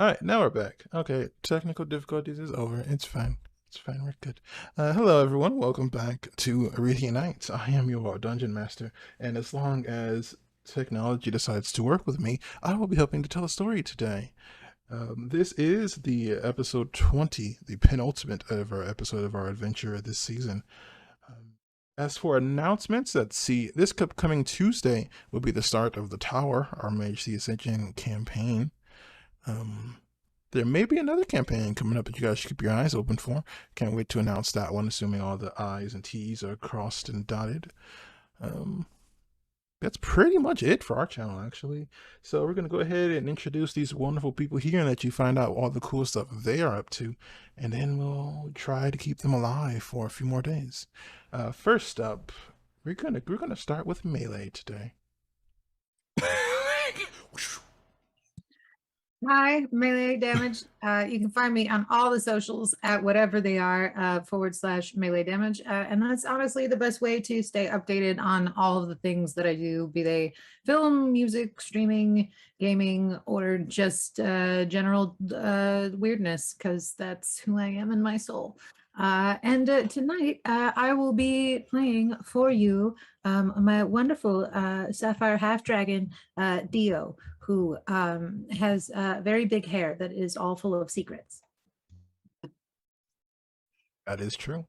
All right, now we're back. Okay, technical difficulties is over. It's fine. It's fine. We're good. Hello, everyone. Welcome back to Arethian Nights. I am your dungeon master, and as long as technology decides to work with me, I will be helping to tell a story today. This is the episode 20, the penultimate ever episode of our adventure this season. Um, as for announcements, let's see. This upcoming Tuesday will be the start of the Tower, our Mage the Ascension campaign. Um, there may be another campaign coming up that you guys should keep your eyes open for. Can't wait to announce that one, assuming all the I's and T's are crossed and dotted. Um, that's pretty much it for our channel, actually. So we're going to go ahead and introduce these wonderful people here and let you find out all the cool stuff they are up to. And then we'll try to keep them alive for a few more days. First up, we're gonna start with Melee today. Hi, Melee Damage. You can find me on all the socials at whatever they are / Melee Damage. And that's honestly the best way to stay updated on all of the things that I do, be they film, music, streaming, gaming, or just general weirdness, because that's who I am in my soul. And tonight, I will be playing for you my wonderful Sapphire Half Dragon Dio, who has very big hair that is all full of secrets. That is true.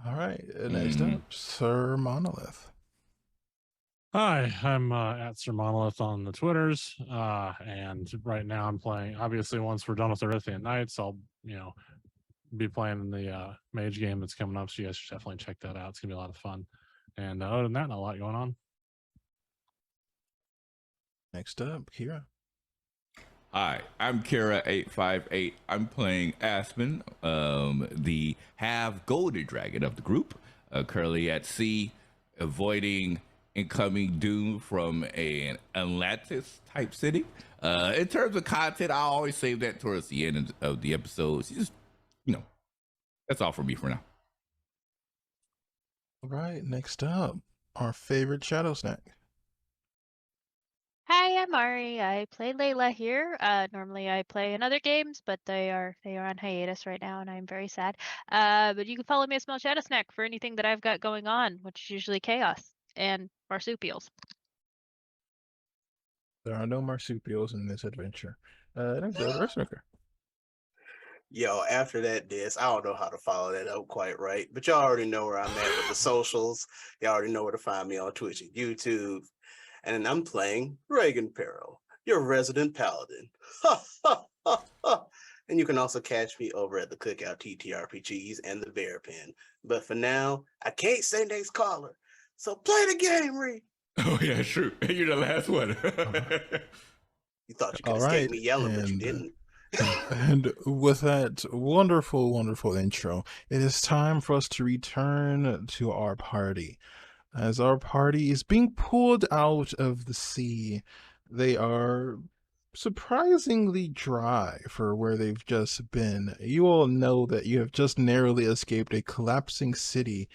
All right, next up, Sir Monolith. Hi, I'm at Sir Monolith on the Twitters, and right now I'm playing. Obviously, once we're done with Arethian Nights, I'll be playing in the mage game that's coming up. So you guys should definitely check that out. It's gonna be a lot of fun. And other than that, not a lot going on. Next up, Kira. Hi, I'm Kira858. I'm playing Aspen, the half golden dragon of the group, currently at sea, avoiding incoming doom from an Atlantis type city. In terms of content, I always save that towards the end of the episodes. Just, that's all for me for now. All right, next up, our favorite Shadow Snack. Hi, I'm Ari. I play Layla here. Normally I play in other games, but they are on hiatus right now, and I'm very sad. But you can follow me as Small Shadow Snack for anything that I've got going on, which is usually chaos and marsupials. There are no marsupials in this adventure. Next up, Earthmaker. Yo, after that diss, I don't know how to follow that up quite right, but y'all already know where I'm at with the socials. Y'all already know where to find me on Twitch and YouTube. And I'm playing Reagan Peril, your resident paladin. And you can also catch me over at the Cookout TTRPGs and the Bear Pen. But for now, I can't say next caller. So play the game, Ree. Oh yeah, true. You're the last one. You thought you could escape me yelling, but you didn't. And with that wonderful, wonderful intro, it is time for us to return to our party. As our party is being pulled out of the sea, they are surprisingly dry for where they've just been. You all know that you have just narrowly escaped a collapsing city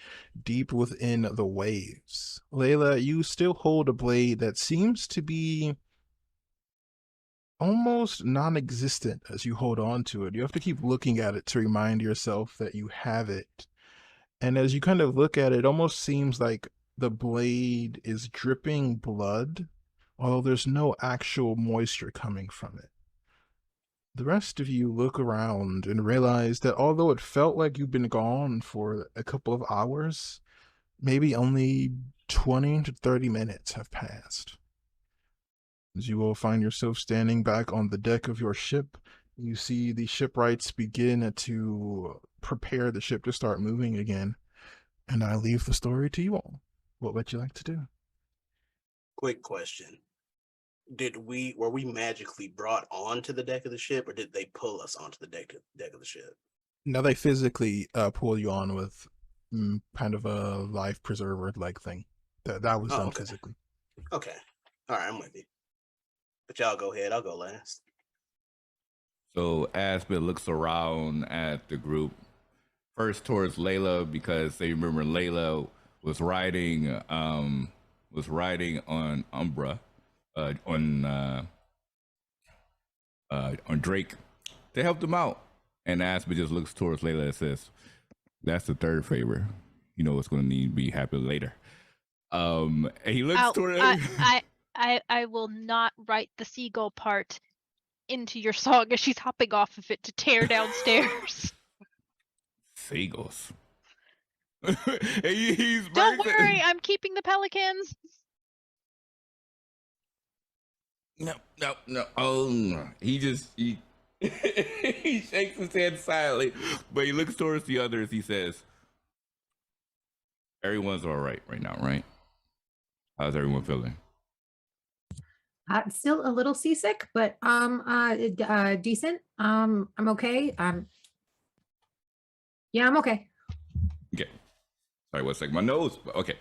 deep within the waves. Layla, you still hold a blade that seems to be almost non-existent as you hold on to it. You have to keep looking at it to remind yourself that you have it. And as you kind of look at it, it almost seems like the blade is dripping blood, although there's no actual moisture coming from it. The rest of you look around and realize that although it felt like you've been gone for a couple of hours, maybe only 20 to 30 minutes have passed. As you will find yourself standing back on the deck of your ship, you see the shipwrights begin to prepare the ship to start moving again. And I leave the story to you all. What would you like to do? Quick question. Were we magically brought onto the deck of the ship, or did they pull us onto the deck of the ship? No, they physically pull you on with kind of a life preserver like thing. That was done physically. Okay. All right, I'm with you. But y'all go ahead. I'll go last. So Aspen looks around at the group, first towards Layla, because they remember Layla was riding on Umbra, on Drake to help them out. And Aspen just looks towards Layla and says, "That's the third favor. You know what's going to need to be happen later." And he looks toward. I will not write the seagull part into your song as she's hopping off of it to tear downstairs. Seagulls. He's Don't worry, I'm keeping the pelicans. No. Oh no. He he shakes his head silently, but he looks towards the others. He says, "Everyone's all right now, right? How's everyone feeling?" Still a little seasick, but decent. I'm okay. Yeah, I'm okay. Okay. Sorry, 1 second. My nose. Okay.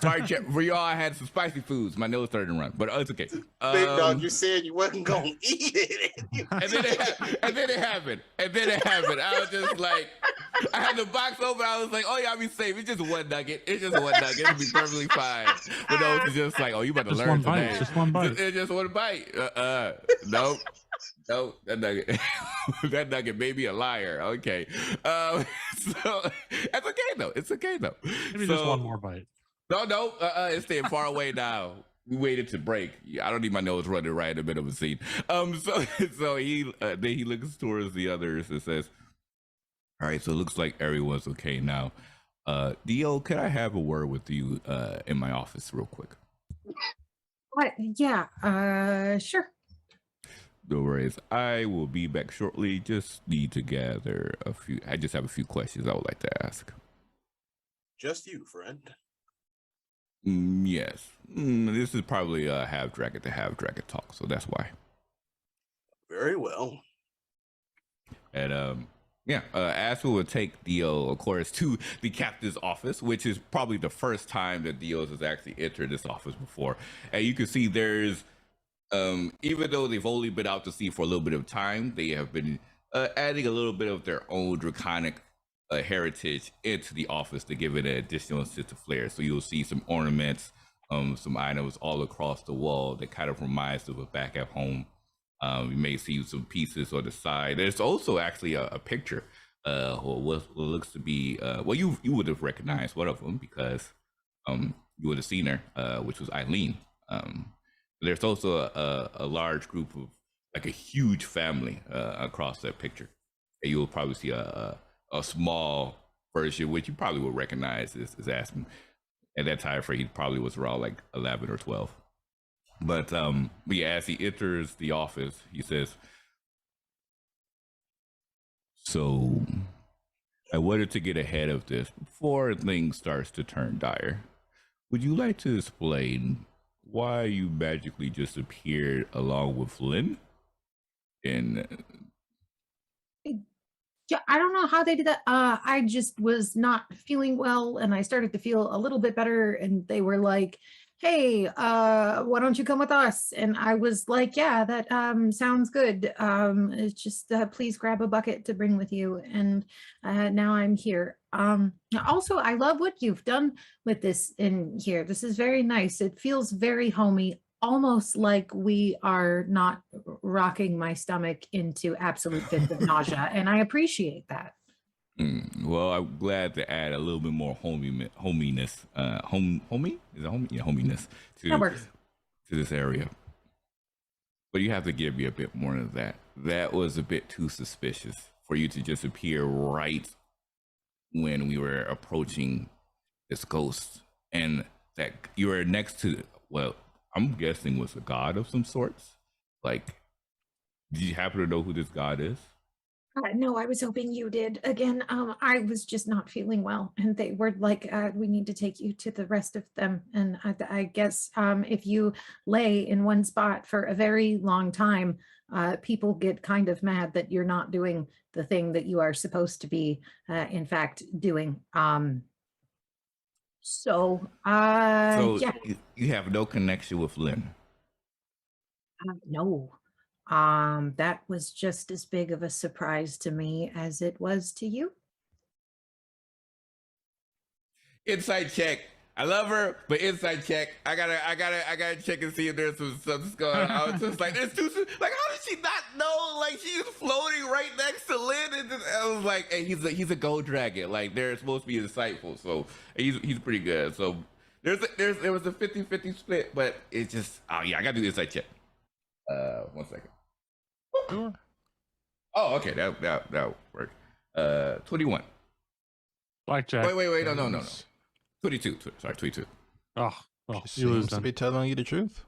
Sorry, Jeff. For y'all, I had some spicy foods. My nose started to run, but it's okay. Big dog, you said you wasn't gonna eat it. And then it happened. I was just like, I had the box open. I was like, "Oh yeah, I'll be safe. It's just one nugget. It'll be perfectly fine." But no, it's just like, "Oh, you about to Just learn one bite. today." Just one bite. It's just one bite. Nope. Nope. That nugget. That nugget made me a liar. Okay. So that's okay though. It's okay though. Maybe just one more bite. No. It's staying far away now. We waited to break. I don't need my nose running right in the middle of a scene. So he then he looks towards the others and says, "All right, so it looks like everyone's okay now. Dio, could I have a word with you in my office real quick?" What? Yeah. Sure. No worries. I will be back shortly. Just need to gather a few. I just have a few questions I would like to ask. Just you, friend. Yes. This is probably a half dragon to half dragon talk, so that's why. Very well. And Aspen will take Dio, of course, to the captain's office, which is probably the first time that Dio has actually entered this office before. And you can see there's, even though they've only been out to sea for a little bit of time, they have been adding a little bit of their own draconic heritage into the office to give it an additional sense of flair. So you'll see some ornaments, some items all across the wall that kind of reminds of a back at home. You may see some pieces on the side. There's also actually a picture, what looks to be, well, you would have recognized one of them because you would have seen her, which was Eileen. There's also a large group of, like a huge family across that picture. And you'll probably see a small version, which you probably would recognize as Aspen. At that time, he probably was around like 11 or 12. But yeah, as he enters the office, he says, "So I wanted to get ahead of this before things starts to turn dire. Would you like to explain why you magically just appeared along with Lynn?" And Yeah, I don't know how they did that. I just was not feeling well, and I started to feel a little bit better. And they were like, "Hey, why don't you come with us?" And I was like, "Yeah, that sounds good. It's just please grab a bucket to bring with you." And now I'm here. Also, I love what you've done with this in here. This is very nice. It feels very homey. Almost like we are not rocking my stomach into absolute fits of nausea, and I appreciate that. Well, I'm glad to add a little bit more hominess. Homie? Is it homie? Yeah, hominess That works. to this area. But you have to give me a bit more of that. That was a bit too suspicious for you to just appear right when we were approaching this ghost, and that you were next to, well, I'm guessing was a god of some sorts. Like, did you happen to know who this god is? No, I was hoping you did. Again, I was just not feeling well, and they were like, "We need to take you to the rest of them." And I guess if you lay in one spot for a very long time, people get kind of mad that you're not doing the thing that you are supposed to be, in fact, doing. So yeah, you have no connection with Lynn. no. That was just as big of a surprise to me as it was to you. Insight check. I love her, but inside check. I gotta check and see if there's some stuff going on. I was just like, there's too like, how did she not know? Like, she's floating right next to Lynn, and I was like, hey, he's a gold dragon. Like, they're supposed to be insightful, so he's pretty good. So there was a 50-50 split, but it's just, oh yeah, I gotta do the inside check. 1 second. Sure. Oh, okay, that worked. 21. Blackjack. Wait, no. 22. Sorry, 22. Oh, well, She you lose seems to then. be telling you the truth.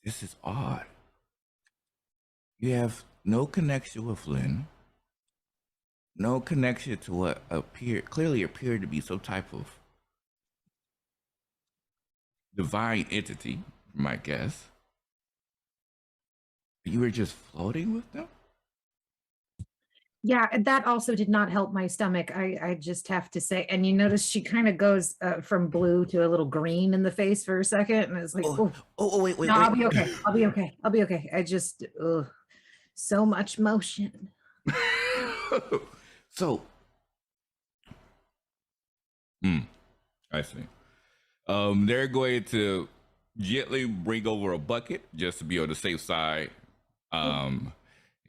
This is odd. You have no connection with Lynn. No connection to what clearly appeared to be some type of divine entity, my guess. You were just floating with them? Yeah, that also did not help my stomach. I just have to say. And you notice she kind of goes from blue to a little green in the face for a second, and it's like, Wait. no, I'll be okay. I'll be okay. I just, so much motion. So, I see. They're going to gently bring over a bucket just to be on the safe side.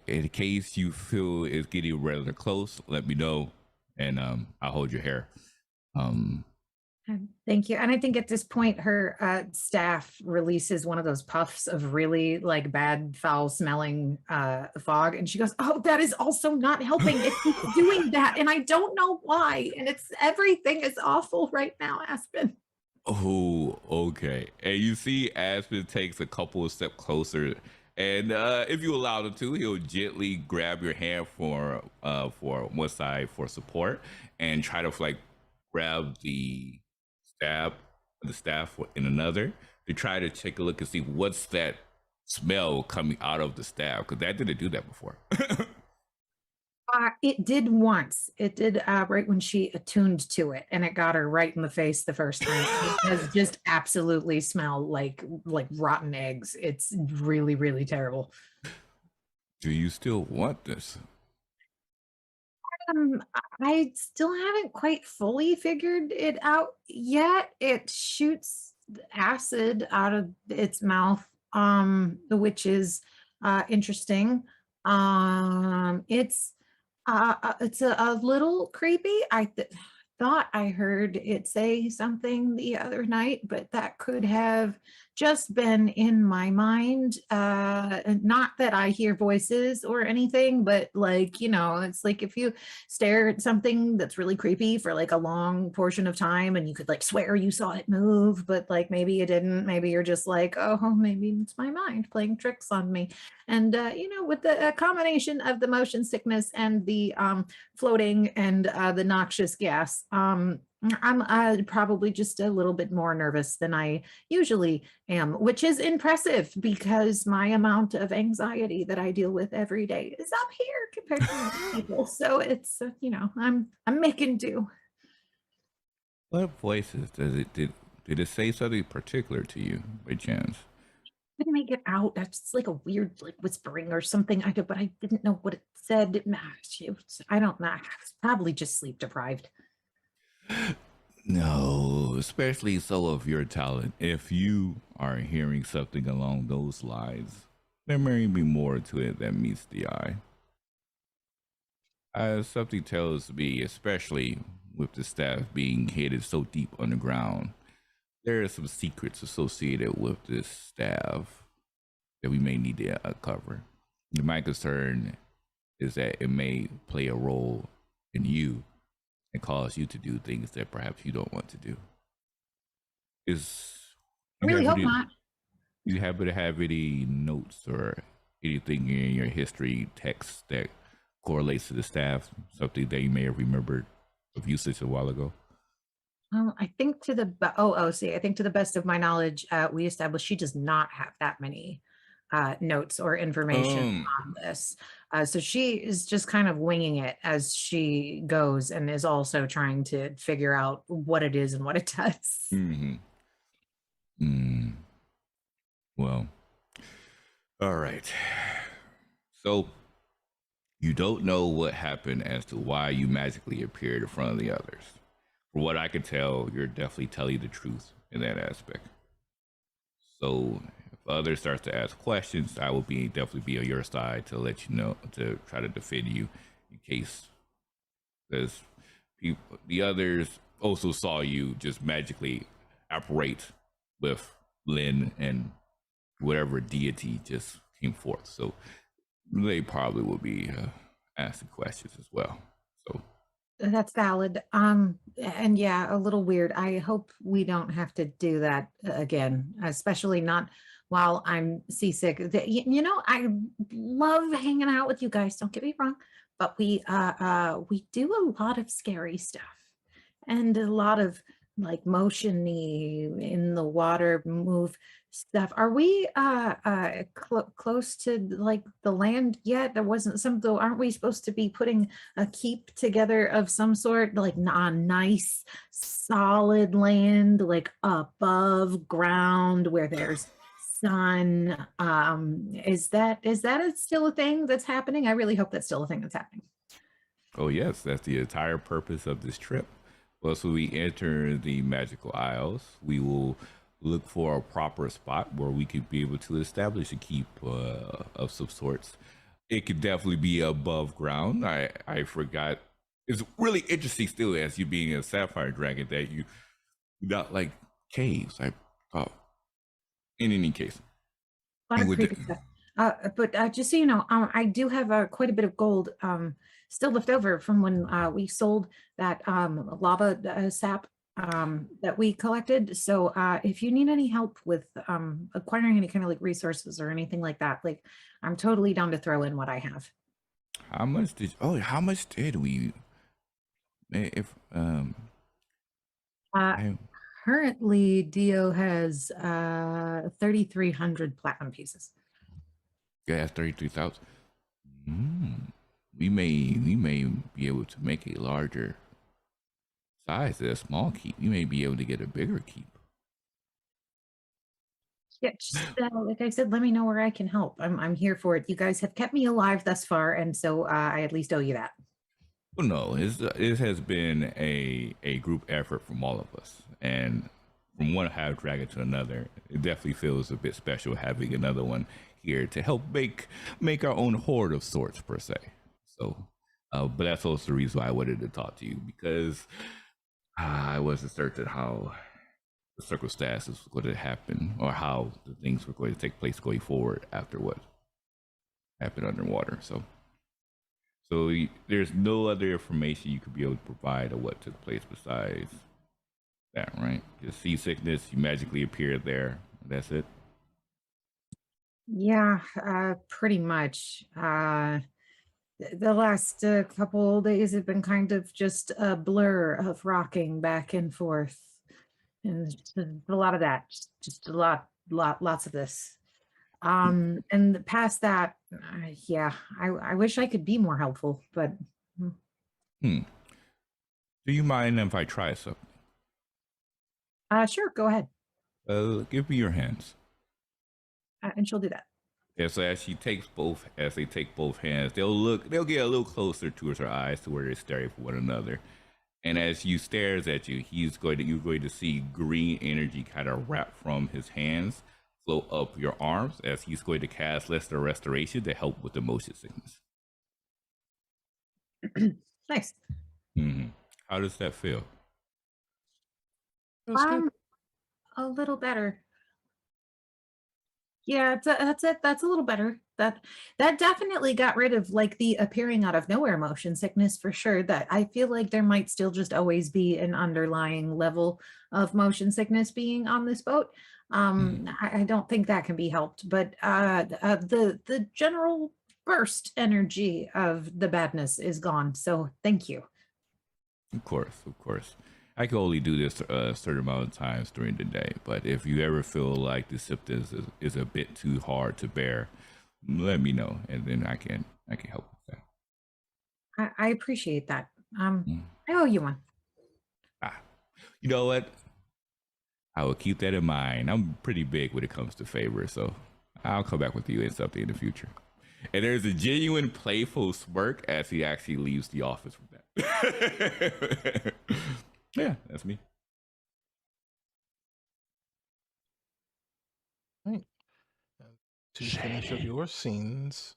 In case you feel it's getting rather close, let me know, and I'll hold your hair. Thank you. And I think at this point, her staff releases one of those puffs of really like bad, foul smelling fog. And she goes, oh, that is also not helping. It's doing that. And I don't know why. And everything is awful right now, Aspen. Oh, okay. And you see Aspen takes a couple of steps closer, and if you allow him to, he'll gently grab your hand for one side for support, and try to like grab the staff in another to try to take a look and see what's that smell coming out of the staff, because that didn't do that before. It did once. It did right when she attuned to it, and it got her right in the face the first time. It does just absolutely smell like rotten eggs. It's really, really terrible. Do you still want this? I still haven't quite fully figured it out yet. It shoots acid out of its mouth, which is interesting. It's a little creepy. I thought I heard it say something the other night, but that could have just been in my mind. Not that I hear voices or anything, but like, it's like if you stare at something that's really creepy for like a long portion of time and you could like swear you saw it move, but like maybe you didn't. Maybe you're just like, oh, maybe it's my mind playing tricks on me. And with the combination of the motion sickness and the floating and the noxious gas, I'm probably just a little bit more nervous than I usually am, which is impressive because my amount of anxiety that I deal with every day is up here compared to most people. So it's I'm making do. What voices does it did it say something particular to you by chance? Couldn't make it out. It's like a weird like whispering or something. But I didn't know what it said. I don't know. I was probably just sleep deprived. No, especially so of your talent. If you are hearing something along those lines, there may be more to it than meets the eye. Something tells me, especially with the staff being hidden so deep underground, there are some secrets associated with this staff that we may need to uncover. My concern is that it may play a role in you and cause you to do things that perhaps you don't want to do. I really hope not. Do you happen to have any notes or anything in your history text that correlates to the staff, something that you may have remembered of usage a while ago? I think to the I think to the best of my knowledge, we established she does not have that many notes or information on this. So she is just kind of winging it as she goes and is also trying to figure out what it is and what it does. Well, all right. So you don't know what happened as to why you magically appeared in front of the others. From what I can tell, you're definitely telling the truth in that aspect. So if others start to ask questions, I will definitely be on your side to let you know, to try to defend you in case, because the others also saw you just magically operate with Lynn and whatever deity just came forth. So they probably will be asking questions as well. So That's valid. And yeah, a little weird. I hope we don't have to do that again, especially not while I'm seasick. You know, I love hanging out with you guys. Don't get me wrong, but we do a lot of scary stuff and a lot of like motiony in the water move stuff. Are we close to like the land yet? There wasn't some though. Aren't we supposed to be putting a keep together of some sort, like nice solid land, like above ground where there's sun? Is that still a thing that's happening? I really hope that's still a thing that's happening. oh yes, that's the entire purpose of this trip. Once we enter the magical isles, we will look for a proper spot where we could be able to establish a keep of some sorts. It could definitely be above ground. I forgot. It's really interesting still as you being a sapphire dragon that you not like caves. I thought. In any case, A lot you of would creepy stuff. But just so you know, I do have quite a bit of gold still left over from when we sold that lava sap that we collected. So if you need any help with acquiring any kind of like resources or anything like that, like I'm totally down to throw in what I have. how much did we if Uh, I, Currently, Dio has 3,300 platinum pieces. yeah, 33,000. We may be able to make a larger size of a small keep. We may be able to get a bigger keep. Yeah, just like I said, let me know where I can help. I'm here for it. You guys have kept me alive thus far, and so I at least owe you that. Well, no, it has been a group effort from all of us, and from one half dragon to another, it definitely feels a bit special having another one here to help make our own horde of sorts per se. So, but that's also the reason why I wanted to talk to you, because I wasn't certain how the circumstances were going to happen or how the things were going to take place going forward after what happened underwater. So there's no other information you could be able to provide of what took place besides that, right? Just seasickness, you magically appeared there. That's it. Yeah, pretty much. The last couple days have been kind of just a blur of rocking back and forth, and just a lot of that. Just a lots of this. And past that, yeah, I wish I could be more helpful, but Do you mind if I try something? sure, go ahead. Give me your hands. And she'll do that. Yeah, so as they take both hands, they'll get a little closer towards her eyes to where they're staring for one another. And as he stares at you, you're going to see green energy kind of wrap from his hands flow up your arms as he's going to cast Lesser Restoration to help with the motion sickness. Nice. How does that feel? A little better. Yeah, that's it. That's a little better. That definitely got rid of like the appearing out of nowhere motion sickness for sure. That I feel like there might still just always be an underlying level of motion sickness being on this boat. I don't think that can be helped, but the general burst energy of the badness is gone. So thank you. Of course. I can only do this a certain amount of times during the day, but if you ever feel like the symptoms is a bit too hard to bear, let me know, and then I can help with that. I appreciate that. I owe you one. You know what? I will keep that in mind. I'm pretty big when it comes to favors, so I'll come back with you in something in the future. And there's a genuine playful smirk as he actually leaves the office from that. Yeah, that's me. Right. To finish up your scenes,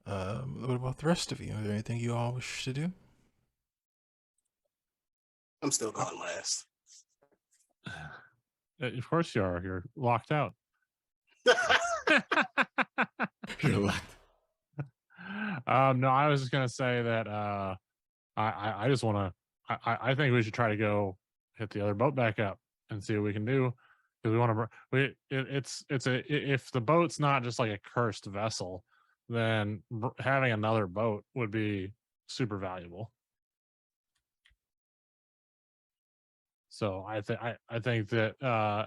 what about the rest of you? Is there anything you all wish to do? I'm still going last. Of course you are. You're locked out. You're locked. No, I was just gonna say that I just want to. I think we should try to go hit the other boat back up and see what we can do, because we want to. If the boat's not just like a cursed vessel, then having another boat would be super valuable. So I think that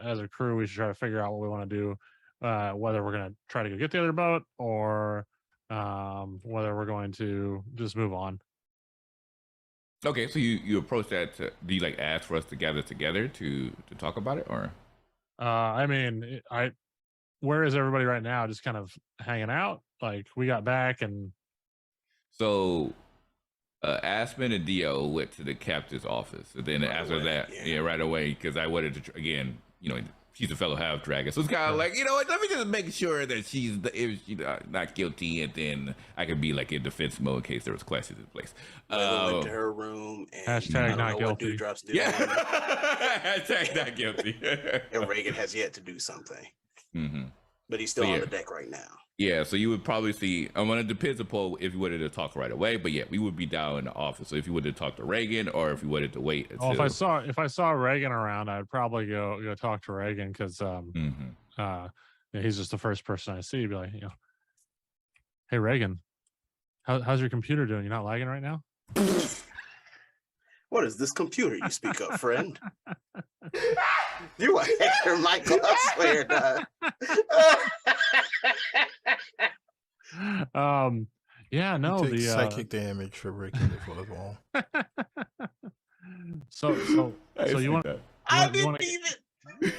as a crew, we should try to figure out what we want to do, whether we're going to try to go get the other boat or whether we're going to just move on. Okay, so you approach that. Do you like ask for us to gather together to talk about it, or? I mean, where is everybody right now? Just kind of hanging out. Like we got back and. So, Aspen and Dio went to the captain's office, and then after that, right away, because I wanted to again, she's a fellow half dragon, so it's kind of like, what, let me just make sure that she's not guilty, and then I could be like in defense mode in case there was questions in place. Went to her room and hashtag not guilty. Yeah. Hashtag not guilty. And Reagan has yet to do something, but he's still So, on the deck right now. Yeah, so you would probably see. I mean, it depends upon if you wanted to talk right away, but yeah, we would be down in the office. So if you wanted to talk to Reagan, or if you wanted to wait until. Well, if I saw Reagan around, I'd probably go talk to Reagan, because he's just the first person I see. Be like, hey Reagan, how's your computer doing? You're not lagging right now? What is this computer you speak of, friend? You are Hector Michael, I swear to God. Yeah, no, You take the psychic damage for breaking the fourth wall. So you want? I didn't even.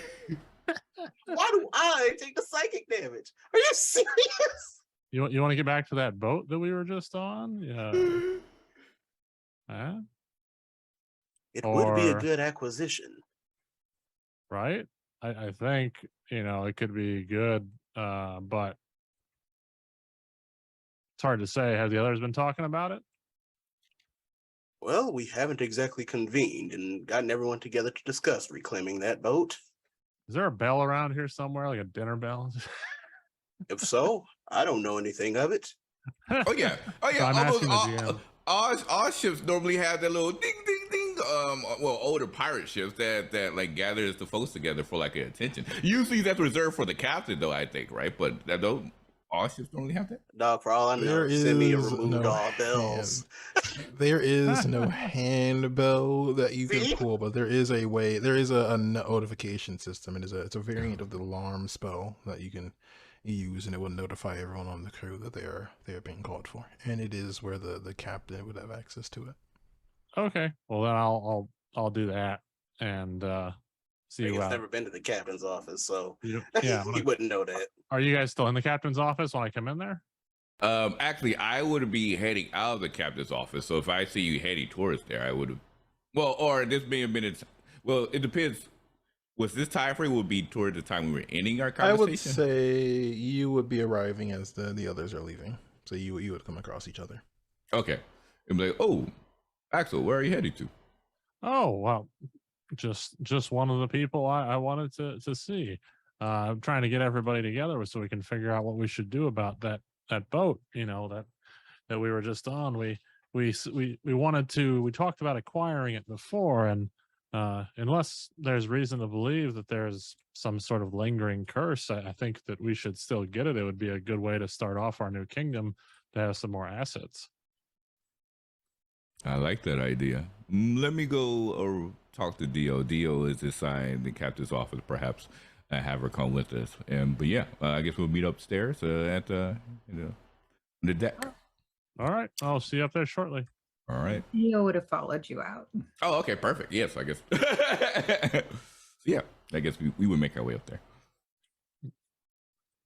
Why do I take the psychic damage? Are you serious? You want to get back to that boat that we were just on? Yeah. It would be a good acquisition, right? I think it could be good, but it's hard to say. Have the others been talking about it? Well, we haven't exactly convened and gotten everyone together to discuss reclaiming that boat. Is there a bell around here somewhere, like a dinner bell? If so, I don't know anything of it. Oh yeah. So I'm asking the GM. All ships normally have that little ding ding ding. Older pirate ships that like gathers the folks together for like an attention. Usually that's reserved for the captain, though, I think, right? But that don't all ships normally have that. Dog, for all I know, send me a removed all bells. There is no handbell that you can pull, but there is a way. There is a notification system. It's a variant of the alarm spell that you can use, and it will notify everyone on the crew that they are being called for. And it is where the captain would have access to it. Okay, well then I'll do that and see. He's never been to the captain's office, so yeah, he wouldn't know that. Are you guys still in the captain's office when I come in there? Actually, I would be heading out of the captain's office. So if I see you heading towards there, I would have. Well, or this may have been. Well, it depends. Was this time frame would be toward the time we were ending our conversation? I would say you would be arriving as the others are leaving, so you would come across each other. Okay, and be like, oh, Axel, where are you heading to? Oh, well, just one of the people I wanted to see. I'm trying to get everybody together so we can figure out what we should do about that boat. That we were just on. We talked about acquiring it before, and unless there's reason to believe that there's some sort of lingering curse, I think that we should still get it. It would be a good way to start off our new kingdom to have some more assets. I like that idea. Let me go or talk to Dio. Dio is assigned the captain's office, perhaps have her come with us. But yeah, I guess we'll meet upstairs at the deck. All right, I'll see you up there shortly. All right. Theo would have followed you out. Oh, okay, perfect. Yes, I guess. Yeah, I guess we would make our way up there.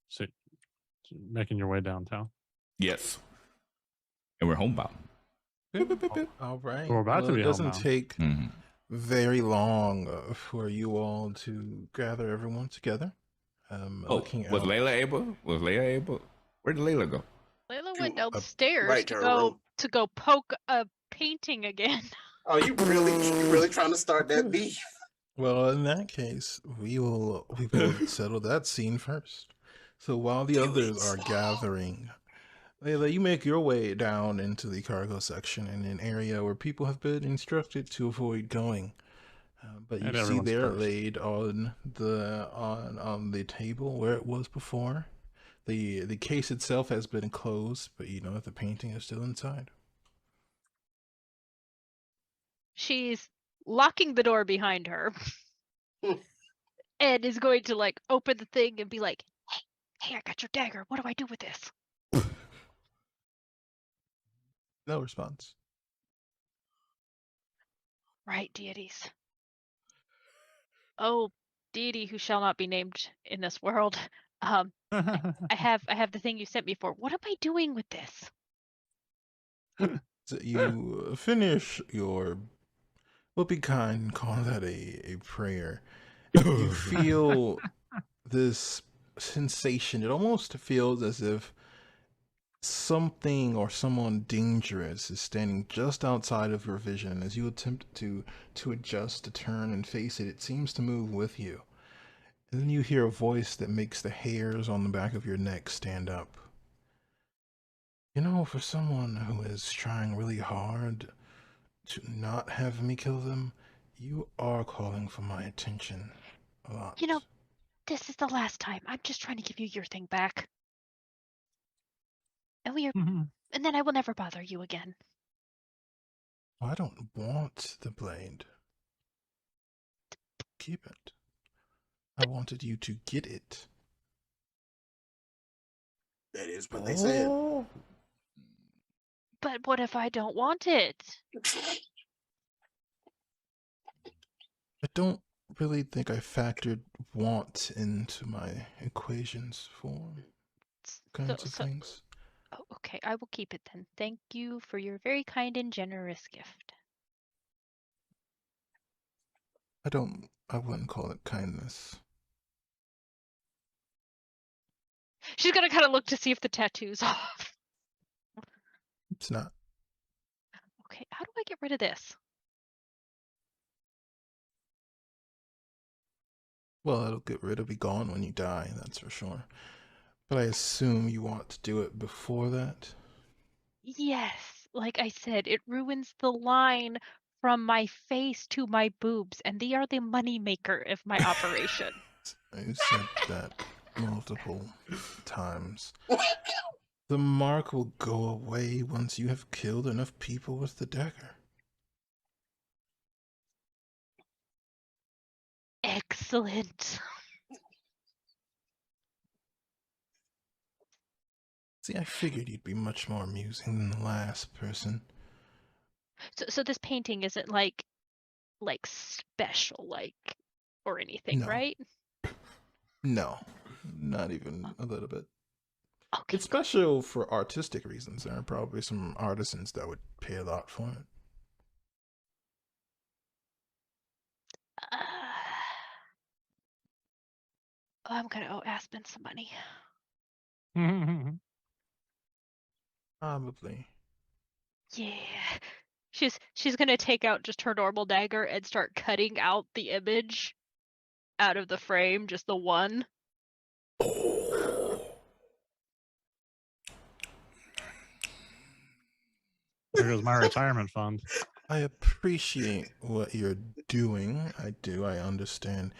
So, making your way downtown. Yes. And we're homebound. All right. We're about to Well, be it doesn't homebound. take Mhm. very long for you all to gather everyone together. Oh, Looking was out. Layla able? Was Layla able? Where did Layla go? Layla She- went right downstairs to her room. to go poke a painting again. Oh, you really trying to start that beef? Well, in that case, we will settle that scene first. So while the Do others it. are gathering, Layla, you make your way down into the cargo section in an area where people have been instructed to avoid going. But you And see everyone's there cursed. laid on the table where it was before. The case itself has been closed, but you know that the painting is still inside. She's locking the door behind her and is going to like open the thing and be like, hey, I got your dagger. What do I do with this? No response. Right, deities. Oh, deity who shall not be named in this world. I have the thing you sent me for. What am I doing with this? So you finish your, we'll be kind and call that a prayer. You feel this sensation. It almost feels as if something or someone dangerous is standing just outside of your vision. As you attempt to adjust, to turn and face it, it seems to move with you. And then you hear a voice that makes the hairs on the back of your neck stand up. You know, for someone who is trying really hard to not have me kill them, you are calling for my attention a lot. You know, this is the last time. I'm just trying to give you your thing back. And and then I will never bother you again. I don't want the blade. Keep it. I wanted you to get it. That is what they said. But what if I don't want it? I don't really think I factored want into my equations for kinds of So things. oh, okay, I will keep it then. Thank you for your very kind and generous gift. I wouldn't call it kindness. She's gonna kind of look to see if the tattoo's off. It's not. Okay, how do I get rid of this? Well, it'll be gone when you die, that's for sure. But I assume you want to do it before that? Yes, like I said, it ruins the line from my face to my boobs, and they are the money maker of my operation. You said that multiple times. The mark will go away once you have killed enough people with the dagger. Excellent. See, I figured you'd be much more amusing than the last person. So this painting isn't like special or anything, No. right? No, not even a little bit. Okay. It's special for artistic reasons. There are probably some artisans that would pay a lot for it. I'm gonna owe Aspen some money. Probably. Yeah. She's gonna take out just her normal dagger and start cutting out the image out of the frame, just the one. There goes my retirement fund. I appreciate what you're doing. I do. I understand.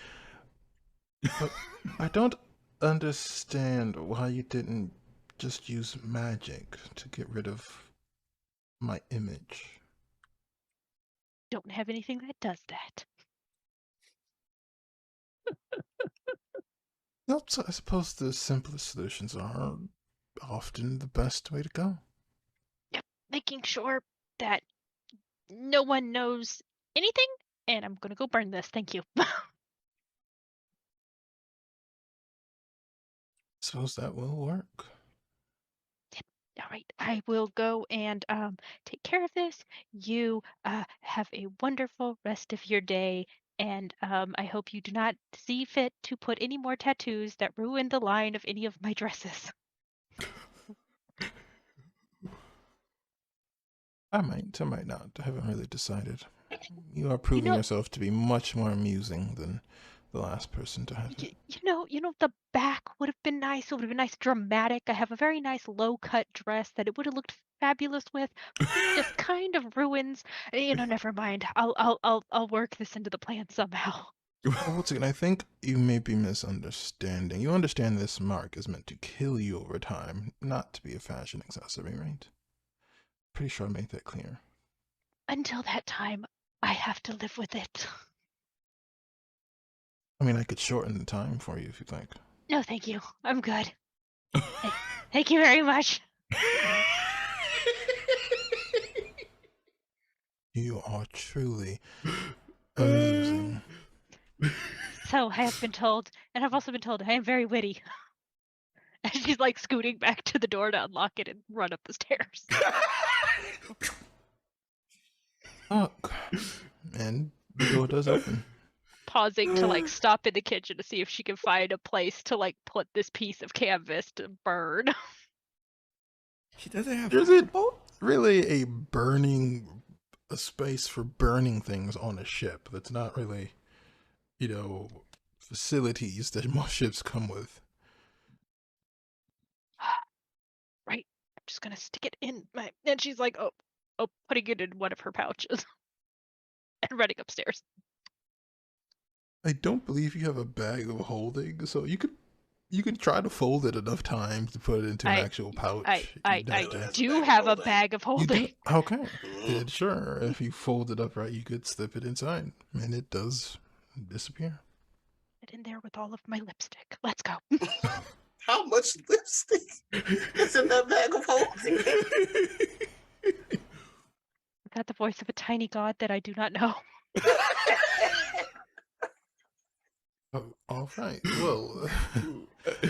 But I don't understand why you didn't just use magic to get rid of my image. Don't have anything that does that. Well, so I suppose the simplest solutions are often the best way to go. Yep, making sure that no one knows anything, and I'm gonna go burn this. Thank you. Suppose that will work. All right, I will go and take care of this. You have a wonderful rest of your day, and I hope you do not see fit to put any more tattoos that ruin the line of any of my dresses. I might not. I haven't really decided. You are You proving know, yourself to be much more amusing than the last person to have it. the back would have been nice. It would have been nice, dramatic. I have a very nice low cut dress that it would have looked fabulous with. This just kind of ruins. Never mind. I'll work this into the plan somehow. Well, once again, I think you may be misunderstanding. You understand this mark is meant to kill you over time, not to be a fashion accessory, right? Pretty sure I made that clear. Until that time, I have to live with it. I mean, I could shorten the time for you if you'd like. No, thank you. I'm good. Thank you very much. You are truly amusing. So I have been told, and I've also been told I am very witty. And she's like scooting back to the door to unlock it and run up the stairs. Look, and the door does open. Pausing to like stop in the kitchen to see if she can find a place to like put this piece of canvas to burn. She doesn't have. Is it really a space for burning things on a ship? That's not really, facilities that most ships come with. Right. I'm just gonna stick it in my. And she's like, oh, putting it in one of her pouches and running upstairs. I don't believe you have a bag of holding, so you could try to fold it enough times to put it into an actual pouch. I do have a bag of You holding. do? Okay. Then sure. If you fold it up right, you could slip it inside, and it does disappear. It in there with all of my lipstick. Let's go. How much lipstick is in that bag of holding? I've got the voice of a tiny god that I do not know. Oh, all right. Well,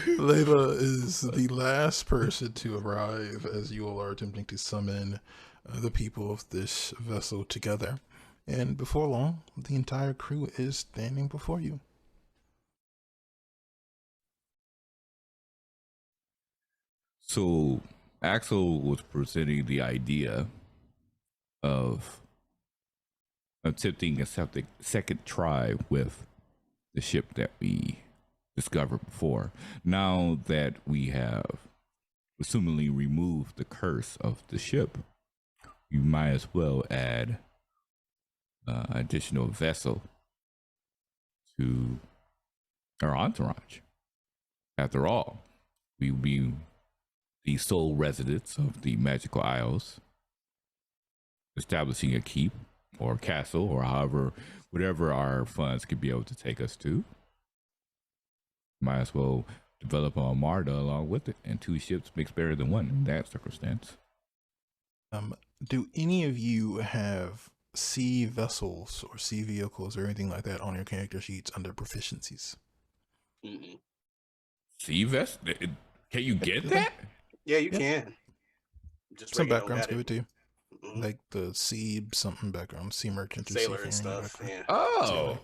Layla is the last person to arrive as you all are attempting to summon the people of this vessel together. And before long, the entire crew is standing before you. So Axel was presenting the idea of attempting a second try with the ship that we discovered before. Now that we have assumingly removed the curse of the ship, you might as well add additional vessel to our entourage. After all, we will be the sole residents of the magical isles, establishing a keep or castle or whatever our funds could be able to take us to. Might as well develop an armada along with it, and two ships makes better than one in that circumstance. Do any of you have sea vessels or sea vehicles or anything like that on your character sheets under proficiencies? Mm-mm. Sea vest? Can you get that? Yeah, you Yeah. can. Just Some Ricky don't backgrounds got give it. it to you. Mhm. Like the sea something background, sea merchant, or Sailor and seafaring stuff. background. Yeah.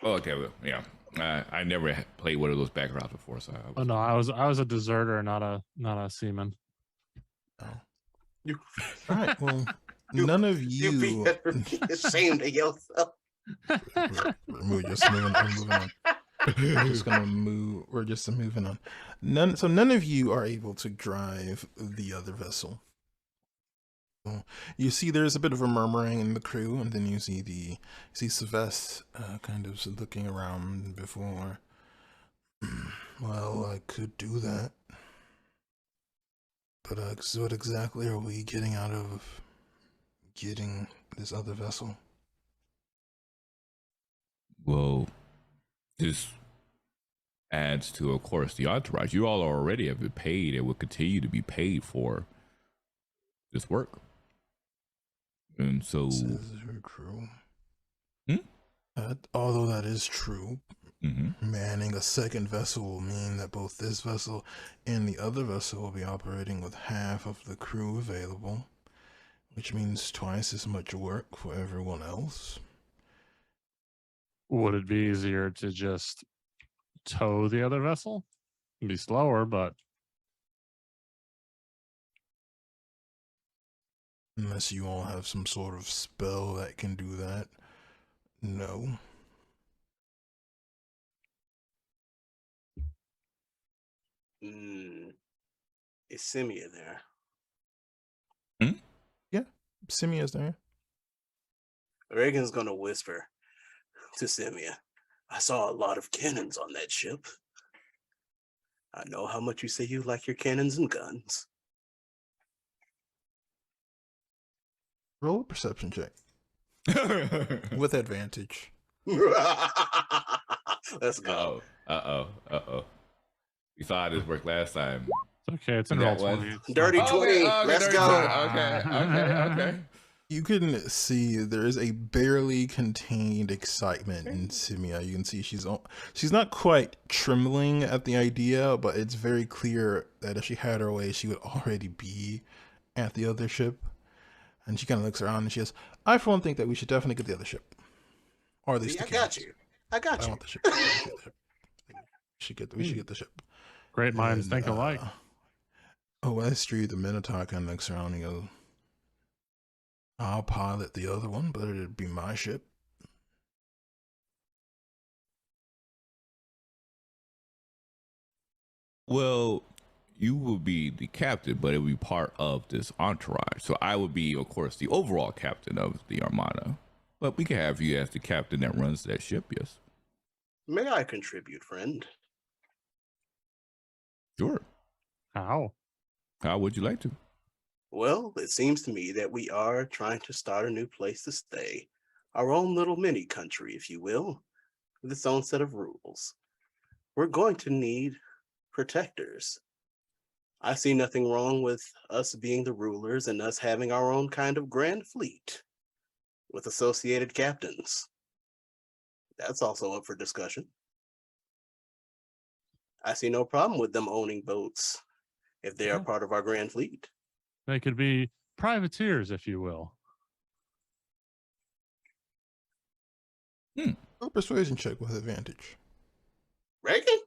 Oh, okay. Well, yeah. I never played one of those backgrounds before, so Oh no, I was a deserter, not a seaman. Oh. You, All right. Well, You- none of you you. be ashamed of yourself. We're just moving on. We're just gonna move. We're just moving on. None of you are able to drive the other vessel. So you see, there's a bit of a murmuring in the crew, and then you see Sylvester kind of looking around before. Well, I could do that, but what exactly are we getting out of getting this other vessel? well, this adds to, of course, the entourage. You all already have been paid and will continue to be paid for this work. And so, This is true. Hmm? Although that is true, Manning a second vessel will mean that both this vessel and the other vessel will be operating with half of the crew available, which means twice as much work for everyone else. Would it be easier to just tow the other vessel? It'd be slower, but Unless you all have some sort of spell that can do that. No. Is Simia there? Yeah, Simia's there. Reagan's gonna whisper to Simia, I saw a lot of cannons on that ship. I know how much you say you like your cannons and guns. Roll a perception check. With advantage. Let's go. Uh-oh. We saw how this worked last time. it's okay. It's in That roll was- 20. It's Dirty not- 20. Let's dirty go. 20. Okay. You can see there is a barely contained excitement in Simia. You can see she's not quite trembling at the idea, but it's very clear that if she had her way, she would already be at the other ship. And she kind of looks around and she says, I for one think that we should definitely get the other ship. Or at least See, the I got cannons. you. I got I you. want the ship. We should get the ship. Great minds And, think alike. that's true. The Minotaur kind of looks around and goes, I'll pilot the other one, but it'd be my ship. Well, you will be the captain, but it will be part of this entourage. So I would be, of course, the overall captain of the Armada. But we can have you as the captain that runs that ship, yes. May I contribute, friend? Sure. How? How would you like to? Well, it seems to me that we are trying to start a new place to stay. Our own little mini country, if you will, with its own set of rules. We're going to need protectors. I see nothing wrong with us being the rulers and us having our own kind of grand fleet with associated captains. That's also up for discussion. I see no problem with them owning boats if they are Yeah. part of our grand fleet. They could be privateers, if you will. A persuasion check with advantage. Reagan?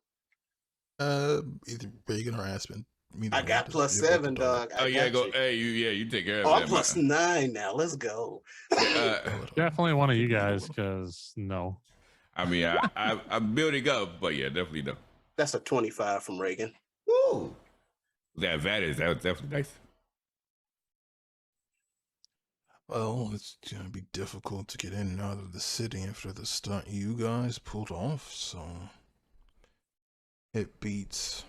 Either Reagan or Aspen. I got +7, dog. Oh I yeah, got go. you. Hey, you take care of Oh, that. I'm +9 now. Let's go. Definitely one of you guys, because no. I mean, I'm building up, but yeah, definitely no. That's a 25 from Reagan. Woo! That advantage, that was definitely nice. Well, it's gonna be difficult to get in and out of the city after the stunt you guys pulled off, so it beats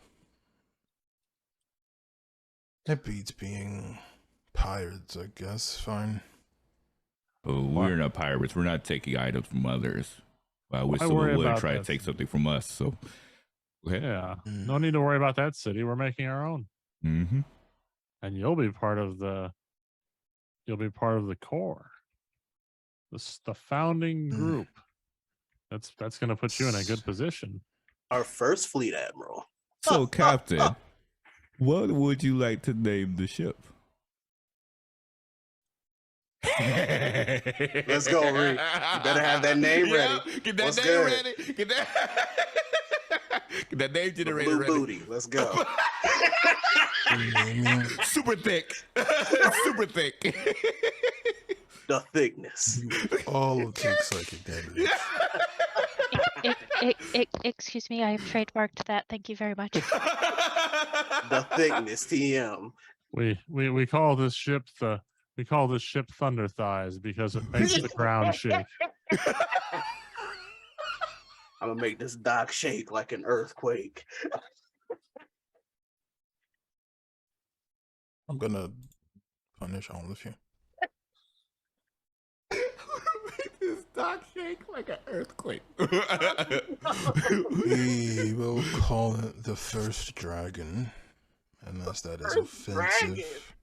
being pirates, I guess. Fine. Oh, we're not pirates. We're not taking items from others. I wish Why someone worry would about try to that? take something from us. So, go ahead. Yeah. No need to worry about that city. We're making our own. Mm-hmm. And you'll be part of the core. The founding group. That's going to put you in a good position. Our first fleet admiral. So, Captain, what would you like to name the ship? Let's go, Reed. You better have that name ready. Get that What's name good? ready. Get that name The generator blue ready. booty. Let's go. Super thick. Super thick. The thickness. You all take psychic damage. Excuse me, I have trademarked that. Thank you very much. The thickness. TM. We call this ship Thunder Thighs because it makes the ground shake. I'm gonna make this dock shake like an earthquake. I'm gonna punish all of you. This dock shake like an earthquake. We will call it the first dragon, unless that is First dragon? offensive.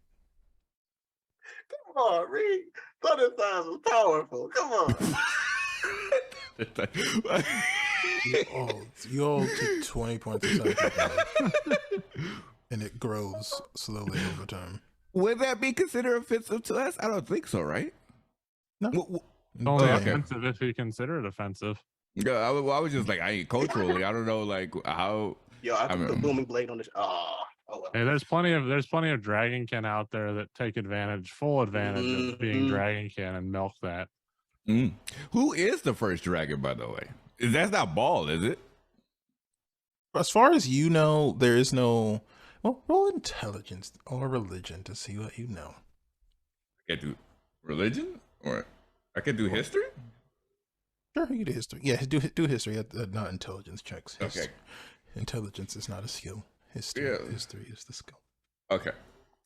Come on, Reed. Thunder Thighs is powerful. Come on. You all take 20 points of psychic damage, and it grows slowly over time. Would that be considered offensive to us? I don't think so, right? No. It's only okay. offensive if you consider it offensive. Yeah, I was just like, I ain't culturally. I don't know, like how. Yo, I can mean, put booming blade on this. Oh well. Hey, there's plenty of dragonkin out there that take full advantage of being dragonkin and milk that. Who is the first dragon, by the way? That's not Ball, is it? As far as you know, there is no. Well, roll intelligence or religion to see what you know. I can do religion, or I can do history. Sure, you do history. Yeah, do history, not intelligence checks. Okay. Intelligence is not a skill. History is the skill. Okay.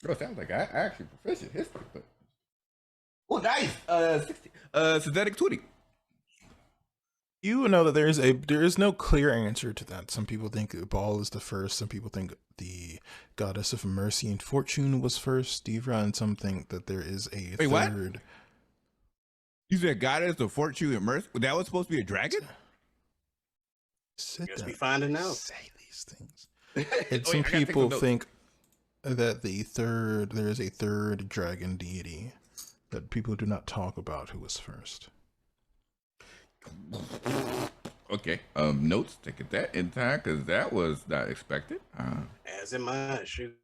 Oh, sounds like I actually proficient history, but nice. 60. Synthetic 20. You know that there is no clear answer to that. Some people think Baal is the first. Some people think the goddess of mercy and fortune was first, Devra, and some think that there is a third. What? You said goddess of fortune and mercy? That was supposed to be a dragon? Guess we finding out. Say these things. And some people think that there is a third dragon deity that people do not talk about who was first. Okay. Notes. Take that in time because that was not expected. As in mine, shoot.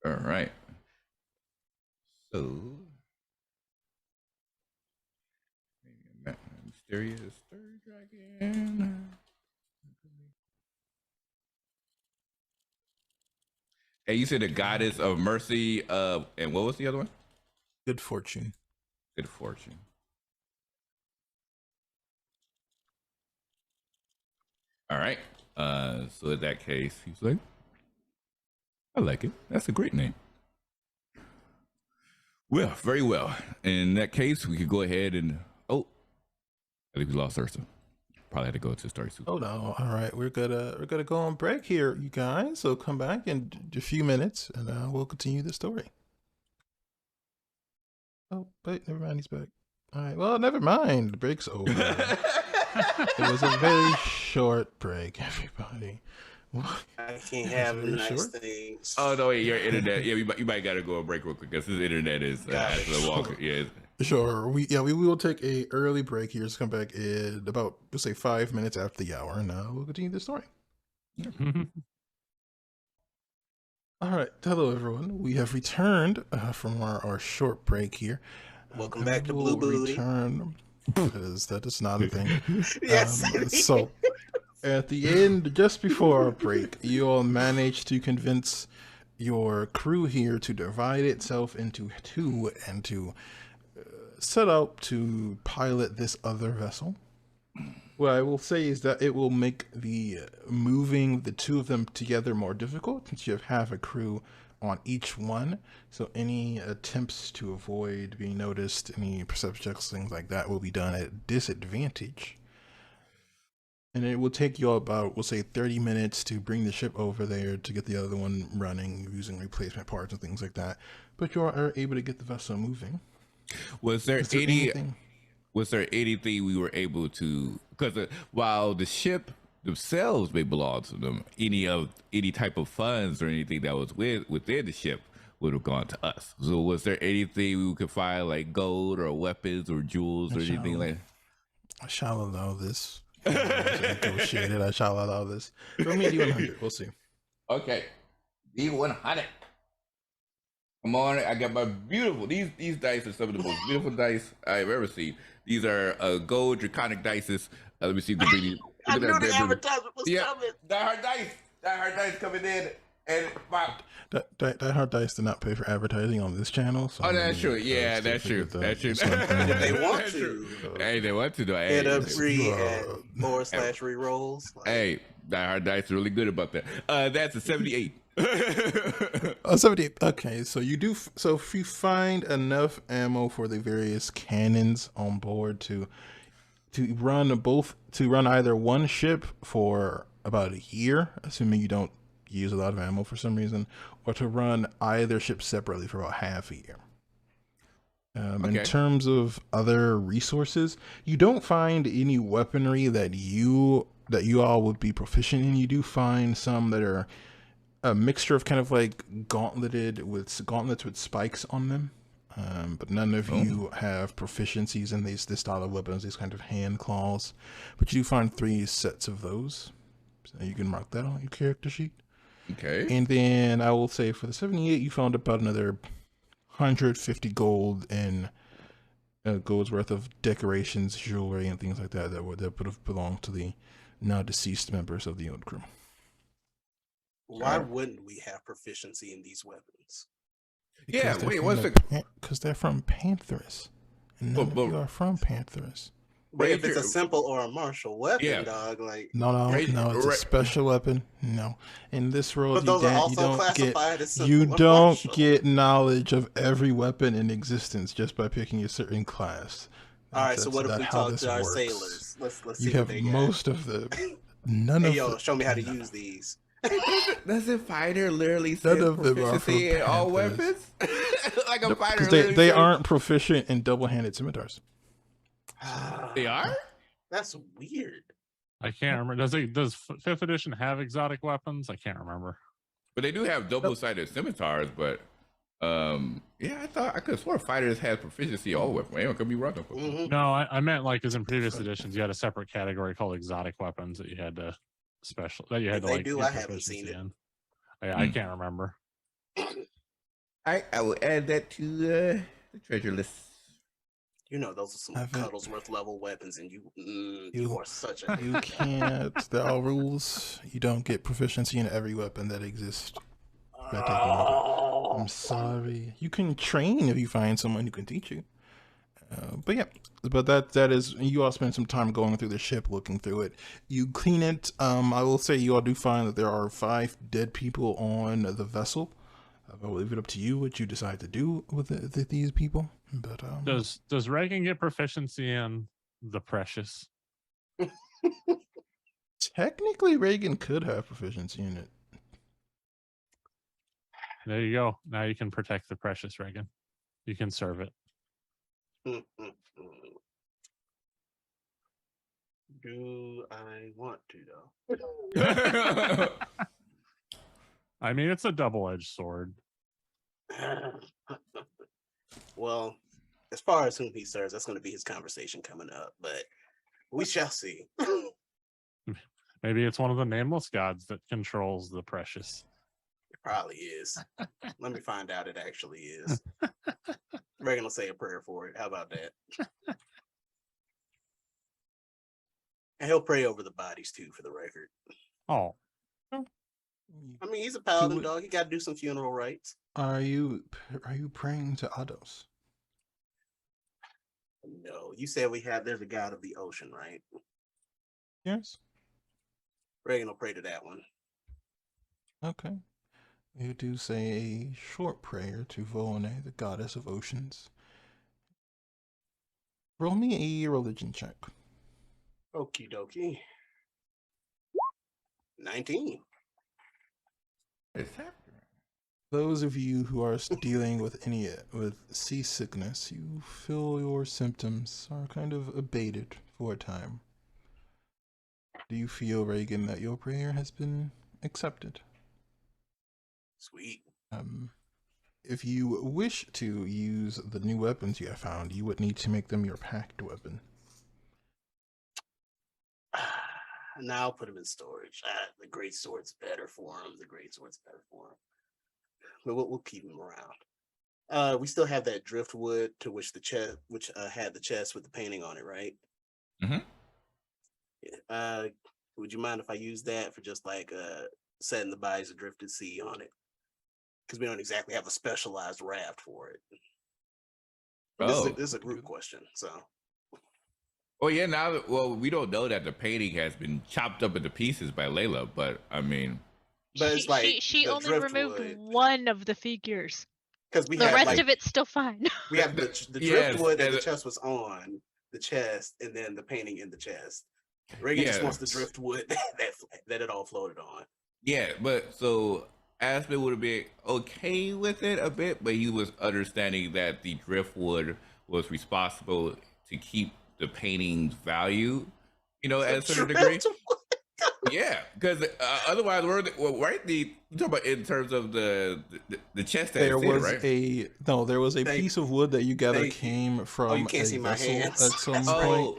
All right. So, mysterious third dragon. Hey, you said the goddess of mercy, and what was the other one? Good fortune. Good fortune. All right. So in that case, he's like, I like it. That's a great name. Well, very well. In that case, we could go ahead and I think we lost Ursa. Probably had to go to story soup. Oh no! All right, we're gonna go on break here, you guys. So come back in a few minutes, and we'll continue the story. Oh wait, never mind. He's back. All right. Well, never mind. The break's over. It was a very short break, everybody. I can't have nice things. Oh no, wait, your internet. Yeah, you might gotta go on break real quick because his internet is yeah. Sure. We will take a early break here. Just come back in about, let's say, 5 minutes after the hour, and we'll continue the story. All right. Hello, everyone. We have returned from our short break here. Welcome back to Blue Booty. That is not a thing. Yes. So, at the end, just before our break, you all managed to convince your crew here to divide itself into two and to set out to pilot this other vessel. What I will say is that it will make the moving the two of them together more difficult since you have half a crew on each one. So any attempts to avoid being noticed, any perception checks, things like that will be done at disadvantage. And it will take you about, we'll say, 30 minutes to bring the ship over there to get the other one running using replacement parts and things like that. But you are able to get the vessel moving. Was there anything we were able to, because while the ship themselves may belong to them, any type of funds or anything that was within the ship would have gone to us. So was there anything we could find, like gold or weapons or jewels or anything like that? I shall allow this. Negotiated. I shall allow this. Throw me a D100. We'll see. Okay. D100. Come on, I got my beautiful, these dice are some of the most beautiful dice I've ever seen. These are gold draconic dices. Let me see if you can bring these. I knew the advertisement was coming. Die Hard Dice coming in. And Die Hard Dice did not pay for advertising on this channel. So that's true. Yeah, that's true. That's true. They want to. Hey, they want to do it. Hit up /ReeRoles. Hey, Die Hard Dice are really good about that. That's a 78. 78. Okay, so you do. So if you find enough ammo for the various cannons on board to run either one ship for about a year, assuming you don't use a lot of ammo for some reason, or to run either ship separately for about half a year. In terms of other resources, you don't find any weaponry that you all would be proficient in. You do find some that are a mixture of kind of like gauntlets with spikes on them. But none of you have proficiencies in this style of weapons, these kind of hand claws. But you do find 3 sets of those. So you can mark that on your character sheet. Okay. And then I will say for the 78, you found about another 150 gold and gold's worth of decorations, jewelry, and things like that that would have belonged to the now deceased members of the old crew. Why wouldn't we have proficiency in these weapons? Yeah, wait, what's because they're from Panthers, and none of you are from Panthers. But if it's a simple or a martial weapon, dog, like no, it's a special weapon. No, in this world, but those are also classified as simple you or don't martial. get knowledge of every weapon in existence just by picking a certain class. All right, so what if we talk to our sailors? Let's see. You have most of them. None of them. Show me how to use these. Does a fighter literally none of them are from in all weapons? Like a fighter, because they aren't proficient in double-handed scimitars. They are? That's weird. I can't remember. Does 5th edition have exotic weapons? I can't remember. But they do have double-sided scimitars. But yeah, I could have swore fighters had proficiency in all weapons. I could be wrong. No, I meant like as in previous editions, you had a separate category called exotic weapons that you had to I haven't seen it. I can't remember. I will add that to the treasure list. You know, those are some Cuddlesworth level weapons, and you are such a. You can't. There are rules. You don't get proficiency in every weapon that exists. I'm sorry. You can train if you find someone who can teach you. But that is, you all spend some time going through the ship, looking through it. You clean it. I will say you all do find that there are 5 dead people on the vessel. I'll leave it up to you what you decide to do with these people. But does Reagan get proficiency in the precious? Technically, Reagan could have proficiency in it. There you go. Now you can protect the precious, Reagan. You can serve it. Do I want to though? I mean, it's a double-edged sword. Well, as far as whom he serves, that's going to be his conversation coming up, but we shall see. Maybe it's one of the nameless gods that controls the precious. It probably is. Let me find out it actually is. Reagan will say a prayer for it. How about that? And he'll pray over the bodies too, for the record. Oh. I mean, he's a paladin, dog. He got to do some funeral rites. Are you praying to Ados? No, you said there's a god of the ocean, right? Yes. Reagan will pray to that one. Okay. You do say a short prayer to Volne, the goddess of oceans. Roll me a religion check. Okie dokie. 19. It's happening. Those of you who are dealing with seasickness, you feel your symptoms are kind of abated for a time. Do you feel, Reagan, that your prayer has been accepted? Sweet. If you wish to use the new weapons you have found, you would need to make them your packed weapon. Now I'll put them in storage. The great sword's better for him. But we'll keep them around. We still have that driftwood to which the chest, had the chest with the painting on it, right? Mm-hmm. Would you mind if I use that for just like setting the bodies adrift at sea on it? Because we don't exactly have a specialized raft for it. This is a group question, so. Oh yeah, we don't know that the painting has been chopped up into pieces by Layla, but I mean, but it's like she only removed one of the figures. Because the rest of it's still fine. We have the driftwood that the chest was on the chest, and then the painting in the chest. Reagan just wants the driftwood that it all floated on. Yeah, but so Aspen would have been okay with it a bit, but he was understanding that the driftwood was responsible to keep the painting's value, at The a certain degree. driftwood. Yeah, because otherwise, right? You talk about in terms of the chest that There it's in, was right? there was a Thank- piece of wood that you gather thank you. came Oh, you from can't a see my vessel hands. at some That's right. point.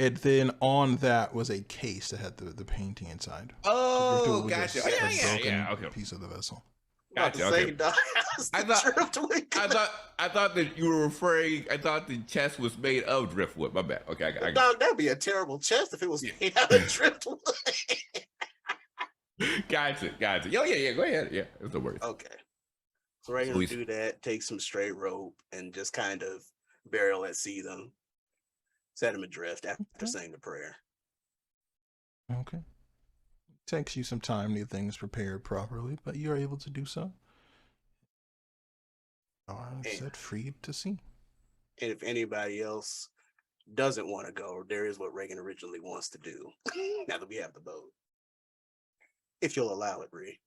And then on that was a case that had the painting inside. Oh, Driftwood was gotcha. just Oh, yeah, a yeah, broken yeah. Okay, piece of the vessel. About to gotcha. say, Okay. dog, how's I the thought, driftwood? I thought that you were referring. I thought the chest was made of driftwood. My bad. Okay, I got. Dog, that'd be a terrible chest if it was Yeah. made out of driftwood. Gotcha. Oh, yeah. Go ahead. Yeah, it's no worries. Okay. So we're gonna do that, take some straight rope and just kind of burial at sea them. Set them adrift after saying the prayer. Okay. Takes you some time to get things prepared properly, but you're able to do so. Are set free to sea. And if anybody else doesn't want to go, there is what Reagan originally wants to do. Now that we have the boat. If you'll allow it, Ree.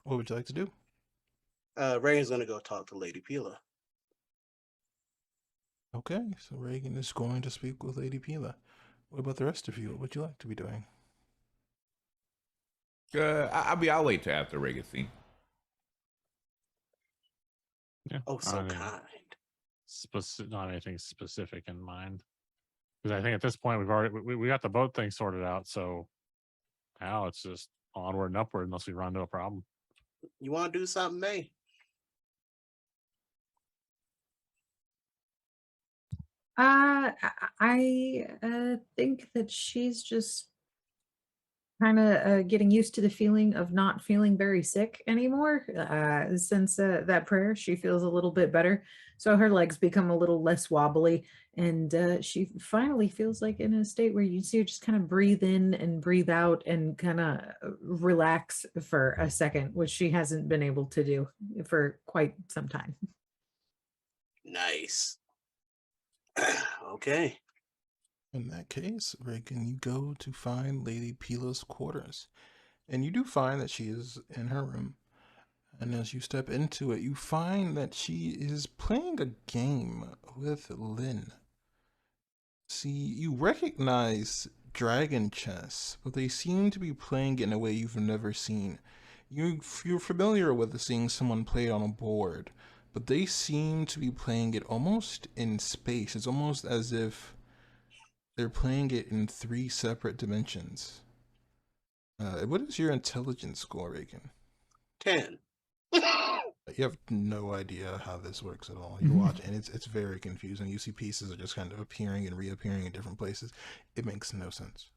What would you like to do? Reagan's gonna go talk to Lady Pila. Okay, so Reagan is going to speak with Lady Pila. What about the rest of you? What would you like to be doing? I'll wait till after Reagan scene. Yeah. Oh, so I kind. Not anything specific in mind. Because I think at this point we got the boat thing sorted out, so now it's just onward and upward unless we run into a problem. You want to do something, May? I think that she's just kind of getting used to the feeling of not feeling very sick anymore. Since that prayer, she feels a little bit better. So her legs become a little less wobbly. And she finally feels like in a state where you see her just kind of breathe in and breathe out and kind of relax for a second, which she hasn't been able to do for quite some time. Nice. Okay. In that case, Reagan, you go to find Lady Pila's quarters. And you do find that she is in her room. And as you step into it, you find that she is playing a game with Lynn. See, you recognize dragon chess, but they seem to be playing it in a way you've never seen. You're familiar with seeing someone play it on a board, but they seem to be playing it almost in space. It's almost as if they're playing it in 3 separate dimensions. What is your intelligence score, Reagan? 10. You have no idea how this works at all. You watch, and it's very confusing. You see pieces are just kind of appearing and reappearing in different places. It makes no sense.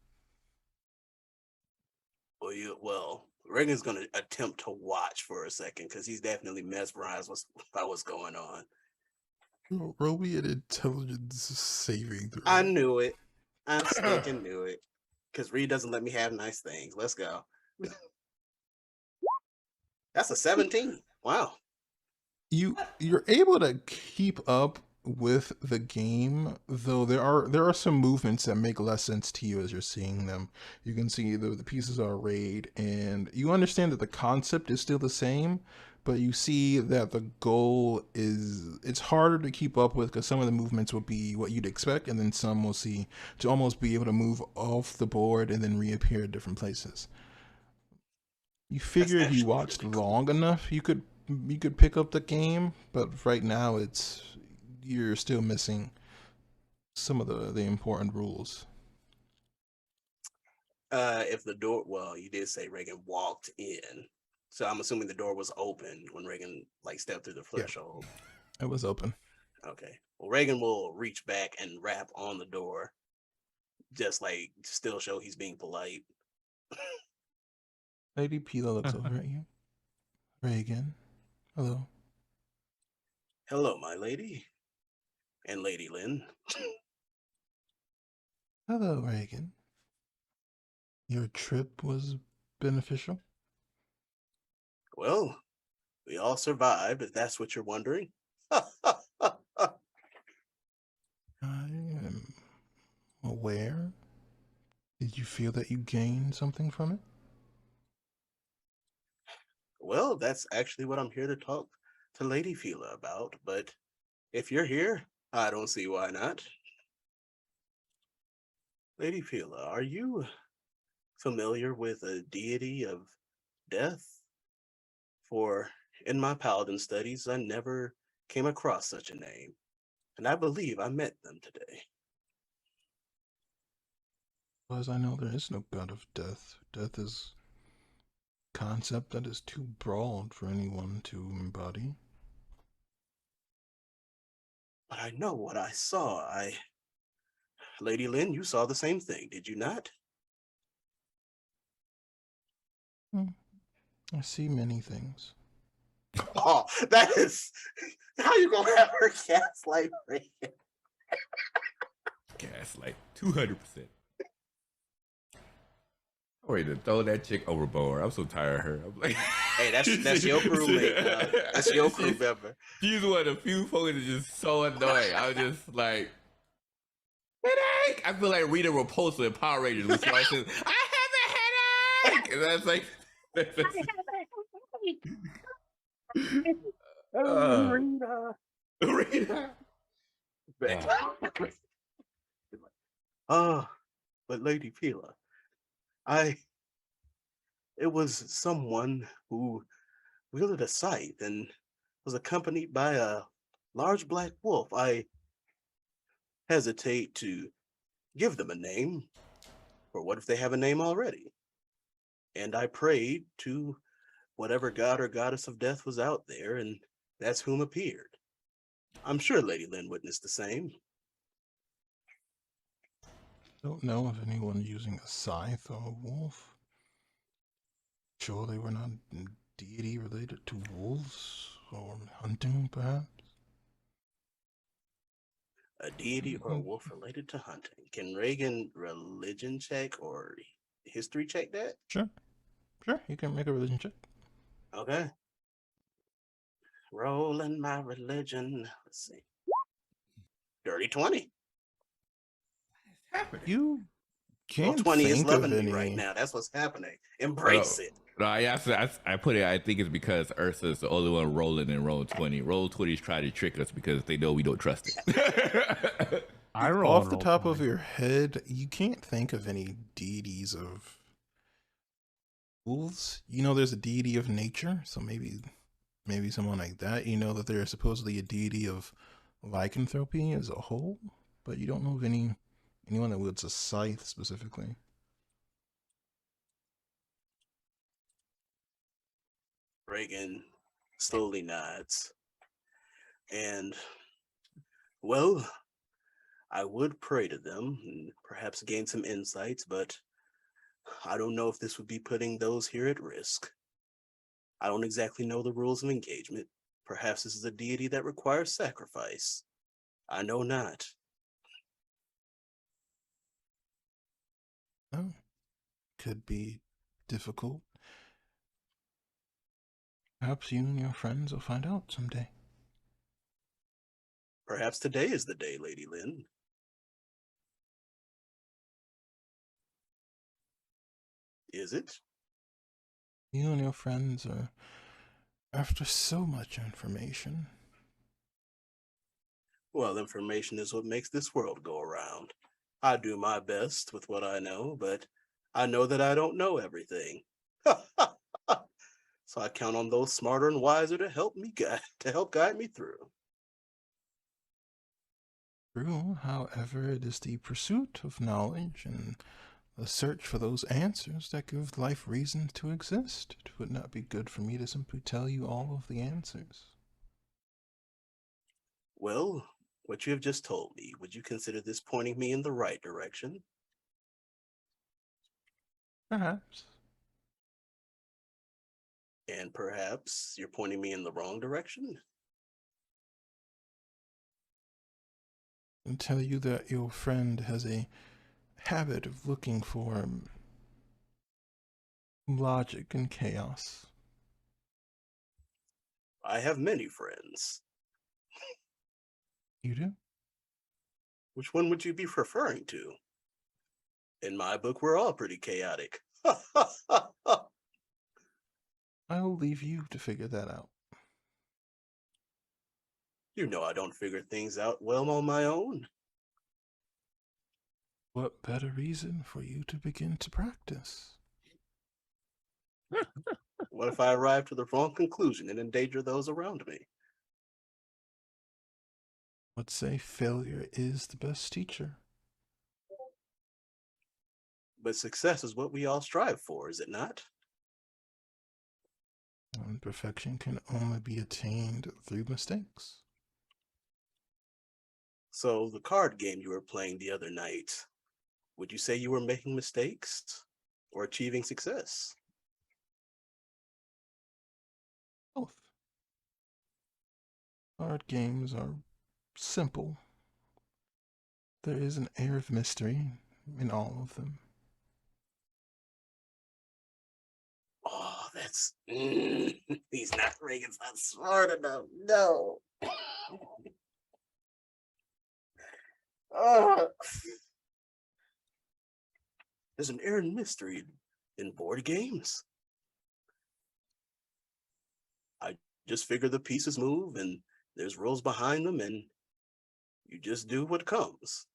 Well, Reagan's gonna attempt to watch for a second because he's definitely mesmerized by what's going on. Roll me an intelligence saving throw. I knew it. I stinking knew it. Because Reed doesn't let me have nice things. Let's go. That's a 17. Wow. You're able to keep up with the game, though there are some movements that make less sense to you as you're seeing them. You can see the pieces are arrayed, and you understand that the concept is still the same, but you see that the goal it's harder to keep up with because some of the movements will be what you'd expect, and then some will see to almost be able to move off the board and then reappear at different places. You figure if you watched really cool. long enough, you could pick up the game, but right now you're still missing some of the important rules. If the door, well, you did say Reagan walked in, so I'm assuming the door was open when Reagan stepped through the threshold. It was open. Okay. Well, Reagan will reach back and rap on the door, just still show he's being polite. Lady Pila looks over at you. Reagan, hello. Hello, my lady. And Lady Lynn. Hello, Reagan. Your trip was beneficial? Well, we all survived, if that's what you're wondering. I am aware. Did you feel that you gained something from it? Well, that's actually what I'm here to talk to Lady Fila about, but if you're here, I don't see why not. Lady Fila, are you familiar with a deity of death? For in my paladin studies, I never came across such a name, and I believe I met them today. As I know, there is no god of death. Death is a concept that is too broad for anyone to embody. But I know what I saw. Lady Lynn, you saw the same thing, did you not? I see many things. Oh, that is how you gonna have her gaslight Reagan? Gaslight 200%. I'm ready to throw that chick overboard. I'm so tired of her. I'm like, Hey, that's your crewmate. That's your crew member. She's one of the few folks that's just so annoying. I was just like, headache. I feel like Rita Repulsa in Power Rangers when she always says, I have a headache. And that's like, Rita. But Lady Fila, it was someone who wielded a scythe and was accompanied by a large black wolf. I hesitate to give them a name, or what if they have a name already? And I prayed to whatever god or goddess of death was out there, and that's whom appeared. I'm sure Lady Lynn witnessed the same. Don't know of anyone using a scythe or a wolf. Sure, they were not a deity related to wolves or hunting, perhaps. A deity or a wolf related to hunting. Can Reagan religion check or history check that? Sure, you can make a religion check. Okay. Rolling my religion. Let's see. Dirty 20. You Well, can't 20 is think loving of me any. right now. That's what's happening. Embrace it. No, I put it. I think it's because Ursa's the only one rolling in roll 20. Roll 20's trying to trick us because they know we don't trust it. I roll Off and the roll top 20. of your head, you can't think of any deities of wolves. You know, there's a deity of nature, so maybe someone like that. You know that there's supposedly a deity of lycanthropy as a whole, but you don't know of anyone that wields a scythe specifically. Reagan slowly nods. And, well, I would pray to them and perhaps gain some insights, but I don't know if this would be putting those here at risk. I don't exactly know the rules of engagement. Perhaps this is a deity that requires sacrifice. I know not. Oh, could be difficult. Perhaps you and your friends will find out someday. Perhaps today is the day, Lady Lynn. Is it? You and your friends are after so much information. Well, information is what makes this world go around. I do my best with what I know, but I know that I don't know everything. So I count on those smarter and wiser to help guide me through. True, however, it is the pursuit of knowledge and the search for those answers that give life reason to exist. It would not be good for me to simply tell you all of the answers. Well, what you have just told me, would you consider this pointing me in the right direction? Perhaps. And perhaps you're pointing me in the wrong direction? And tell you that your friend has a habit of looking for logic and chaos. I have many friends. You do? Which one would you be referring to? In my book, we're all pretty chaotic. I'll leave you to figure that out. You know I don't figure things out well on my own. What better reason for you to begin to practice? What if I arrive to the wrong conclusion and endanger those around me? Let's say failure is the best teacher. But success is what we all strive for, is it not? And perfection can only be attained through mistakes. So, the card game you were playing the other night, would you say you were making mistakes or achieving success? Both. Card games are simple. There is an air of mystery in all of them. Oh, that's. He's not Reagan's not smart enough. No. Oh. There's an air of mystery in board games. I just figure the pieces move and there's rules behind them and you just do what comes.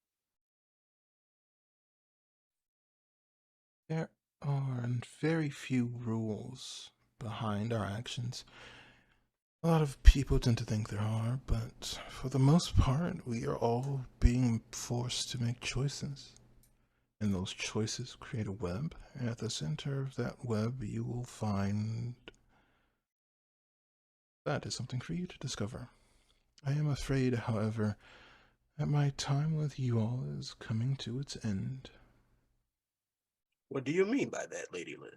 There are very few rules behind our actions. A lot of people tend to think there are, but for the most part, we are all being forced to make choices. And those choices create a web, and at the center of that web, you will find that is something for you to discover. I am afraid, however, that my time with you all is coming to its end. What do you mean by that, Lady Lynn?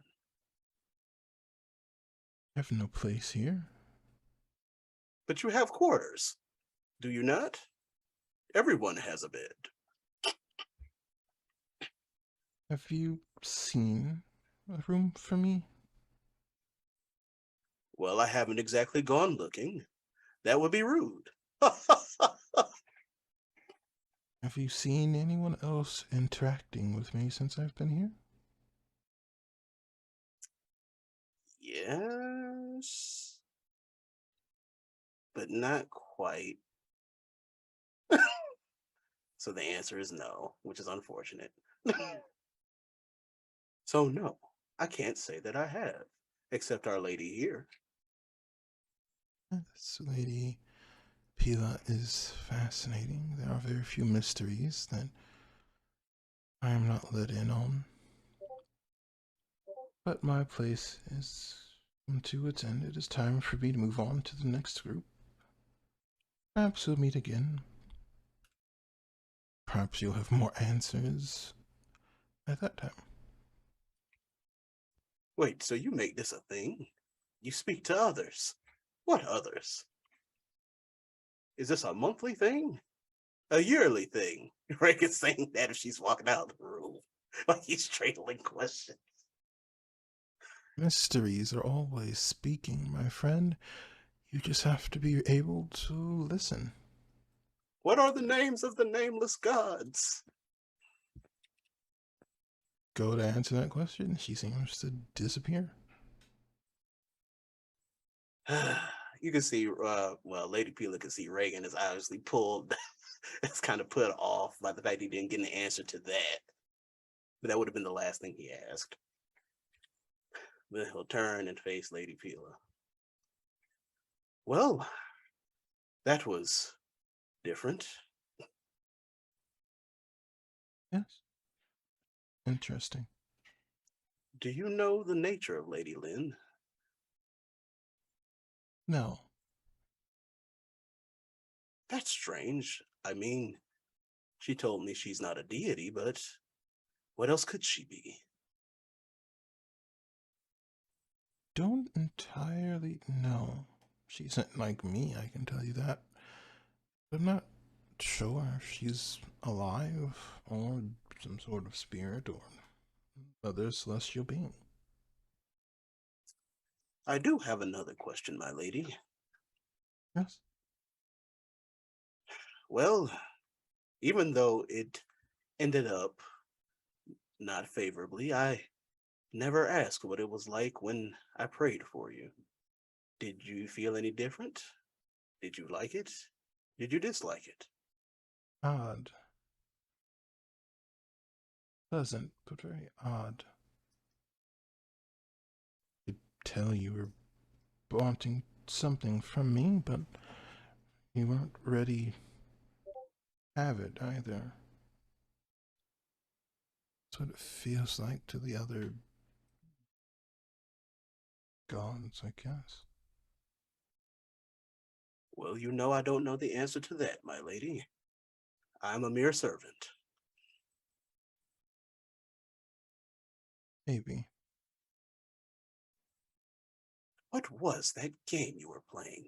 I have no place here. But you have quarters, do you not? Everyone has a bed. Have you seen a room for me? Well, I haven't exactly gone looking. That would be rude. Have you seen anyone else interacting with me since I've been here? Yes, but not quite. So the answer is no, which is unfortunate. So no, I can't say that I have, except Our Lady here. This lady Pila is fascinating. There are very few mysteries that I am not let in on. But my place is come to its end. It is time for me to move on to the next group. Perhaps we'll meet again. Perhaps you'll have more answers at that time. Wait, so you make this a thing? You speak to others? What others? Is this a monthly thing? A yearly thing? Reagan's saying that if she's walking out of the room. Like he's straightling questions. Mysteries are always speaking, my friend. You just have to be able to listen. What are the names of the nameless gods? Go to answer that question. She seems to disappear. You can see, well, Lady Pila can see Reagan is obviously pulled. It's kind of put off by the fact he didn't get an answer to that. But that would have been the last thing he asked. Then he'll turn and face Lady Pila. Well, that was different. Yes. Interesting. Do you know the nature of Lady Lynn? No. That's strange. I mean, she told me she's not a deity, but what else could she be? Don't entirely know. She isn't like me, I can tell you that. But I'm not sure if she's alive or some sort of spirit or other celestial being. I do have another question, my lady. Yes. Well, even though it ended up not favorably, I never asked what it was like when I prayed for you. Did you feel any different? Did you like it? Did you dislike it? Odd. Pleasant, but very odd. Could tell you were wanting something from me, but you weren't ready to have it either. That's what it feels like to the other gods, I guess. Well, you know I don't know the answer to that, my lady. I'm a mere servant. Maybe. What was that game you were playing?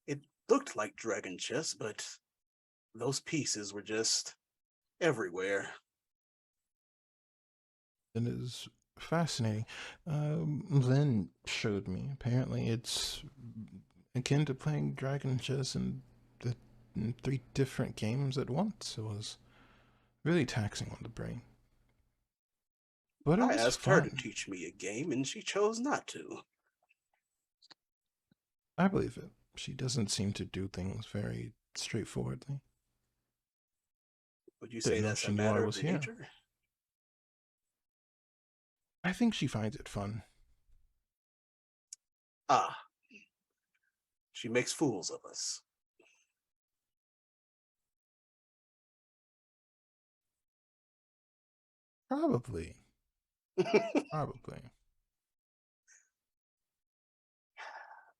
It looked like Dragon Chess, but those pieces were just everywhere. It is fascinating. Len showed me. Apparently, it's akin to playing Dragon Chess in 3 different games at once. It was really taxing on the brain. But it I was asked her fun. to teach me a game, and she chose not to. I believe it. She doesn't seem to do things very straightforwardly. Would you Didn't say know that's she a knew I matter of was the here. nature? I think she finds it fun. Ah, she makes fools of us. Probably. Probably.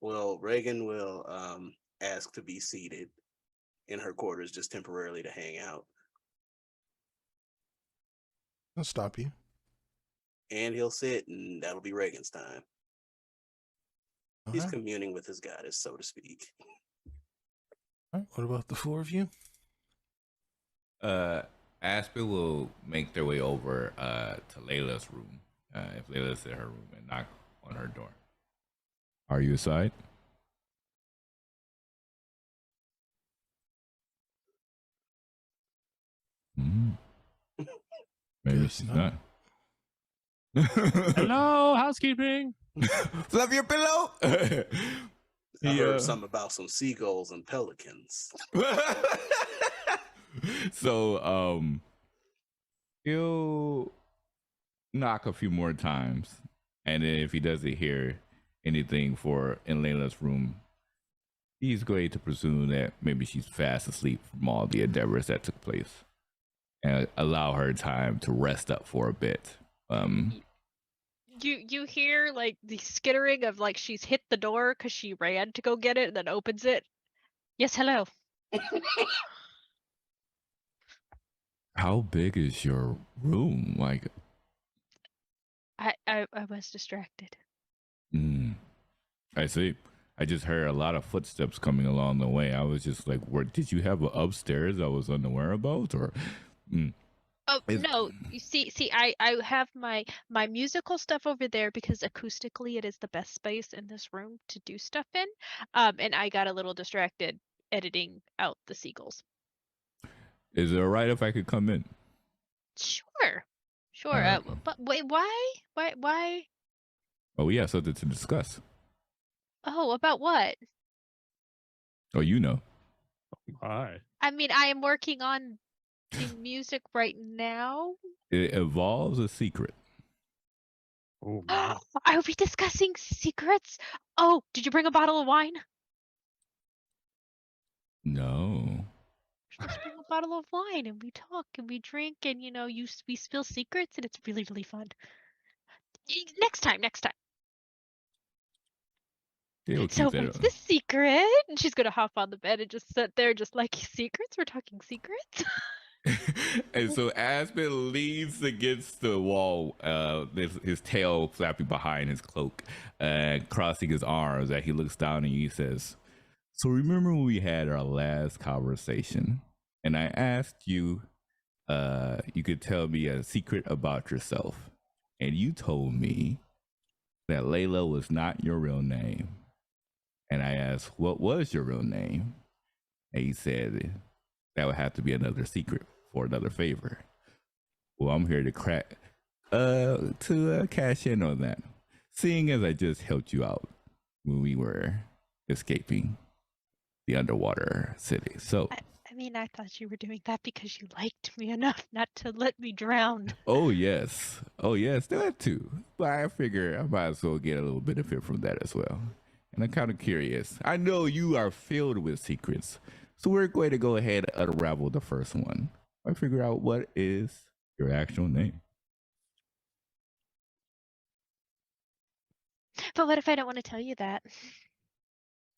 Well, Reagan will ask to be seated in her quarters just temporarily to hang out. I'll stop you. And he'll sit, and that'll be Reagan's time. He's Alright. communing with his goddess, so to speak. Alright, what about the 4 of you? Aspen will make their way over to Layla's room, if Layla's in her room, and knock on her door. Are you aside? Mm. Maybe Guess she's not. not. Hello, housekeeping. Love your pillow. I heard something about some seagulls and pelicans. So he'll knock a few more times, and then if he doesn't hear anything in Layla's room, he's going to presume that maybe she's fast asleep from all the endeavors that took place, and allow her time to rest up for a bit. You hear like the skittering of like she's hit the door because she ran to go get it and then opens it. Yes, hello. How big is your room? Like, I was distracted. I see. I just heard a lot of footsteps coming along the way. I was just like, "Where did you have an upstairs I was unaware about?" Or, Oh no, you see, I have my musical stuff over there because acoustically it is the best space in this room to do stuff in. And I got a little distracted editing out the seagulls. is it all right if I could come in? Sure. But wait, why? Oh, we have something to discuss. Oh, about what? Oh, you know. Hi. I mean, I am working on the music right now. It involves a secret. Oh, my. Are we discussing secrets? Oh, did you bring a bottle of wine? No. Just bring a bottle of wine and we talk and we drink and we spill secrets and it's really, really fun. Next time. They'll So keep what's that. the secret? And she's gonna hop on the bed and just sit there just like secrets? We're talking secrets? And so Aspen leans against the wall, his tail flapping behind his cloak, crossing his arms as he looks down and he says, "So remember when we had our last conversation and I asked you you could tell me a secret about yourself, and you told me that Layla was not your real name. And I asked, what was your real name? And he said, that would have to be another secret for another favor. Well, I'm here to to cash in on that, seeing as I just helped you out when we were escaping the underwater city. So, I mean, I thought you were doing that because you liked me enough not to let me drown. oh yes, that too. But I figure I might as well get a little benefit from that as well. And I'm kind of curious. I know you are filled with secrets, so we're going to go ahead and unravel the first one. I figure out what is your actual name. But what if I don't want to tell you that?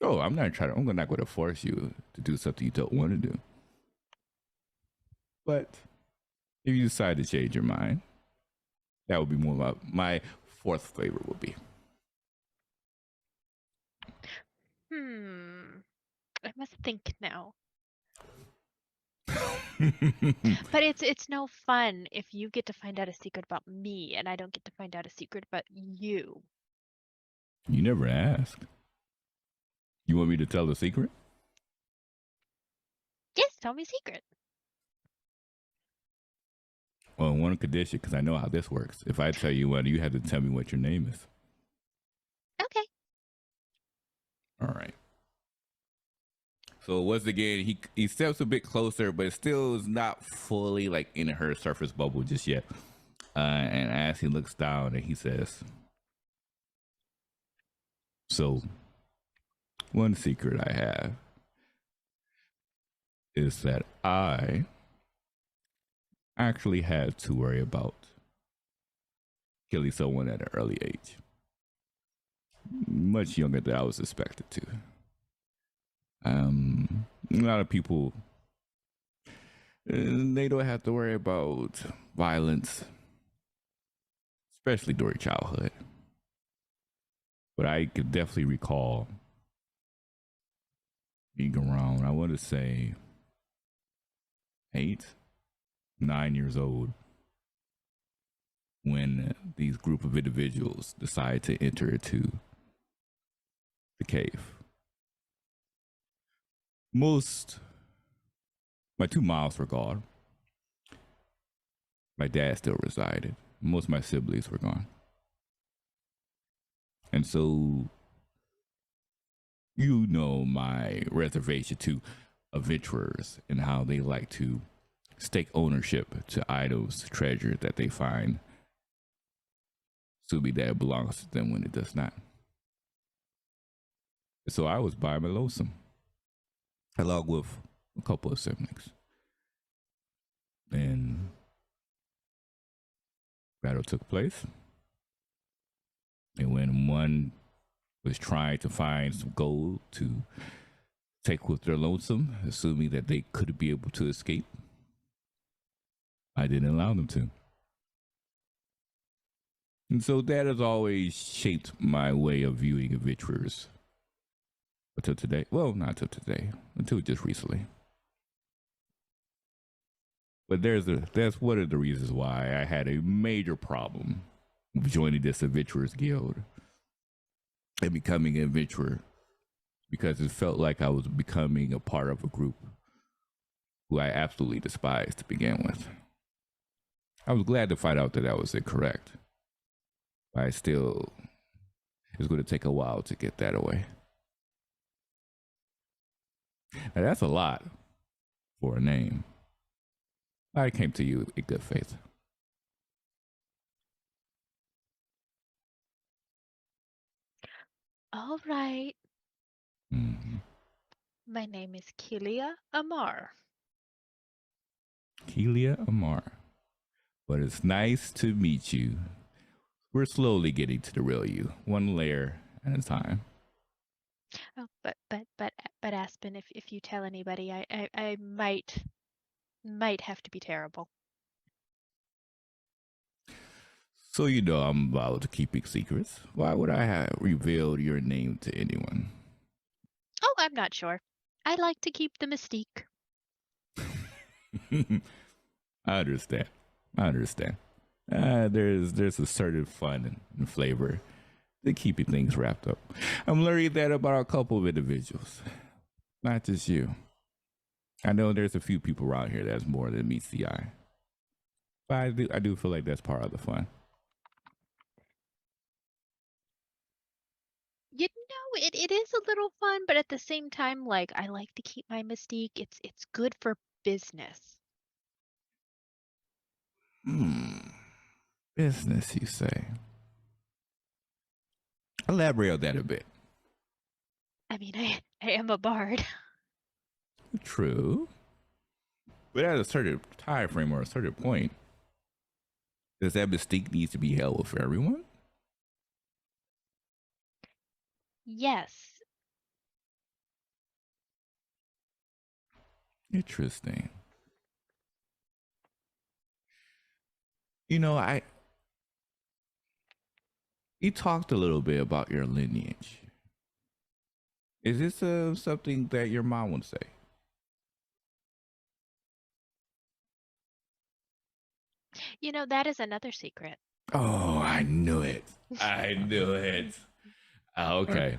Oh, I'm not going to force you to do something you don't want to do. But if you decide to change your mind, that would be more my fourth flavor would be. I must think now. But it's no fun if you get to find out a secret about me and I don't get to find out a secret about you. You never asked. You want me to tell the secret? Yes, tell me a secret. Well, on one condition, because I know how this works. If I tell you one, you have to tell me what your name is. Okay. All right. So once again, he steps a bit closer, but still is not fully like in her surface bubble just yet. And as he looks down, and he says, "So, one secret I have is that I actually had to worry about killing someone at an early age, much younger than I was expected to. A lot of people, they don't have to worry about violence, especially during childhood. But I could definitely recall being around, I want to say 8, 9 years old, when these group of individuals decided to enter into the cave. My 2 moms were gone. My dad still resided. Most of my siblings were gone. And so, you know my reservation to adventurers and how they like to stake ownership to items, treasure that they find, assuming that it belongs to them when it does not. So I was by my lonesome, along with a couple of siblings. And battle took place. And when one was trying to find some gold to take with their lonesome, assuming that they could be able to escape, I didn't allow them to. And so that has always shaped my way of viewing adventurers until today. Well, not until today, until just recently. But that's one of the reasons why I had a major problem with joining this adventurers guild and becoming an adventurer, because it felt like I was becoming a part of a group who I absolutely despised to begin with. I was glad to find out that that was incorrect. But it's going to take a while to get that away. Now that's a lot for a name. I came to you in good faith. All right. Mm-hmm. My name is Kelia Amar. Kelia Amar. But it's nice to meet you. We're slowly getting to the real you, one layer at a time. Oh, but Aspen, if you tell anybody, I might have to be terrible. So you know I'm about keeping secrets. Why would I have revealed your name to anyone? Oh, I'm not sure. I like to keep the mystique. I understand. There's a certain fun and flavor to keeping things wrapped up. I'm learning that about a couple of individuals, not just you. I know there's a few people around here that's more than meets the eye, but I do feel like that's part of the fun. it is a little fun, but at the same time, like I like to keep my mystique. It's good for business. Business, you say? Elaborate on that a bit. I mean, I am a bard. True. But at a certain time frame or a certain point, does that mystique needs to be held for everyone? Yes. Interesting. You know, you talked a little bit about your lineage. Is this something that your mom would say? You know, that is another secret. Oh, I knew it. I knew it. Okay.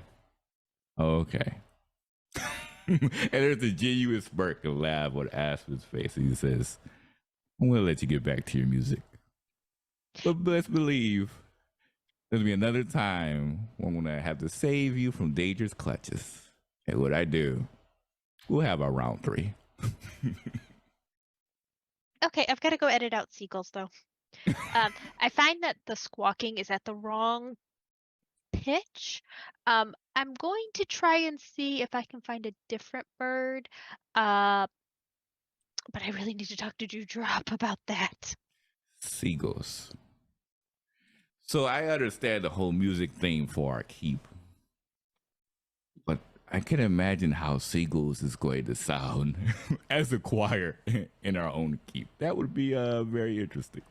Okay. And there's a genuine smirk and laugh on Aspen's face. And he says, I'm going to let you get back to your music. But best believe there's going to be another time when I'm going to have to save you from dangerous clutches. And what I do, we'll have our round 3. Okay, I've got to go edit out seagulls though. I find that the squawking is at the wrong pitch. I'm going to try and see if I can find a different bird. But I really need to talk to Dewdrop about that. Seagulls. So I understand the whole music thing for our keep. But I can imagine how seagulls is going to sound as a choir in our own keep. That would be very interesting.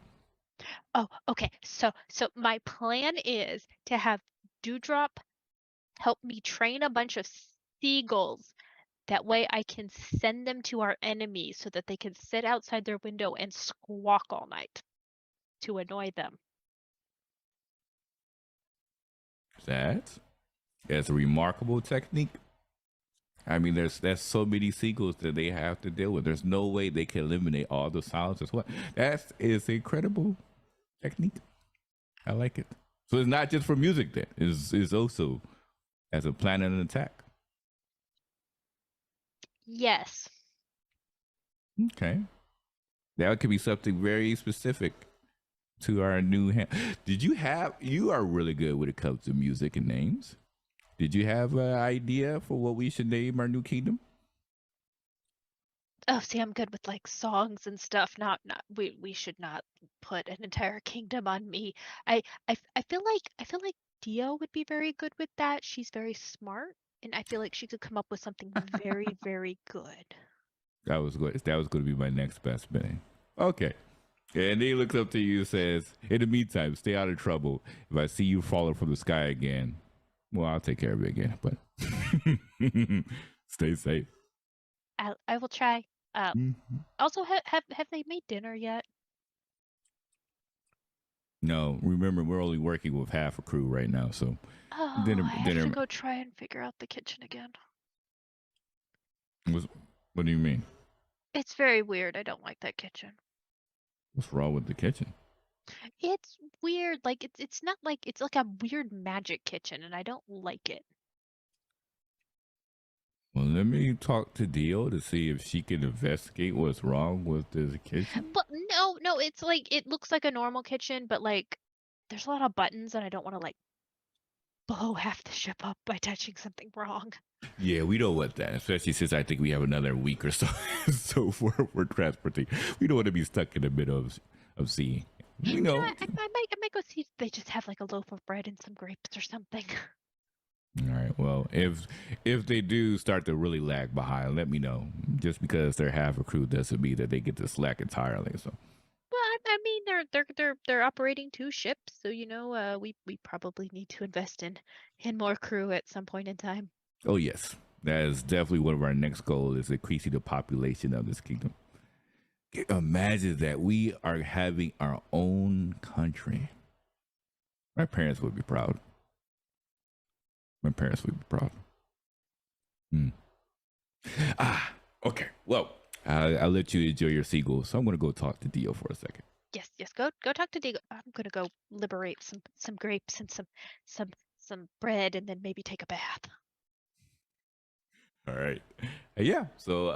Oh, okay. So my plan is to have Dewdrop help me train a bunch of seagulls. That way I can send them to our enemies so that they can sit outside their window and squawk all night to annoy them. That's a remarkable technique. I mean, there's so many seagulls that they have to deal with. There's no way they can eliminate all the sounds as well. That is incredible technique. I like it. So it's not just for music then. It's also as a plan and an attack. Yes. Okay. That could be something very specific to our new you are really good when it comes to music and names. Did you have an idea for what we should name our new kingdom? Oh, see, I'm good with like songs and stuff. Not we should not put an entire kingdom on me. I feel like Dio would be very good with that. She's very smart, and I feel like she could come up with something very, very good. That was going to be my next best thing. Okay. And he looks up to you and says, in the meantime, stay out of trouble. If I see you falling from the sky again, well, I'll take care of it again. But stay safe. I will try. Also, have they made dinner yet? No, remember we're only working with half a crew right now, so I have to go try and figure out the kitchen again. What do you mean? It's very weird. I don't like that kitchen. What's wrong with the kitchen? It's weird. Like it's not like it's like a weird magic kitchen, and I don't like it. Well, let me talk to Dio to see if she can investigate what's wrong with this kitchen. But no, it's like it looks like a normal kitchen, but like there's a lot of buttons, and I don't want to like blow half the ship up by touching something wrong. Yeah, we don't want that, especially since I think we have another week or so for transporting. We don't want to be stuck in the middle of sea. You know, I might go see if they just have like a loaf of bread and some grapes or something. All right. Well, if they do start to really lag behind, let me know. Just because they're half a crew doesn't mean that they get to slack entirely. So. Well, I mean they're operating 2 ships, so you know we probably need to invest in more crew at some point in time. Oh yes, that is definitely one of our next goals: is increasing the population of this kingdom. Imagine that we are having our own country. My parents would be proud. Okay. Well, I'll let you enjoy your seagulls. So I'm gonna go talk to Dio for a second. Yes, go talk to Diego. I'm gonna go liberate some grapes and some some bread and then maybe take a bath. All right. Yeah. So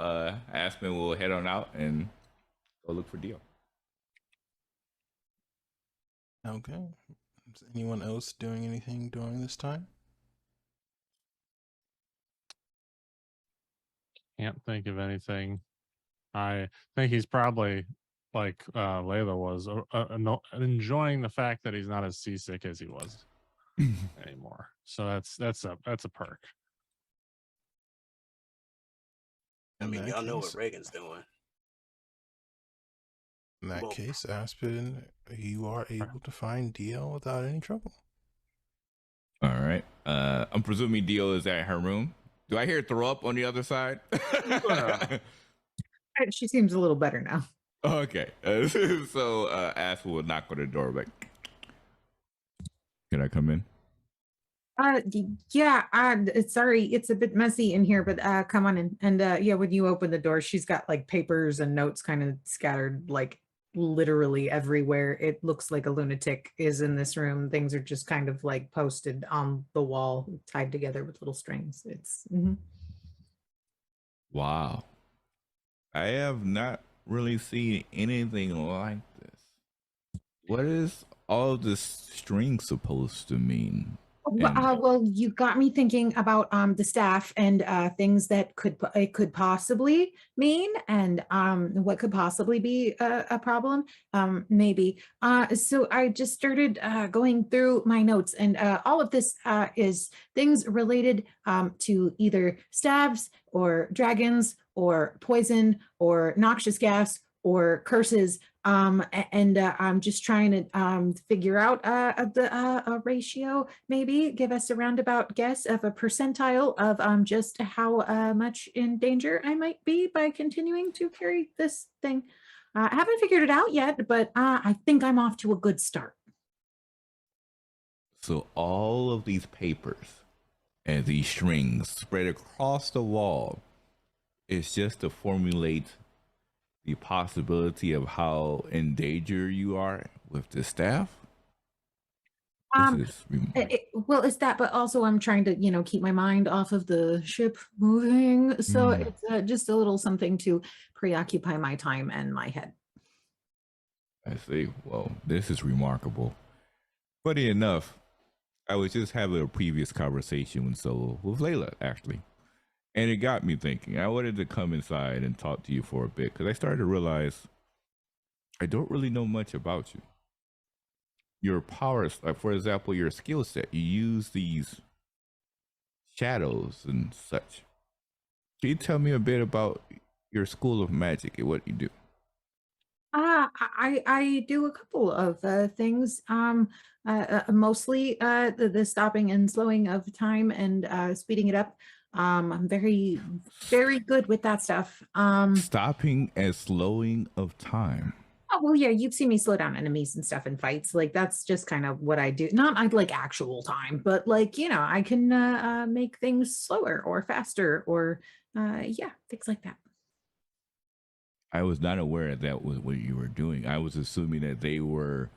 Aspen will head on out and go look for Dio. Okay. Is anyone else doing anything during this time? Can't think of anything. I think he's probably like Layla was enjoying the fact that he's not as seasick as he was anymore. So that's a perk. I In mean, that y'all know case- what Reagan's doing. In that Well- case, Aspen, you are able to find Dio without any trouble. All right. I'm presuming Dio is at her room. Do I hear throw up on the other side? She seems a little better now. Okay. So Aspen will knock on the door, like, can I come in? Yeah, sorry, it's a bit messy in here, but come on in. And yeah, when you open the door, she's got like papers and notes kind of scattered like literally everywhere. It looks like a lunatic is in this room. Things are just kind of like posted on the wall, tied together with little strings. It's Wow. I have not really seen anything like this. What is all this string supposed to mean? Well, you got me thinking about the staff and things that it could possibly mean, and what could possibly be a problem, maybe. So I just started going through my notes, and all of this is things related to either stabs or dragons or poison or noxious gas or curses. And I'm just trying to figure out a ratio, maybe give us a roundabout guess of a percentile of just how much in danger I might be by continuing to carry this thing. I haven't figured it out yet, but I think I'm off to a good start. So all of these papers and these strings spread across the wall is just to formulate the possibility of how in danger you are with the staff. Well, it's that, but also I'm trying to, keep my mind off of the ship moving. So it's just a little something to preoccupy my time and my head. I see. Well, this is remarkable. Funny enough, I was just having a previous conversation with Layla, actually. And it got me thinking. I wanted to come inside and talk to you for a bit because I started to realize I don't really know much about you. Your powers, like for example, your skill set, you use these shadows and such. Can you tell me a bit about your school of magic and what you do? I do a couple of things. Mostly the stopping and slowing of time and speeding it up. I'm very, very good with that stuff. Stopping and slowing of time. Oh, well, yeah, you've seen me slow down enemies and stuff in fights. Like that's just kind of what I do. Not I'd like actual time, but like, I can make things slower or faster or yeah, things like that. I was not aware that was what you were doing. I was assuming that they were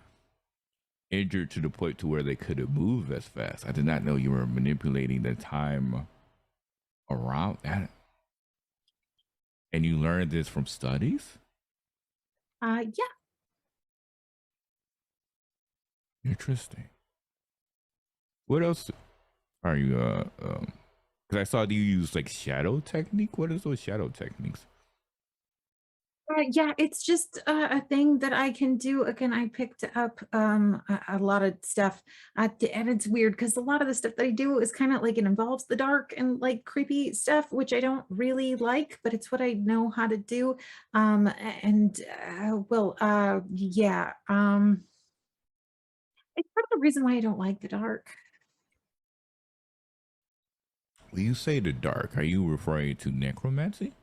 injured to the point to where they couldn't move as fast. I did not know you were manipulating the time around that. And you learned this from studies? Yeah. Interesting. What else are you because I saw you use like shadow technique. What is those shadow techniques? Yeah, it's just a thing that I can do. Again, I picked up a lot of stuff, and it's weird because a lot of the stuff that I do is kind of like it involves the dark and like creepy stuff, which I don't really like, but it's what I know how to do. And well, yeah, it's part of the reason why I don't like the dark. When you say the dark, are you referring to necromancy?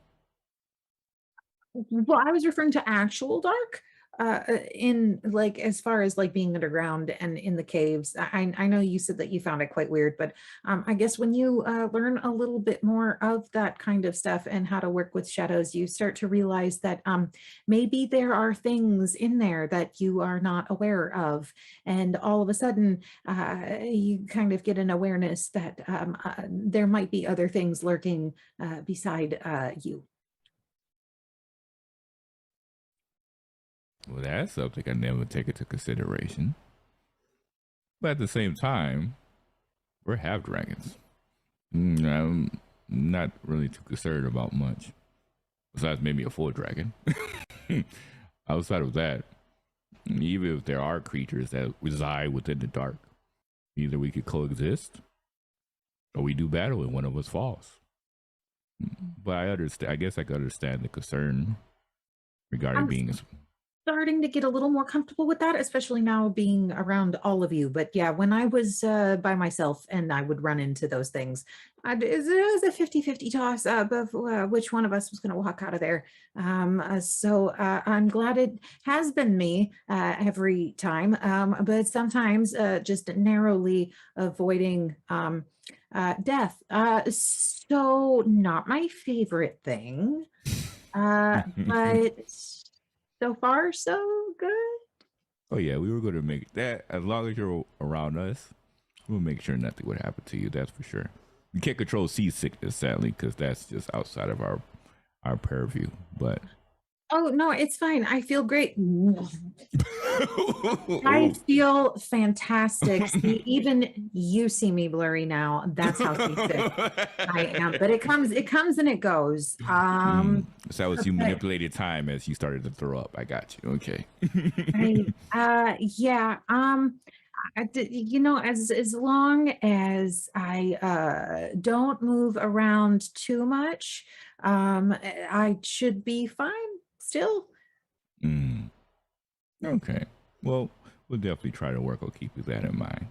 Well, I was referring to actual dark. in like as far as like being underground and in the caves, I know you said that you found it quite weird, but I guess when you learn a little bit more of that kind of stuff and how to work with shadows, you start to realize that maybe there are things in there that you are not aware of, and all of a sudden you kind of get an awareness that there might be other things lurking beside you. Well, that's something I never take into consideration. But at the same time, we're half dragons. I'm not really too concerned about much. Besides maybe a full dragon. Outside of that, even if there are creatures that reside within the dark, either we could coexist or we do battle and one of us falls. But I understand. I guess I can understand the concern regarding I'm being. starting to get a little more comfortable with that, especially now being around all of you. But yeah, when I was by myself and I would run into those things, it was a 50-50 toss up of which one of us was going to walk out of there. So I'm glad it has been me every time, but sometimes just narrowly avoiding death. So not my favorite thing, but so far, so good. Oh yeah, we were going to make that. As long as you're around us, we'll make sure nothing would happen to you. That's for sure. You can't control seasickness, sadly, because that's just outside of our purview. But Oh, no, it's fine. I feel great. I feel fantastic. See, even you see me blurry now. That's how seasick I am. But it comes and it goes. So that was you but- manipulated time as you started to throw up. I got you. Okay. Yeah. You know, as long as I don't move around too much, I should be fine still. Okay. Well, we'll definitely try to work on keeping that in mind.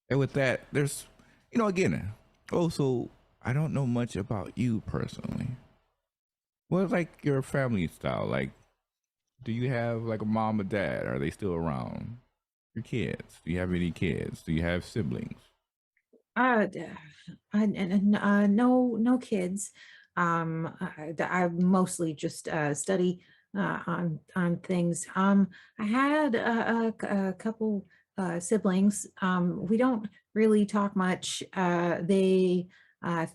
And with that, there's, again, also, I don't know much about you personally. What's like your family style? Like, do you have like a mom or dad? Are they still around? Your kids? Do you have any kids? Do you have siblings? No kids. I mostly just study on things. I had a couple siblings. We don't really talk much. They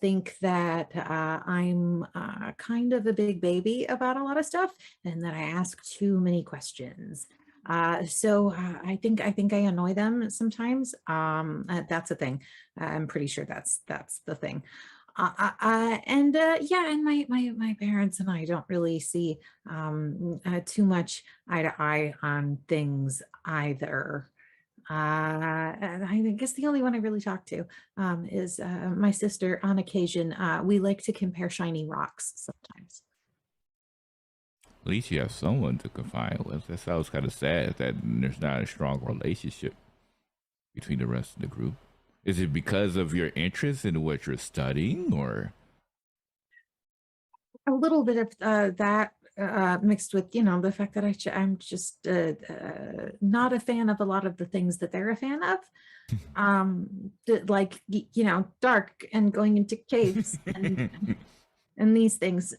think that I'm kind of a big baby about a lot of stuff, and that I ask too many questions. So I think I annoy them sometimes. That's a thing. I'm pretty sure that's the thing. And yeah, and my parents and I don't really see too much eye to eye on things either. And I guess the only one I really talk to is my sister. On occasion, we like to compare shiny rocks sometimes. At least you have someone to confide with. That sounds kind of sad that there's not a strong relationship between the rest of the group. Is it because of your interest in what you're studying, or A little bit of that mixed with, the fact that I'm just not a fan of a lot of the things that they're a fan of. Like, dark and going into caves and these things.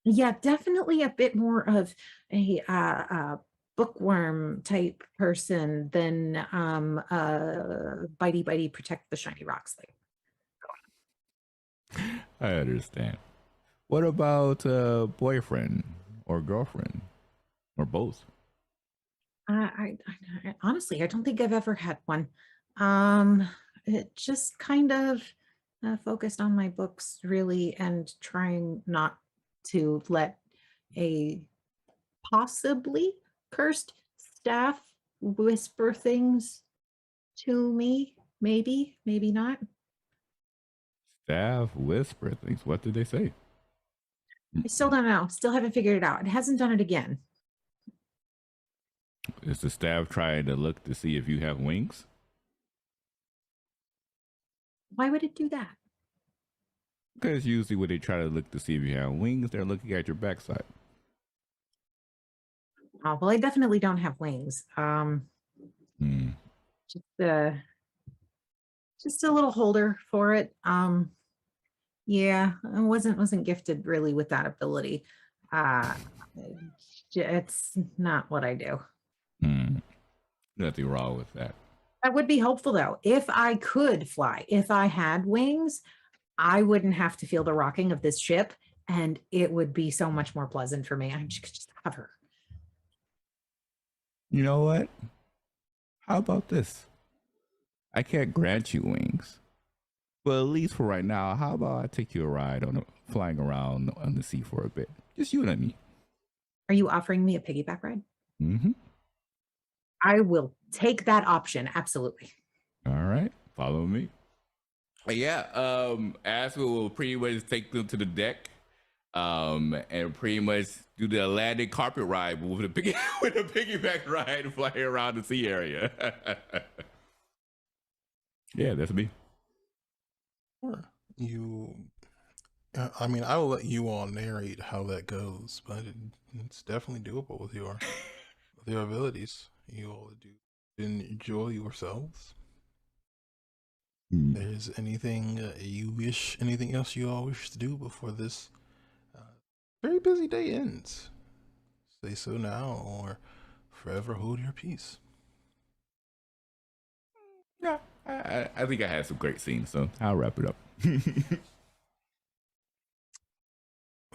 Yeah, definitely a bit more of a bookworm type person than bitey protect the shiny rocks thing. I understand. What about boyfriend or girlfriend or both? I honestly, I don't think I've ever had one. It just kind of focused on my books really, and trying not to let a possibly cursed staff whisper things to me. Maybe not. Staff whisper things. What did they say? I still don't know. Still haven't figured it out. It hasn't done it again. Is the staff trying to look to see if you have wings? Why would it do that? Because usually when they try to look to see if you have wings, they're looking at your backside. Oh, well, I definitely don't have wings. Hmm. Just a little holder for it. Yeah, I wasn't gifted really with that ability. Uh, it's not what I do. Hmm. Nothing wrong with that. That would be helpful though. If I could fly, if I had wings, I wouldn't have to feel the rocking of this ship, and it would be so much more pleasant for me. I could just have her. You know what? How about this? I can't grant you wings, but at least for right now, how about I take you a ride on flying around on the sea for a bit? Just you and me. Are you offering me a piggyback ride? Mm-hmm. I will take that option. Absolutely. All right, follow me. Yeah, Aspen will pretty much take them to the deck, and pretty much do the Atlantic carpet ride with a piggyback ride flying around the sea area. Yeah, that's me. Sure. I mean, I will let you all narrate how that goes, but it's definitely doable with your abilities. You all do enjoy yourselves. There's anything anything else you all wish to do before this very busy day ends? Say so now, or forever hold your peace. Yeah, I think I had some great scenes, so I'll wrap it up. With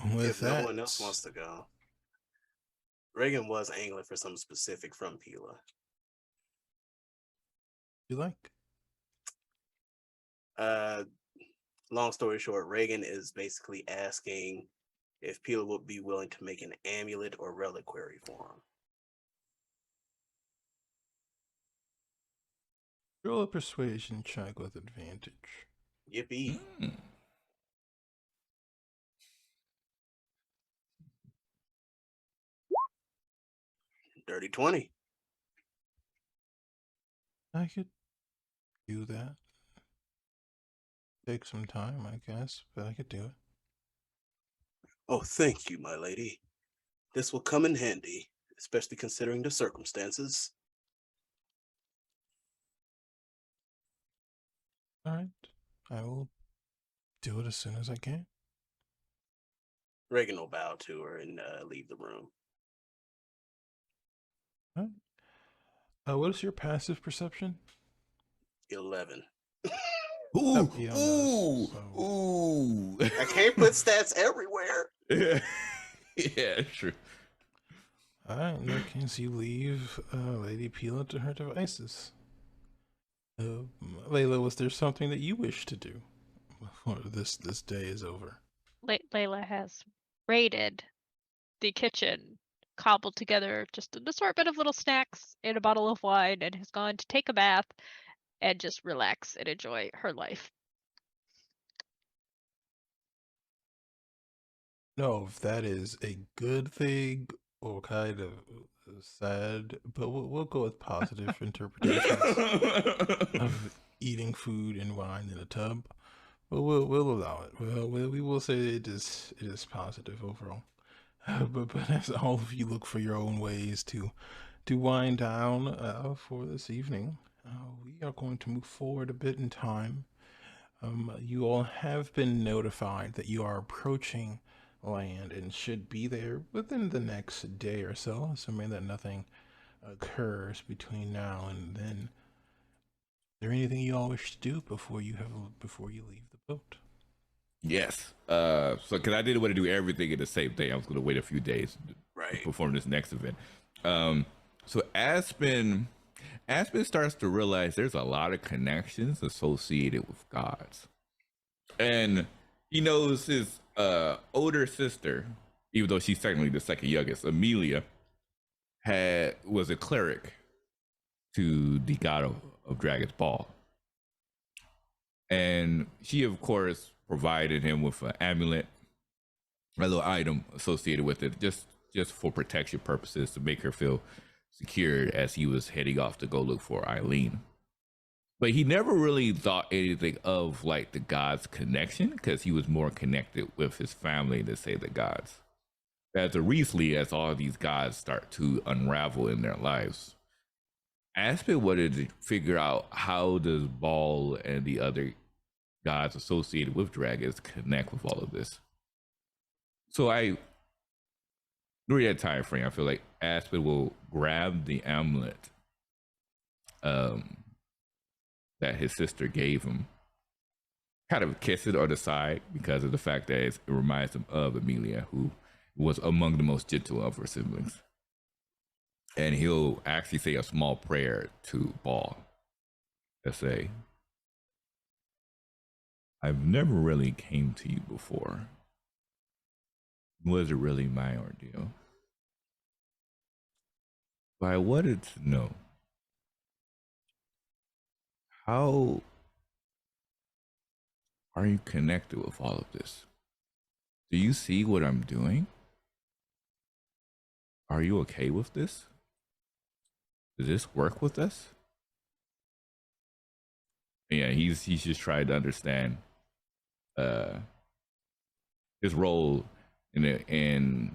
If that, no one else wants to go, Reagan was angling for something specific from Pila. you like? Long story short, Reagan is basically asking if Pila would be willing to make an amulet or reliquary for him. Roll a persuasion check with advantage. Yippee. Dirty 20. I could do that. Take some time, I guess, but I could do it. Oh, thank you, my lady. This will come in handy, especially considering the circumstances. All right, I will do it as soon as I can. Reagan will bow to her and leave the room. All right. What is your passive perception? 11. Ooh, Yeah, ooh, so- ooh. I can't put stats everywhere. Yeah, true. All right, in that case, you leave Lady Pila to her devices. Layla, was there something that you wish to do before this day is over? Layla has raided the kitchen, cobbled together just an assortment of little snacks and a bottle of wine, and has gone to take a bath and just relax and enjoy her life. No, if that is a good thing or kind of sad, but we'll go with positive interpretations of eating food and wine in a tub. But we'll allow it. We will say it is positive overall. But as all of you look for your own ways to wind down for this evening, we are going to move forward a bit in time. You all have been notified that you are approaching land and should be there within the next day or so, assuming that nothing occurs between now and then. Is there anything you all wish to do before you leave the boat? Yes. So because I didn't want to do everything in the same day, I was going to wait a few days to perform this next event. So Aspen starts to realize there's a lot of connections associated with gods, and he knows his older sister, even though she's technically the second youngest, Amelia, was a cleric to the god of Dragon's Ball, and she of course provided him with an amulet, a little item associated with it, just for protection purposes, to make her feel secure as he was heading off to go look for Eileen. But he never really thought anything of like the gods connection, because he was more connected with his family than say the gods. recently as all these gods start to unravel in their lives, Aspen wanted to figure out how does Ball and the other gods associated with dragons connect with all of this. So during that time frame, I feel like Aspen will grab the amulet that his sister gave him, kind of kiss it on the side because of the fact that it reminds him of Amelia, who was among the most gentle of her siblings. And he'll actually say a small prayer to Ball to say, I've never really came to you before. Was it really my ordeal? But I wanted to know, how are you connected with all of this? Do you see what I'm doing? Are you okay with this? Does this work with us? Yeah, he's just trying to understand his role in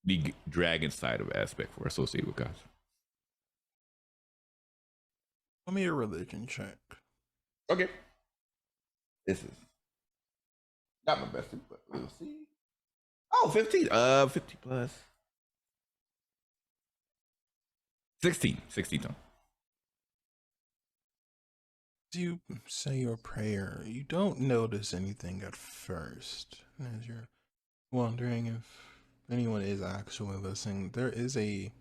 the dragon side of aspect for associated with gods. Give me a religion check. Okay. This is not my best, but we'll see. Oh, 15. 50 plus 16. 16 ton. As you say your prayer, you don't notice anything at first. As you're wondering if anyone is actually listening, there is a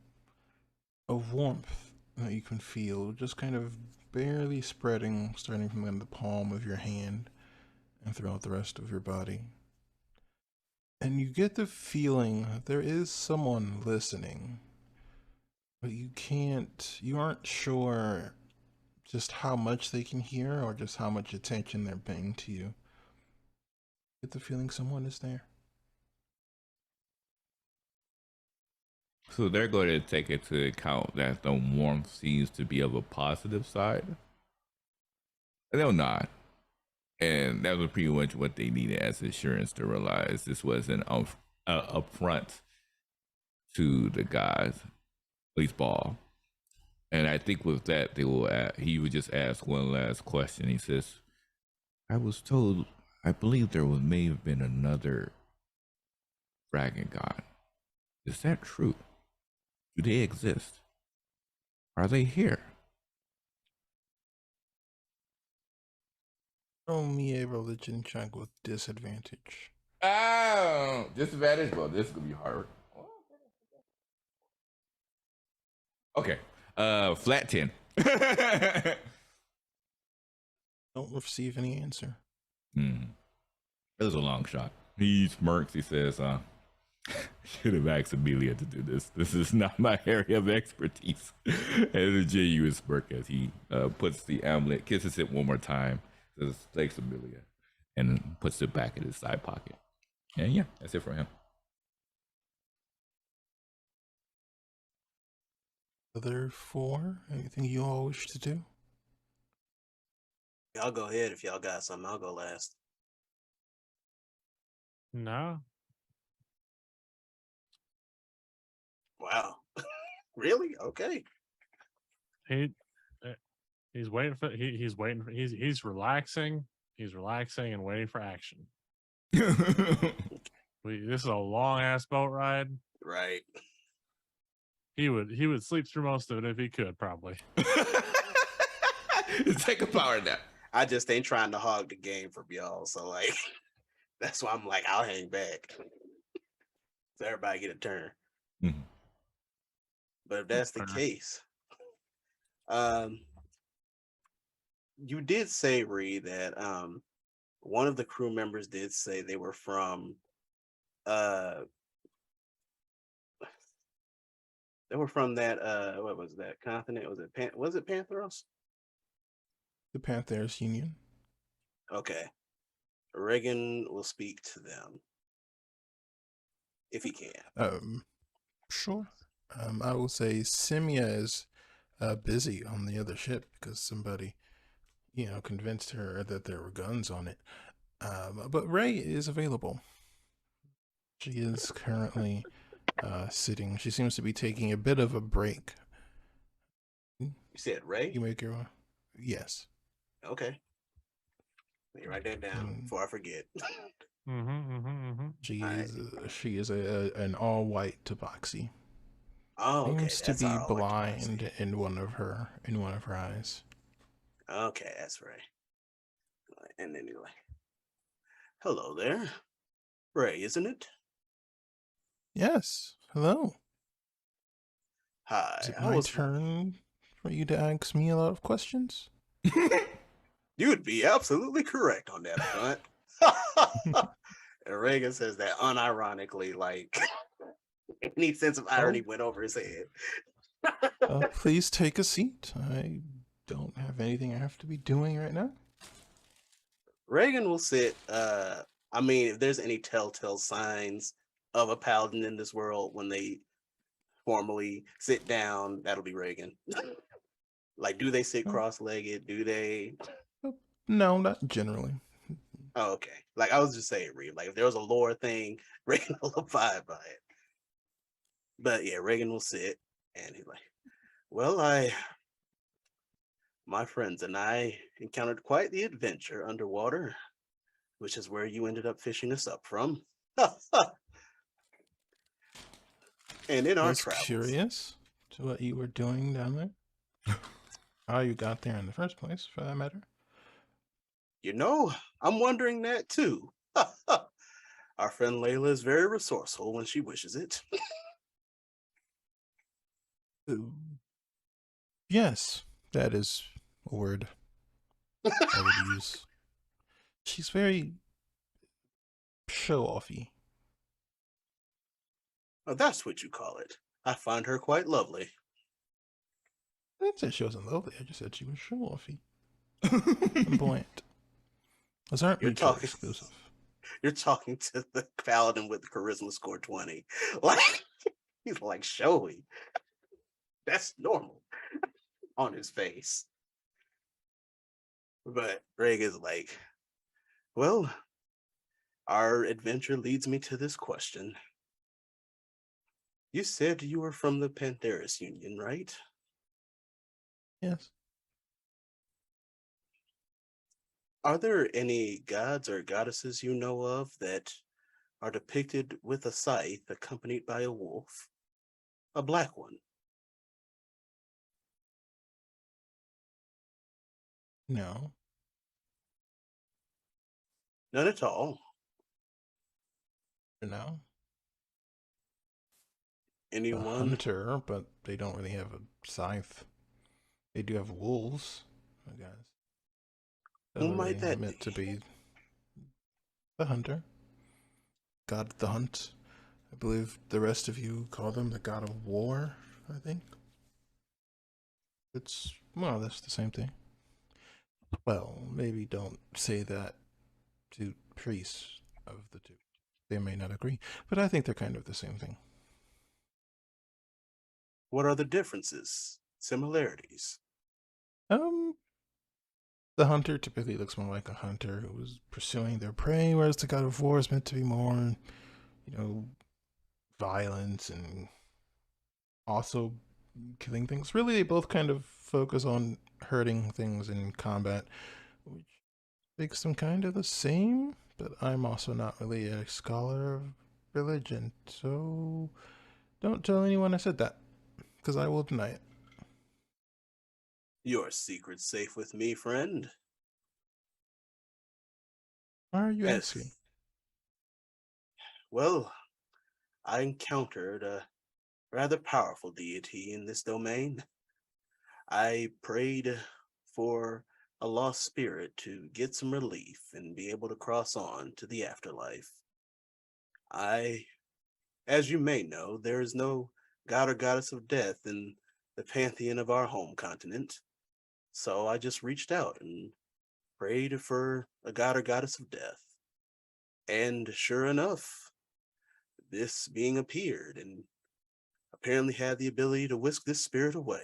warmth that you can feel, just kind of barely spreading, starting from the palm of your hand and throughout the rest of your body. And you get the feeling that there is someone listening, but you aren't sure just how much they can hear or just how much attention they're paying to you. Get the feeling someone is there. So they're going to take into account that the warmth seems to be of a positive side. They'll nod. And that was pretty much what they needed as assurance to realize this was an affront to the gods, at least Ball. And I think with that, he would just ask one last question. He says, I was told, I believe may have been another dragon god. Is that true? Do they exist? Are they here? Roll me a religion check with disadvantage. Oh, disadvantage? Well, this is going to be hard. Okay. Flat 10. Don't receive any answer. It was a long shot. He smirks. He says, should have asked Amelia to do this. This is not my area of expertise. And a genuine smirk as he puts the amulet, kisses it one more time, says, thanks, Amelia, and puts it back in his side pocket. And yeah, that's it for him. Other four, anything you all wish to do? Y'all go ahead if y'all got something. I'll go last. No. Wow. Really? Okay. He's waiting for he's waiting for he's relaxing. He's relaxing and waiting for action. This is a long ass boat ride. Right. He would sleep through most of it if he could, probably. Take a power nap. I just ain't trying to hog the game from y'all. So like that's why I'm like, I'll hang back. So everybody get a turn. Mm-hmm. But if that's the case, you did say, Ree, that one of the crew members did say they were from that what was that continent? Was it Pantheros? The Panthers Union. Okay. Reagan will speak to them if he can. Sure. I will say Simia is busy on the other ship because somebody, convinced her that there were guns on it. But Ray is available. She is currently sitting. She seems to be taking a bit of a break. You said Ray? You make your yes. Okay. Let me write that down before I forget. She is an all white tabaxi. Oh, okay. Seems to That's be all I like blind to in one of her eyes. Okay, that's right. And anyway, hello there, Ray, isn't it? Yes. Hello. Hi. Is it I my was. turn for you to ask me a lot of questions? You would be absolutely correct on that front. And Reagan says that unironically, like any sense of irony went over his head. Please take a seat. I don't have anything I have to be doing right now. Reagan will sit. I mean, if there's any telltale signs of a paladin in this world when they formally sit down, that'll be Reagan. Like, do they sit cross-legged? Do they? No, not generally. Oh, okay. Like I was just saying, Reed. Like if there was a lore thing, Reagan will abide by it. But yeah, Reagan will sit and he's like, "Well, my friends and I encountered quite the adventure underwater, which is where you ended up fishing us up from." And in I our was travels, curious to what you were doing down there. How you got there in the first place, for that matter. you know, I'm wondering that too. Our friend Layla is very resourceful when she wishes it. Yes, that is a word I would use. She's very show-offy. Oh, that's what you call it. I find her quite lovely. I didn't say she wasn't lovely. I just said she was show-offy. And buoyant. Those aren't You're mutually talking. exclusive. You're talking to the paladin with the charisma score 20. Like he's like showy. That's normal on his face. But Greg is like, well, our adventure leads me to this question. You said you were from the Pantheris Union, right? Yes. Are there any gods or goddesses you know of that are depicted with a scythe accompanied by a wolf? A black one? No. None at all. No. A Anyone? hunter, but they don't really have a scythe. They do have wolves, I guess. Who Those are might that meant be? to be the hunter. God of the hunt. I believe the rest of you call them the god of war, I think. It's, well, that's the same thing. Well, maybe don't say that to priests of the two. They may not agree, but I think they're kind of the same thing. What are the differences? Similarities? The hunter typically looks more like a hunter who was pursuing their prey, whereas the god of war is meant to be more, violence and also killing things. Really, they both kind of focus on hurting things in combat, which makes them kind of the same, but I'm also not really a scholar of religion, so don't tell anyone I said that, because I will deny it. Your secret's safe with me, friend. Why are you asking? Well, I encountered a rather powerful deity in this domain. I prayed for a lost spirit to get some relief and be able to cross on to the afterlife. As you may know, there is no god or goddess of death in the pantheon of our home continent. So I just reached out and prayed for a god or goddess of death. And sure enough, this being appeared and apparently had the ability to whisk this spirit away.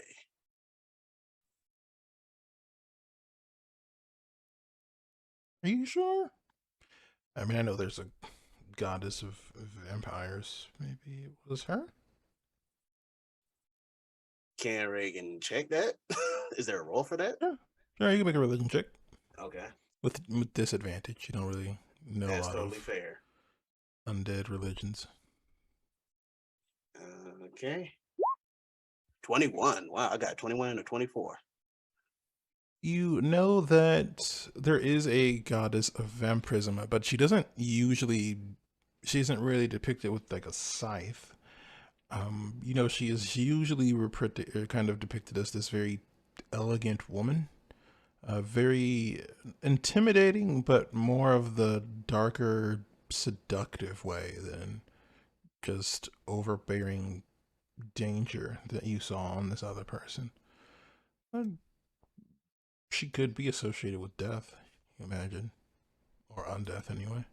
Are you sure? I mean, I know there's a goddess of vampires. Maybe it was her? Can Reagan check that? Is there a role for that? Yeah. Sure, you can make a religion check. Okay, With disadvantage. You don't really know a that's lot totally of fair. undead religions. Okay. 21. Wow, I got 21 and a 24. You know that there is a goddess of vampirism, but she isn't really depicted with like a scythe. You know, she is usually kind of depicted as this very elegant woman, very intimidating, but more of the darker, seductive way than just overbearing danger that you saw on this other person. She could be associated with death, imagine, or undeath anyway.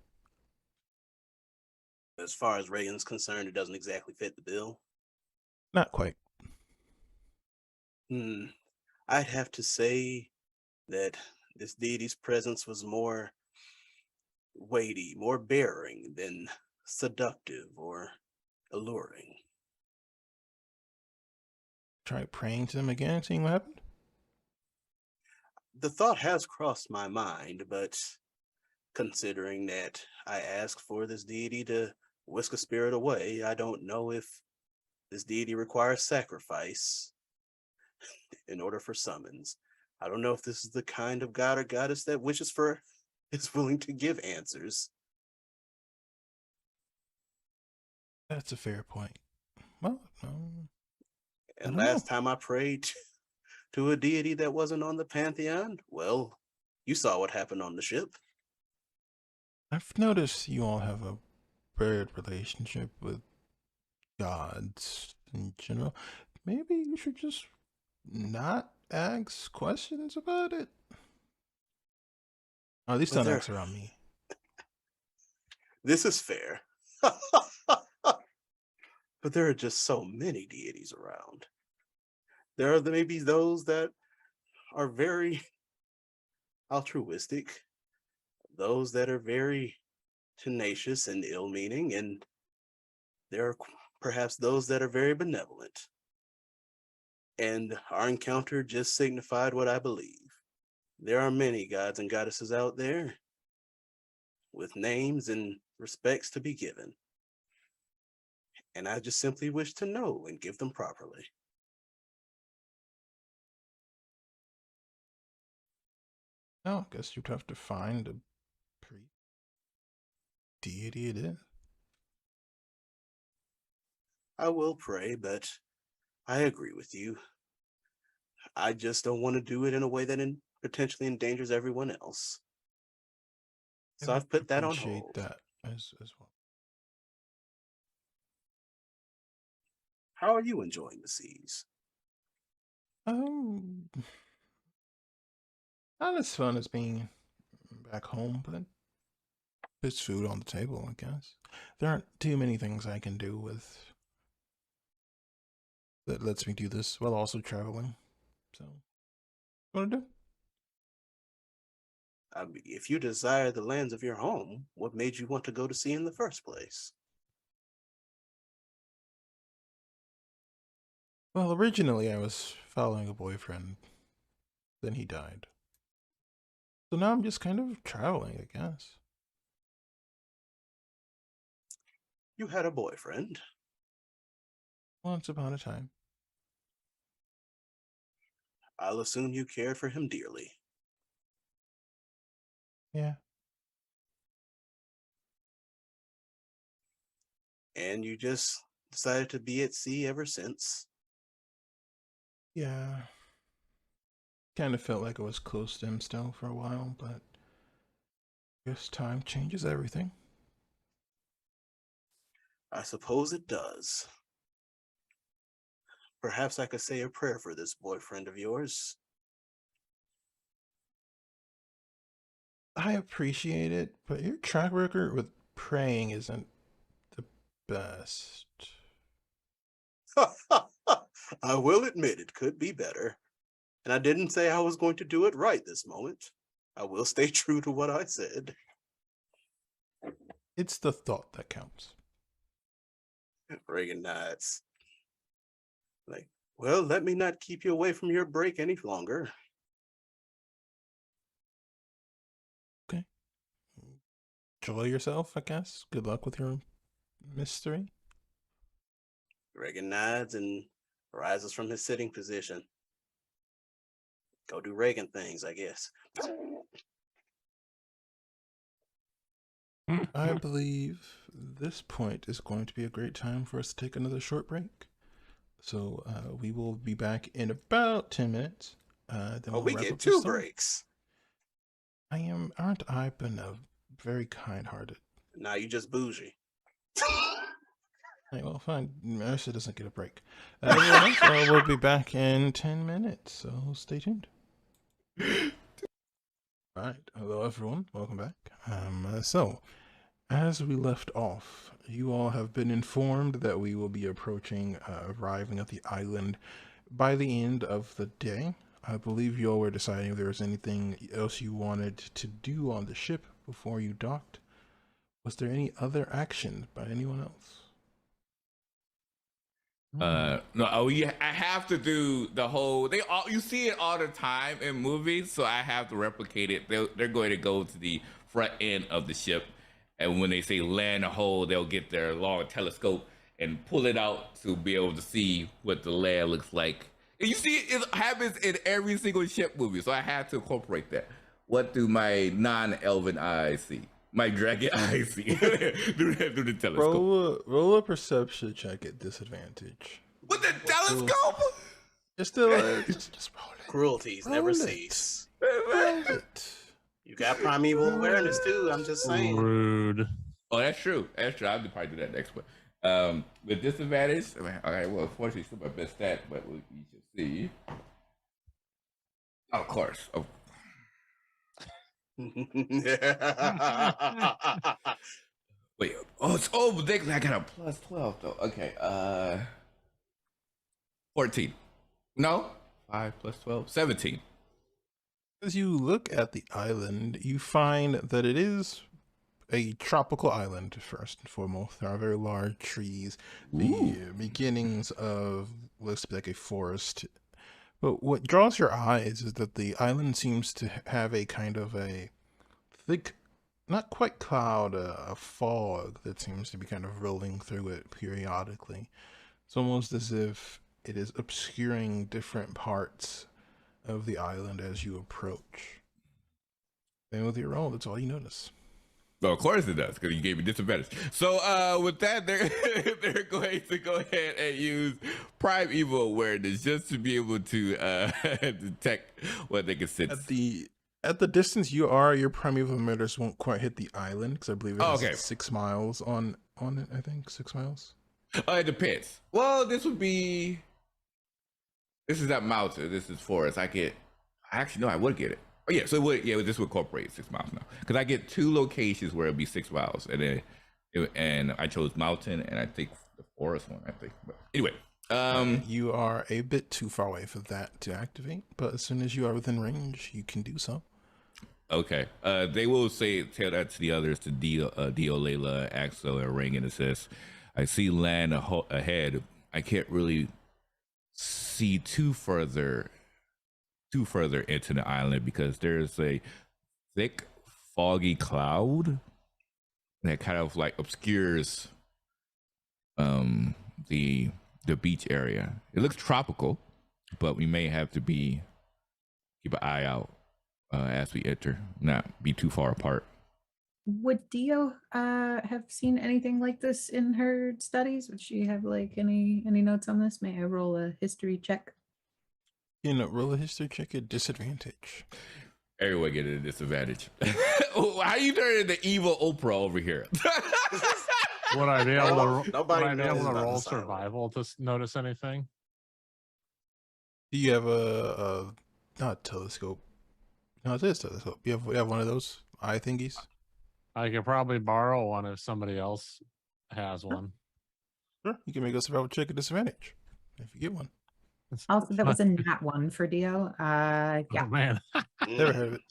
As far as Reagan's concerned, it doesn't exactly fit the bill. Not quite. I'd have to say that this deity's presence was more weighty, more bearing than seductive or alluring. Try praying to them again, seeing what happened. The thought has crossed my mind, but considering that I asked for this deity to whisk a spirit away, I don't know if this deity requires sacrifice in order for summons. I don't know if this is the kind of god or goddess that is willing to give answers. That's a fair point. Well, And I don't last time I prayed to a deity that wasn't on the pantheon, well, you saw what happened on the ship. I've noticed you all have a weird relationship with gods in general. Maybe you should just not ask questions about it. Or at least But don't ask around me. This is fair. But there are just so many deities around. There are maybe those that are very altruistic, those that are very tenacious and ill-meaning, and there are perhaps those that are very benevolent. And our encounter just signified what I believe. There are many gods and goddesses out there with names and respects to be given. And I just simply wish to know and give them properly. Oh, I guess you'd have to find a deity it is. I will pray, but I agree with you. I just don't want to do it in a way that potentially endangers everyone else. So I've put that on hold. Appreciate that as well. How are you enjoying the seas? Not as fun as being back home, but there's food on the table, I guess. There aren't too many things I can do with that lets me do this while also traveling. So, what to do? I mean, if you desire the lands of your home, what made you want to go to sea in the first place? Well, originally I was following a boyfriend. Then he died. So now I'm just kind of traveling, I guess. You had a boyfriend. Once upon a time. I'll assume you cared for him dearly. Yeah. And you just decided to be at sea ever since. Yeah. Kind of felt like I was close to him still for a while, but I guess time changes everything. I suppose it does. Perhaps I could say a prayer for this boyfriend of yours. I appreciate it, but your track record with praying isn't the best. I will admit it could be better. And I didn't say I was going to do it right this moment. I will stay true to what I said. It's the thought that counts. Reagan nods. Like, well, let me not keep you away from your break any longer. Okay. Enjoy yourself, I guess. Good luck with your mystery. Reagan nods and rises from his sitting position. Go do Reagan things, I guess. I believe this point is going to be a great time for us to take another short break. So we will be back in about 10 minutes. Then Oh, we'll we wrap get up the 2 story. breaks. Aren't I been a very kind-hearted? Now you just bougie. Hey, well, fine. Mercer doesn't get a break. Everyone else, we'll be back in 10 minutes, so stay tuned. All right. Hello, everyone. Welcome back. So, as we left off, you all have been informed that we will be arriving at the island by the end of the day. I believe you all were deciding if there was anything else you wanted to do on the ship before you docked. Was there any other action by anyone else? No, I have to do the whole. You see it all the time in movies, so I have to replicate it. They're going to go to the front end of the ship, and when they say land a hole, they'll get their long telescope and pull it out to be able to see what the land looks like. And you see, it happens in every single ship movie, so I have to incorporate that. What do my non-elven eyes see? My dragon eyes see through the telescope. Roll a perception check at disadvantage. With the telescope? You're still just roll it. Cruelties Roll never it. cease. Roll it. You got primeval awareness too. I'm just saying. Rude. Oh, that's true. That's true. I'll probably do that next one. With disadvantage, okay, well, unfortunately, it's still my best stat, but you should see. Of course. Wait. But I got a plus 12 though. Okay. 14. No. 5 plus 12. 17. As you look at the island, you find that it is a tropical island, first and foremost. There are very large trees, the beginnings of looks to be like a forest. But what draws your eyes is that the island seems to have a kind of a thick, not quite cloud, a fog that seems to be kind of rolling through it periodically. It's almost as if it is obscuring different parts of the island as you approach. And with your roll, that's all you notice. Well, of course it does, because you gave me disadvantage. So with that, they're going to go ahead and use primeval awareness just to be able to detect what they can sense. At the distance you are, your primeval awareness won't quite hit the island, because I believe it has 6 miles on it. I think 6 miles. It depends. Well, this is that mountain. This is forest. I would get it. Oh yeah, so this would incorporate 6 miles now, because I get 2 locations where it'd be 6 miles, and then I chose mountain, and I think the forest one. I think, but anyway, you are a bit too far away for that to activate, but as soon as you are within range, you can do so. Okay. They will tell that to the others, to Dio, Layla, Axel, and Ring, and it says, "I see land ahead. I can't really see too further into the island because there's a thick, foggy cloud that kind of like obscures the beach area. It looks tropical, but we may have to keep an eye out as we enter, not be too far apart." Would Dio have seen anything like this in her studies? Would she have like any notes on this? May I roll a history check? Roll a history check at disadvantage. Everyone get a disadvantage. How you turn into evil Oprah over here? Would I be able to Nobody roll survival to notice anything? Do you have a not telescope? No, it is telescope. You have one of those eye thingies? I could probably borrow one if somebody else has one. Sure. You can make a survival check at disadvantage if you get one. Also, that was a nat one for Dio. Yeah. Oh man. Never heard of it.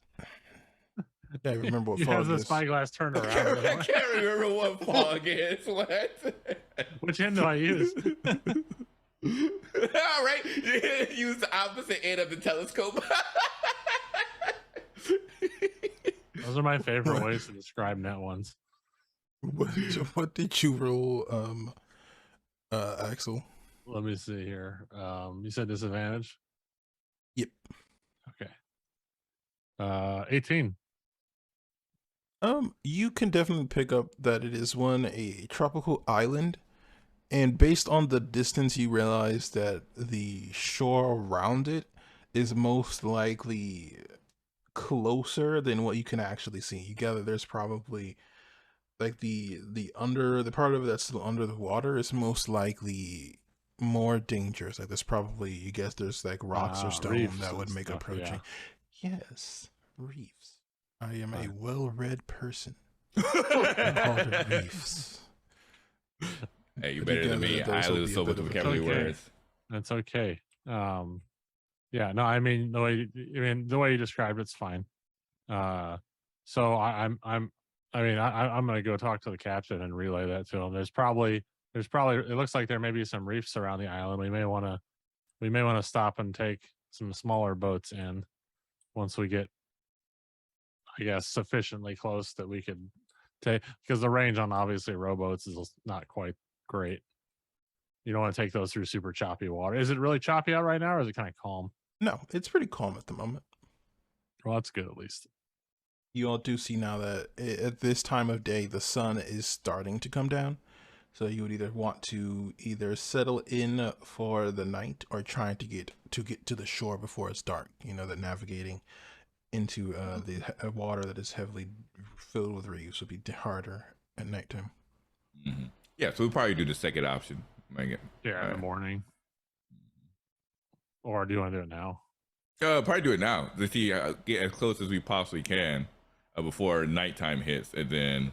Yeah, I remember what You have fog the is. spyglass turned I around. can't remember what fog is. What? Which end do I use? All right, use the opposite end of the telescope. Those are my favorite ways to describe net ones. What did you roll, Axel? Let me see here. You said disadvantage? Yep. Okay. 18. You can definitely pick up that it is a tropical island, and based on the distance, you realize that the shore around it is most likely closer than what you can actually see. You gather there's probably like the part of it that's still under the water is most likely more dangerous. Like there's probably, you guess there's like rocks or stone that would make approaching. Yes, reefs. I am a well-read person. I call it reefs. Hey, you But better than together, me. those I will lose be a so bit much of a vocabulary Okay. words. That's okay. Yeah, no, I mean the way you described it's fine. So I'm gonna go talk to the captain and relay that to him. There's probably it looks like there may be some reefs around the island. We may want to stop and take some smaller boats in once we get, I guess, sufficiently close that we could take, because the range on obviously rowboats is not quite great. You don't want to take those through super choppy water. Is it really choppy out right now, or is it kind of calm? No, it's pretty calm at the moment. Well, that's good at least. You all do see now that at this time of day, the sun is starting to come down. So you would either want to settle in for the night or try to get to the shore before it's dark. You know that navigating into the water that is heavily filled with reefs would be harder at nighttime. Mm-hmm. Yeah, so we'll probably do the second option. Yeah, in the morning. Or do you want to do it now? Probably do it now to see get as close as we possibly can before nighttime hits, and then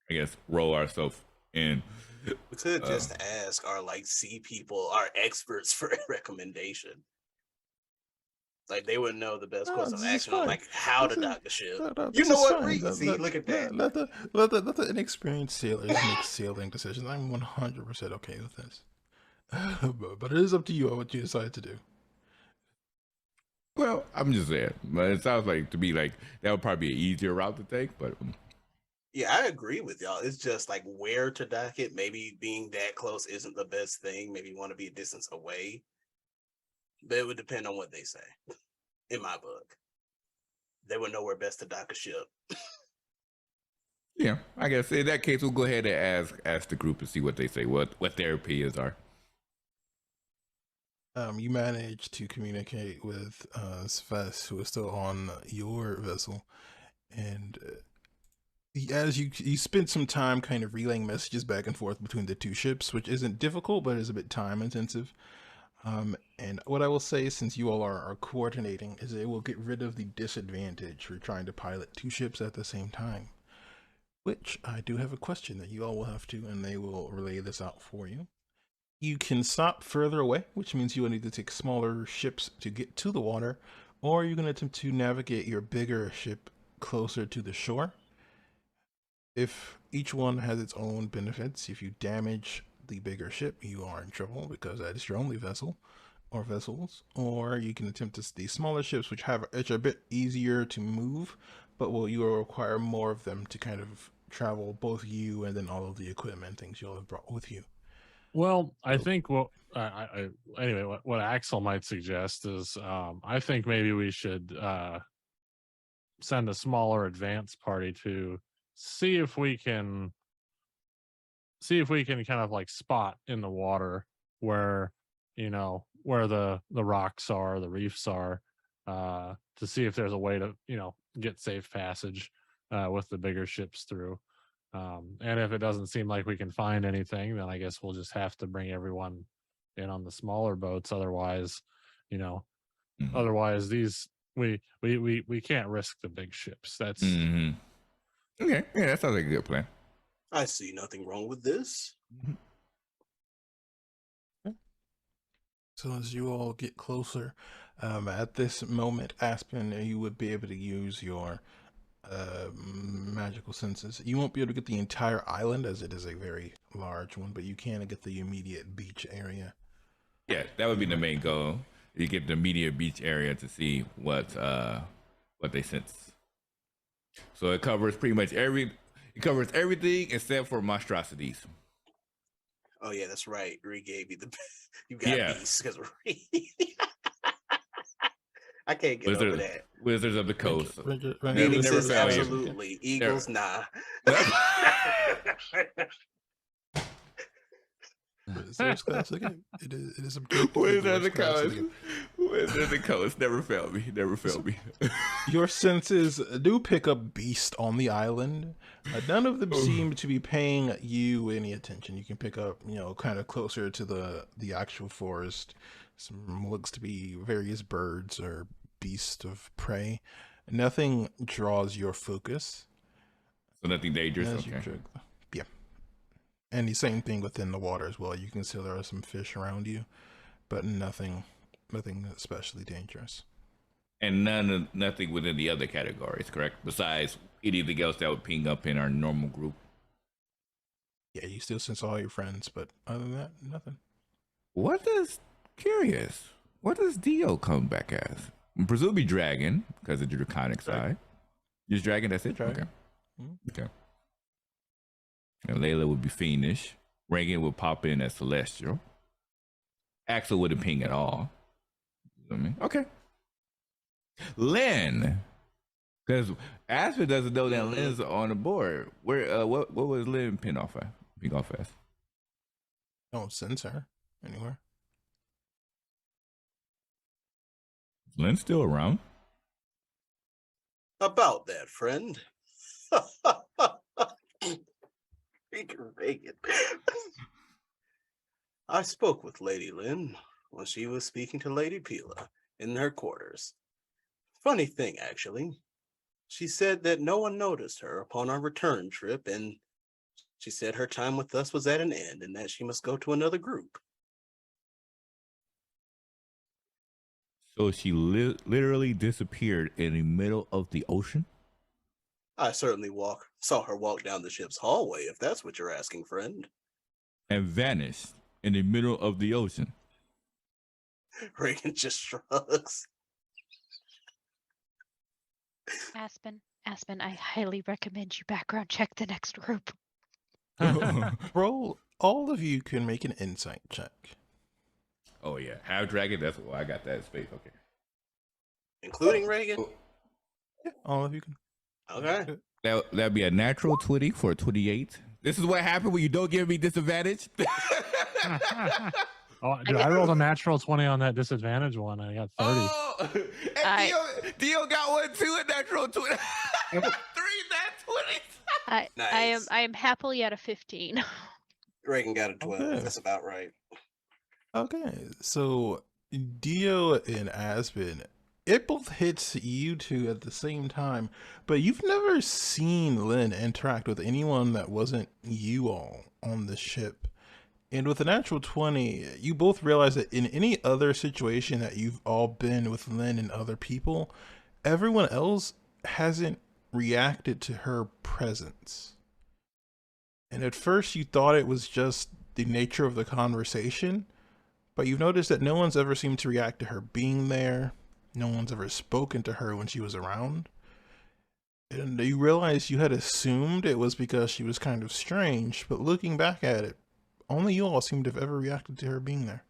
I guess roll ourselves in. We could just ask our sea people, our experts for a recommendation. Like they would know the best course of action on how to dock the ship. You know what, Reed? See, look at that. Let the inexperienced sailors make sailing decisions. I'm 100% okay with this. But it is up to you on what you decide to do. Well, I'm just saying. But it sounds like to me like that would probably be an easier route to take. But yeah, I agree with y'all. It's just like where to dock it. Maybe being that close isn't the best thing. Maybe you want to be a distance away. But it would depend on what they say. In my book, they would know where best to dock a ship. Yeah, I guess in that case we'll go ahead and ask the group and see what they say, what their opinions are. You manage to communicate with Sves, who is still on your vessel, and as you spend some time kind of relaying messages back and forth between the two ships, which isn't difficult but is a bit time intensive. And what I will say, since you all are coordinating, is it will get rid of the disadvantage for trying to pilot two ships at the same time. Which I do have a question that you all will have to, and they will relay this out for you. You can stop further away, which means you will need to take smaller ships to get to the water, or you can attempt to navigate your bigger ship closer to the shore. If each one has its own benefits, if you damage the bigger ship, you are in trouble because that is your only vessel or vessels. Or you can attempt the smaller ships, which are a bit easier to move, but you will require more of them to kind of travel, both you and then all of the equipment and things you'll have brought with you. Well, I think anyway, what Axel might suggest is I think maybe we should send a smaller advance party to see if we can kind of like spot in the water where where the rocks are, the reefs are, to see if there's a way to get safe passage with the bigger ships through. And if it doesn't seem like we can find anything, then I guess we'll just have to bring everyone in on the smaller boats. Otherwise, otherwise these we can't risk the big ships. That's okay. Yeah, that sounds like a good plan. I see nothing wrong with this. Okay. So as you all get closer, at this moment, Aspen, you would be able to use your magical senses. You won't be able to get the entire island as it is a very large one, but you can get the immediate beach area. Yeah, that would be the main goal. You get the immediate beach area to see what they sense. So it covers pretty much everything except for monstrosities. Oh yeah, that's right. Ree gave you the you got Yeah. beasts because I can't get over that. Wizards of the Coast. Meaning Never says fail you. absolutely. Eagles, nah. Wizards class again. It is objective. Wizards of the Coast. Never failed me. Never failed me. Your senses do pick up beast on the island. None of them seem to be paying you any attention. You can pick up, kind of closer to the actual forest. Some looks to be various birds or beasts of prey. Nothing draws your focus. So nothing dangerous. Okay. Yeah. And the same thing within the water as well. You can see there are some fish around you, but nothing especially dangerous. And nothing within the other categories, correct? Besides anything else that would ping up in our normal group. Yeah, you still sense all your friends, but other than that, nothing. What does Dio come back as? Presumably dragon, because of the draconic side. Just dragon, that's it? Dragon. Okay. Okay. And Layla would be fiendish. Reagan would pop in as celestial. Axel wouldn't ping at all. You know what I mean? Okay. Lynn. Because Aspen doesn't know that Lynn's on the board. Where what was Lynn ping off as? Don't sense her anywhere. Lynn's still around. About that, friend. Reagan. I spoke with Lady Lynn when she was speaking to Lady Pila in her quarters. Funny thing, actually. She said that no one noticed her upon our return trip, and she said her time with us was at an end and that she must go to another group. So she literally disappeared in the middle of the ocean? I certainly saw her walk down the ship's hallway, if that's what you're asking, friend. And vanished in the middle of the ocean. Reagan just shrugs. Aspen, I highly recommend you background check the next group. Roll. All of you can make an insight check. Oh yeah, half dragon. That's why I got that in space. Okay, Including Reagan? Yeah, all of you can. Okay. that'd be a natural 20 for a 28. This is what happened when you don't give me disadvantage. Oh, dude, I rolled a natural 20 on that disadvantage one. I got 30. Oh, and Dio got one too. A natural 20. 3 nat 20s. Nice. I am happily at a 15. Reagan got a 12. Okay. That's about right. Okay, so Dio and Aspen, it both hits you two at the same time, but you've never seen Lynn interact with anyone that wasn't you all on the ship. And with a natural 20, you both realize that in any other situation that you've all been with Lynn and other people, everyone else hasn't reacted to her presence. And at first you thought it was just the nature of the conversation, but you've noticed that no one's ever seemed to react to her being there. No one's ever spoken to her when she was around. And you realize you had assumed it was because she was kind of strange, but looking back at it, only you all seem to have ever reacted to her being there.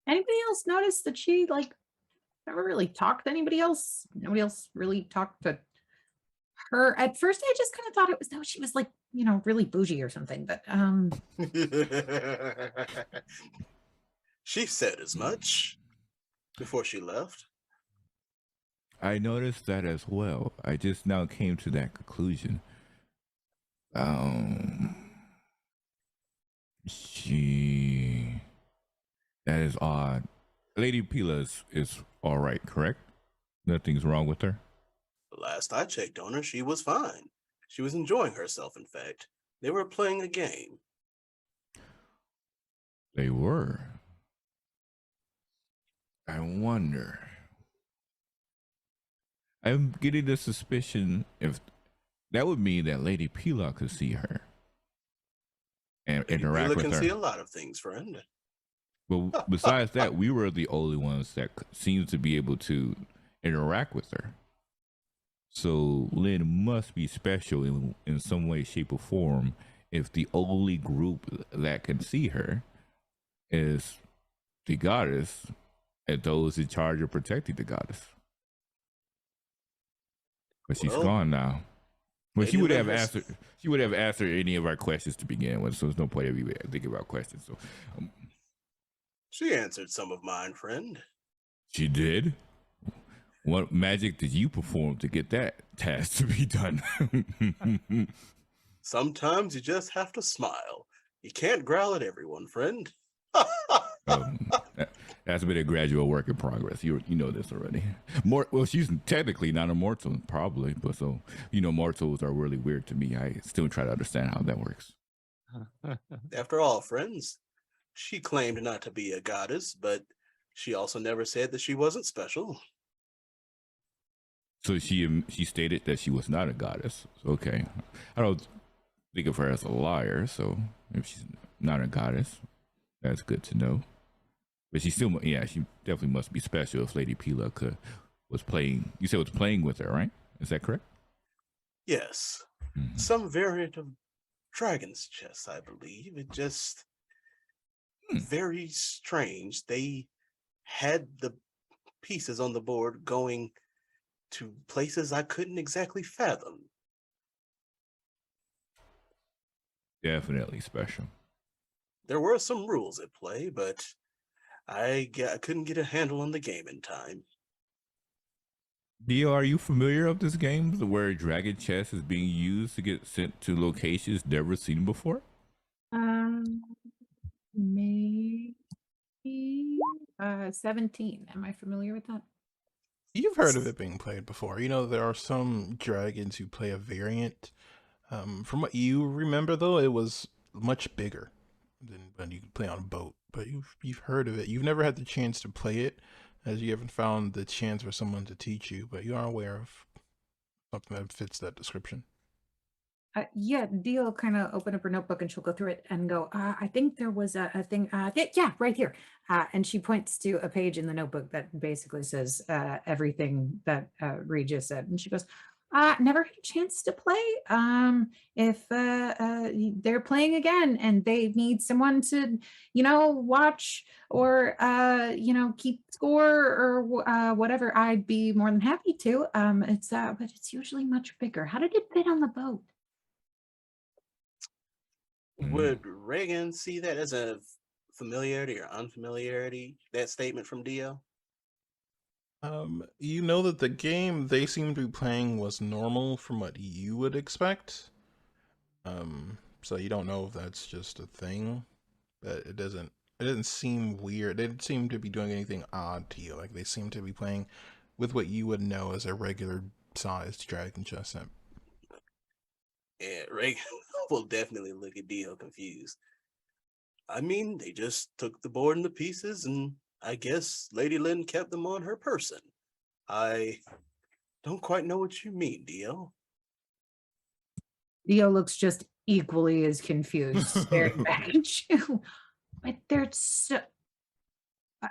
Anybody else notice that she never really talked to anybody else? Nobody else really talked to her. At first, I just kind of thought it was she was really bougie or something. But She said as much before she left. I noticed that as well. I just now came to that conclusion. That is odd. Lady Pila is all right, correct? Nothing's wrong with her? The last I checked on her, she was fine. She was enjoying herself, in fact. They were playing a game. They were. I wonder. I'm getting the suspicion if that would mean that Lady Pila could see her and Lady interact Pila with can her. see a lot of things, friend. But besides that, we were the only ones that seems to be able to interact with her. So Lynn must be special in some way, shape, or form if the only group that can see her is the goddess and those in charge of protecting the goddess. But she's Well, gone now. Well, she Lady would Lynn have has- answered. She would have answered any of our questions to begin with. So there's no point of even thinking about questions. So She answered some of mine, friend. she did. What magic did you perform to get that task to be done? Sometimes you just have to smile. You can't growl at everyone, friend. That's been a gradual work in progress. You know this already. Well, she's technically not a mortal, probably, but so mortals are really weird to me. I still try to understand how that works. After all, friends, she claimed not to be a goddess, but she also never said that she wasn't special. So she stated that she was not a goddess. Okay, I don't think of her as a liar. So if she's not a goddess, that's good to know. But she still, she definitely must be special if Lady Pila was playing. You said was playing with her, right? Is that correct? Yes, Mm-hmm. some variant of Dragon's Chess, I believe. It just very strange. They had the pieces on the board going to places I couldn't exactly fathom. Definitely special. There were some rules at play, but I couldn't get a handle on the game in time. Dio, are you familiar with this game where Dragon Chess is being used to get sent to locations never seen before? Maybe 17. Am I familiar with that? You've heard of it being played before. There are some dragons who play a variant. From what you remember, though, it was much bigger than when you could play on a boat. But you've heard of it. You've never had the chance to play it, as you haven't found the chance for someone to teach you. But you are aware of something that fits that description. Yeah, Dio will kind of open up her notebook and she'll go through it and go, I think there was a thing, yeah, right here. And she points to a page in the notebook that basically says everything that Ree just said. And she goes, never had a chance to play. If they're playing again and they need someone to, watch or, keep score or whatever, I'd be more than happy to. But it's usually much bigger. How did it fit on the boat? Would Reagan see that as a familiarity or unfamiliarity, that statement from Dio? You know that the game they seem to be playing was normal from what you would expect. So you don't know if that's just a thing, but it doesn't seem weird. They didn't seem to be doing anything odd to you. Like they seem to be playing with what you would know as a regular sized Dragon Chess set. Yeah, Reagan will definitely look at Dio confused. I mean, they just took the board and the pieces, and I guess Lady Lynn kept them on her person. I don't quite know what you mean, Dio. Dio looks just equally as confused, staring back at you. But they're so...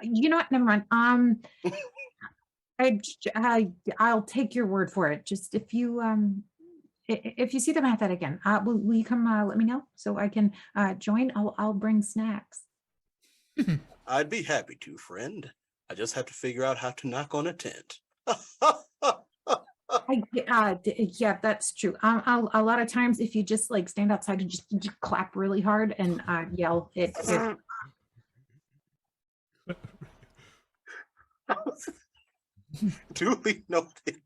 you know what? Never mind. I'll take your word for it. Just if you see them at that again, will you come let me know so I can join? I'll bring snacks. I'd be happy to, friend. I just have to figure out how to knock on a tent. Yeah, that's true. A lot of times, if you just like stand outside and just clap really hard and yell, it Duly noted.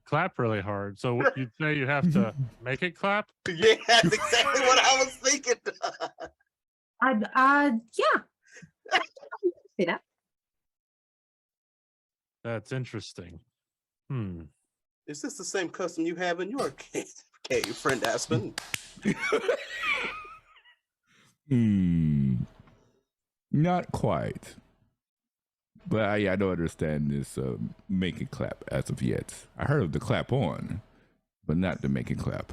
Clap really hard. So you'd say you have to make it clap? Yeah, that's exactly what I was thinking. yeah. See that? That's interesting. Is this the same custom you have in your cave, friend Aspen? Not quite. But I don't understand this make and clap as of yet. I heard of the clap on, but not the make and clap.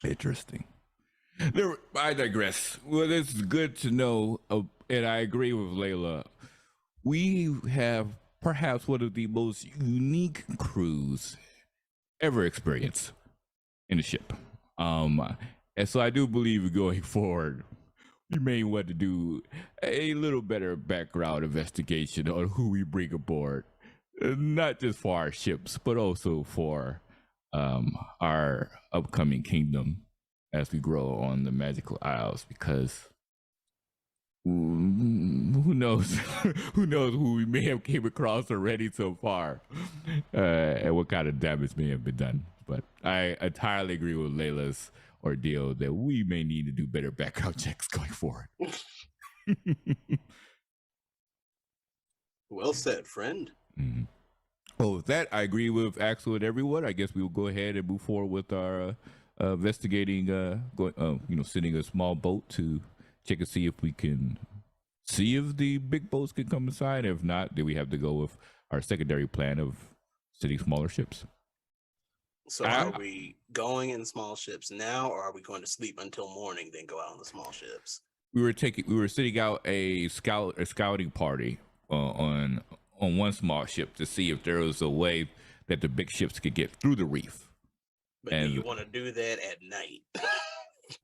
Interesting. I digress. Well, it's good to know, and I agree with Layla. We have perhaps one of the most unique crews ever experienced in the ship. And so I do believe going forward, we may want to do a little better background investigation on who we bring aboard, not just for our ships, but also for our upcoming kingdom as we grow on the magical isles, because who knows who knows who we may have came across already so far, and what kind of damage may have been done. But I entirely agree with Layla's ordeal that we may need to do better background checks going forward. Well said, friend. Mm-hmm. Well, with that, I agree with Axel and everyone. I guess we will go ahead and move forward with our investigating, sending a small boat to check and see if we can see if the big boats can come inside. If not, then we have to go with our secondary plan of sending smaller ships. So are we going in small ships now, or are we going to sleep until morning, then go out on the small ships? We were sending out a scouting party on one small ship to see if there was a way that the big ships could get through the reef. But do you want to do that at night?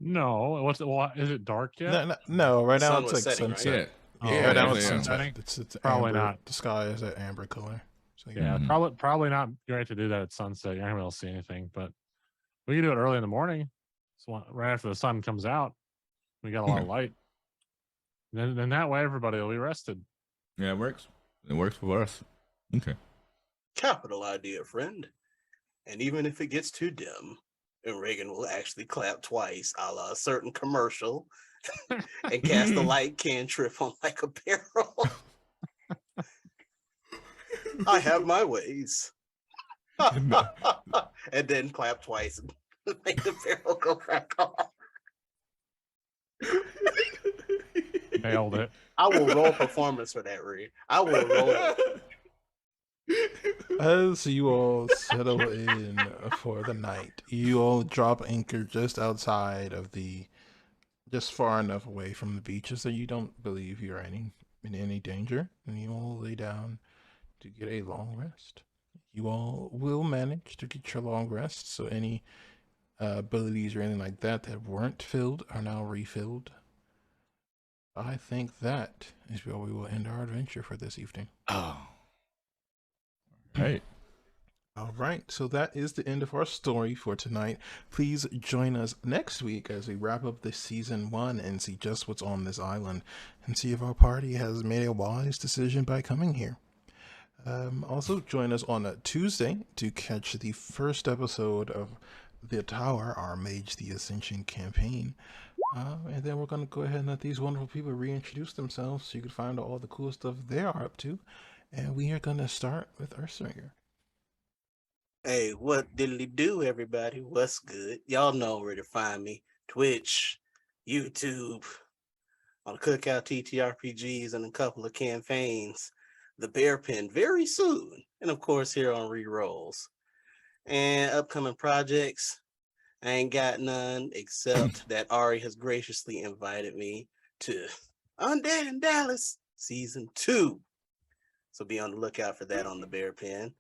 No. Is it dark yet? No, right now Sun it's was like setting, sunset. right? Yeah, right now yeah, it's yeah. sunset. It's Probably amber. not. The sky is that amber color. So Yeah, probably not great to do that at sunset. You're not gonna be able to see anything, but we can do it early in the morning. So right after the sun comes out, we got a lot of light. Then that way everybody will be rested. Yeah, it works. It works for us. Okay. Capital idea, friend. And even if it gets too dim, and Reagan will actually clap twice, a la a certain commercial, and cast a light cantrip on like a barrel. I have my ways. And then clap twice and make the barrel go back off. Nailed it. I will roll performance for that, Reed. I will roll it. As you all settle in for the night, you all drop anchor just outside of just far enough away from the beaches that you don't believe you're in any danger, and you all lay down to get a long rest. You all will manage to get your long rest, so any abilities or anything like that weren't filled are now refilled. I think that is where we will end our adventure for this evening. Oh. Right. All right, so that is the end of our story for tonight. Please join us next week as we wrap up this season 1 and see just what's on this island and see if our party has made a wise decision by coming here. Also, join us on a Tuesday to catch the first episode of The Tower, our Mage the Ascension campaign. And then we're going to go ahead and let these wonderful people reintroduce themselves so you can find out all the cool stuff they are up to. And we are going to start with Earthswinger. Hey, what diddly do, everybody? What's good? Y'all know where to find me. Twitch, YouTube, on Cookout TTRPGs, and a couple of campaigns. The Bear Pen very soon. And of course, here on ReeRoles. And upcoming projects, I ain't got none except that Ari has graciously invited me to Undead in Dallas Season 2. So be on the lookout for that on the Bear Pen.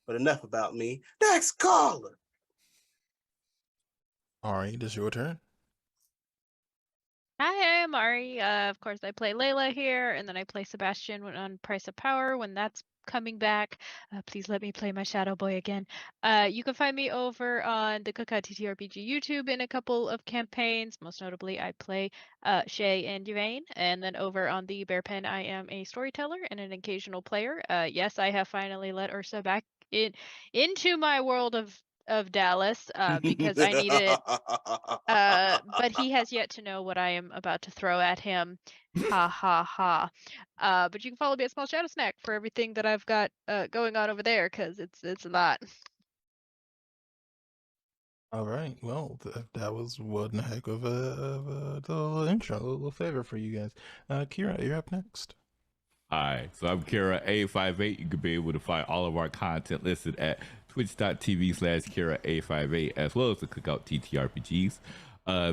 But enough about me. Next caller. Ari, it is your turn. Hi, I'm Ari. Of course, I play Layla here, and then I play Sebastian on Price of Power when that's coming back. Please let me play my Shadow Boy again. You can find me over on the Cookout TTRPG YouTube in a couple of campaigns. Most notably, I play Shay and Yvain. And then over on the Bear Pen, I am a storyteller and an occasional player. Yes, I have finally let Ursa back into my world of Dallas because I needed it. But he has yet to know what I am about to throw at him. Ha ha ha. But you can follow me at Small Shadow Snack for everything that I've got going on over there, because it's a lot. All right. Well, that was one heck of a little intro, a little favor for you guys. Kira, you're up next. Hi, so I'm Kira858. You can be able to find all of our content listed at twitch.tv/Kira858, as well as the Cookout TTRPGs.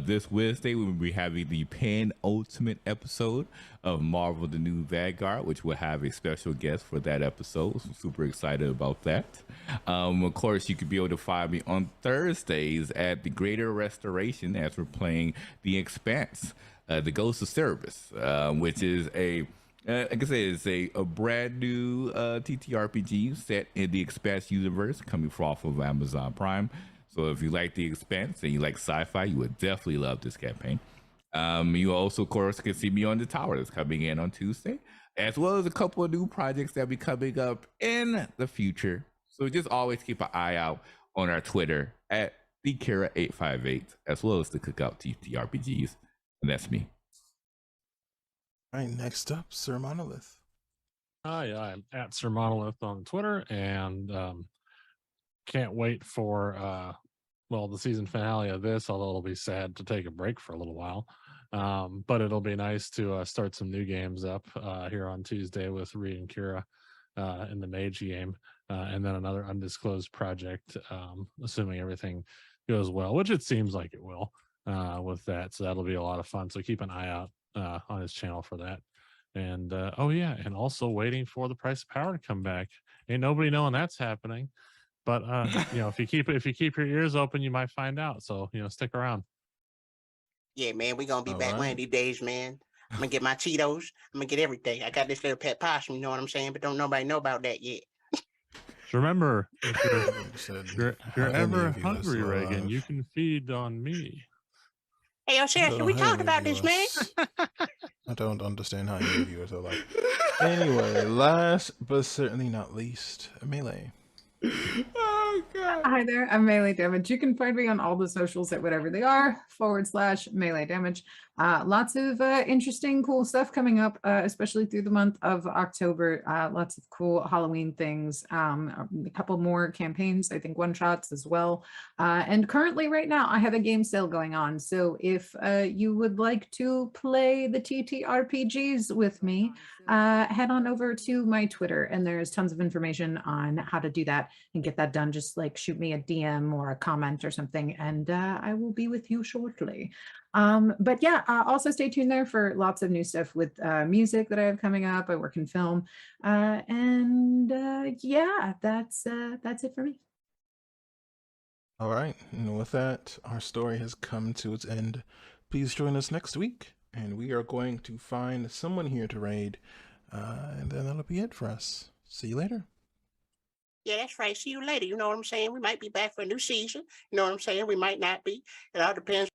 This Wednesday, we will be having the penultimate episode of Marvel The New Vanguard, which will have a special guest for that episode. So I'm super excited about that. Of course, you could be able to find me on Thursdays at the Greater Restoration as we're playing The Expanse, The Ghost of Cerberus, which is like I said, it's a brand new TTRPG set in the Expanse universe coming off of Amazon Prime. So if you like the Expanse and you like sci-fi, you would definitely love this campaign. You also, of course, can see me on the tower that's coming in on Tuesday, as well as a couple of new projects that will be coming up in the future. So just always keep an eye out on our Twitter at TheKira858, as well as the Cookout TTRPGs. And that's me. All right, next up, Sir Monolith. Hi, I'm at Sir Monolith on Twitter, and can't wait for the season finale of this, although it'll be sad to take a break for a little while. But it'll be nice to start some new games up here on Tuesday with Ree and Kira in the Mage game, and then another undisclosed project, assuming everything goes well, which it seems like it will with that. So that'll be a lot of fun. So keep an eye out on his channel for that. And and also waiting for the Price of Power to come back. Ain't nobody knowing that's happening. But if you keep your ears open, you might find out. So stick around. Yeah, man, we gonna be All back one right. of these days, man. I'm gonna get my Cheetos. I'm gonna get everything. I got this little pet possum, you know what I'm saying? But don't nobody know about that yet. So remember, if Said, you're "How any ever of you is hungry, Reagan, alive?" you can feed on me. Hey, yo, seriously, we How talked any about of this, you man. is- I don't understand how any of you is alive. Anyway, last but certainly not least, Melee. Oh, God. Hi there, I'm Melee Damage. You can find me on all the socials at whatever they are, /Melee Damage. Lots of interesting, cool stuff coming up, especially through the month of October. Lots of cool Halloween things, a couple more campaigns, I think one-shots as well. And currently right now, I have a game sale going on. So if you would like to play the TTRPGs with me, head on over to my Twitter, and there's tons of information on how to do that and get that done. Just like shoot me a DM or a comment or something, and I will be with you shortly. But yeah, also stay tuned there for lots of new stuff with music that I have coming up. I work in film, and yeah, that's it for me. All right, and with that, our story has come to its end. Please join us next week, and we are going to find someone here to raid, and then that'll be it for us. See you later. Yeah, that's right. See you later. You know what I'm saying? We might be back for a new season. You know what I'm saying? We might not be. It all depends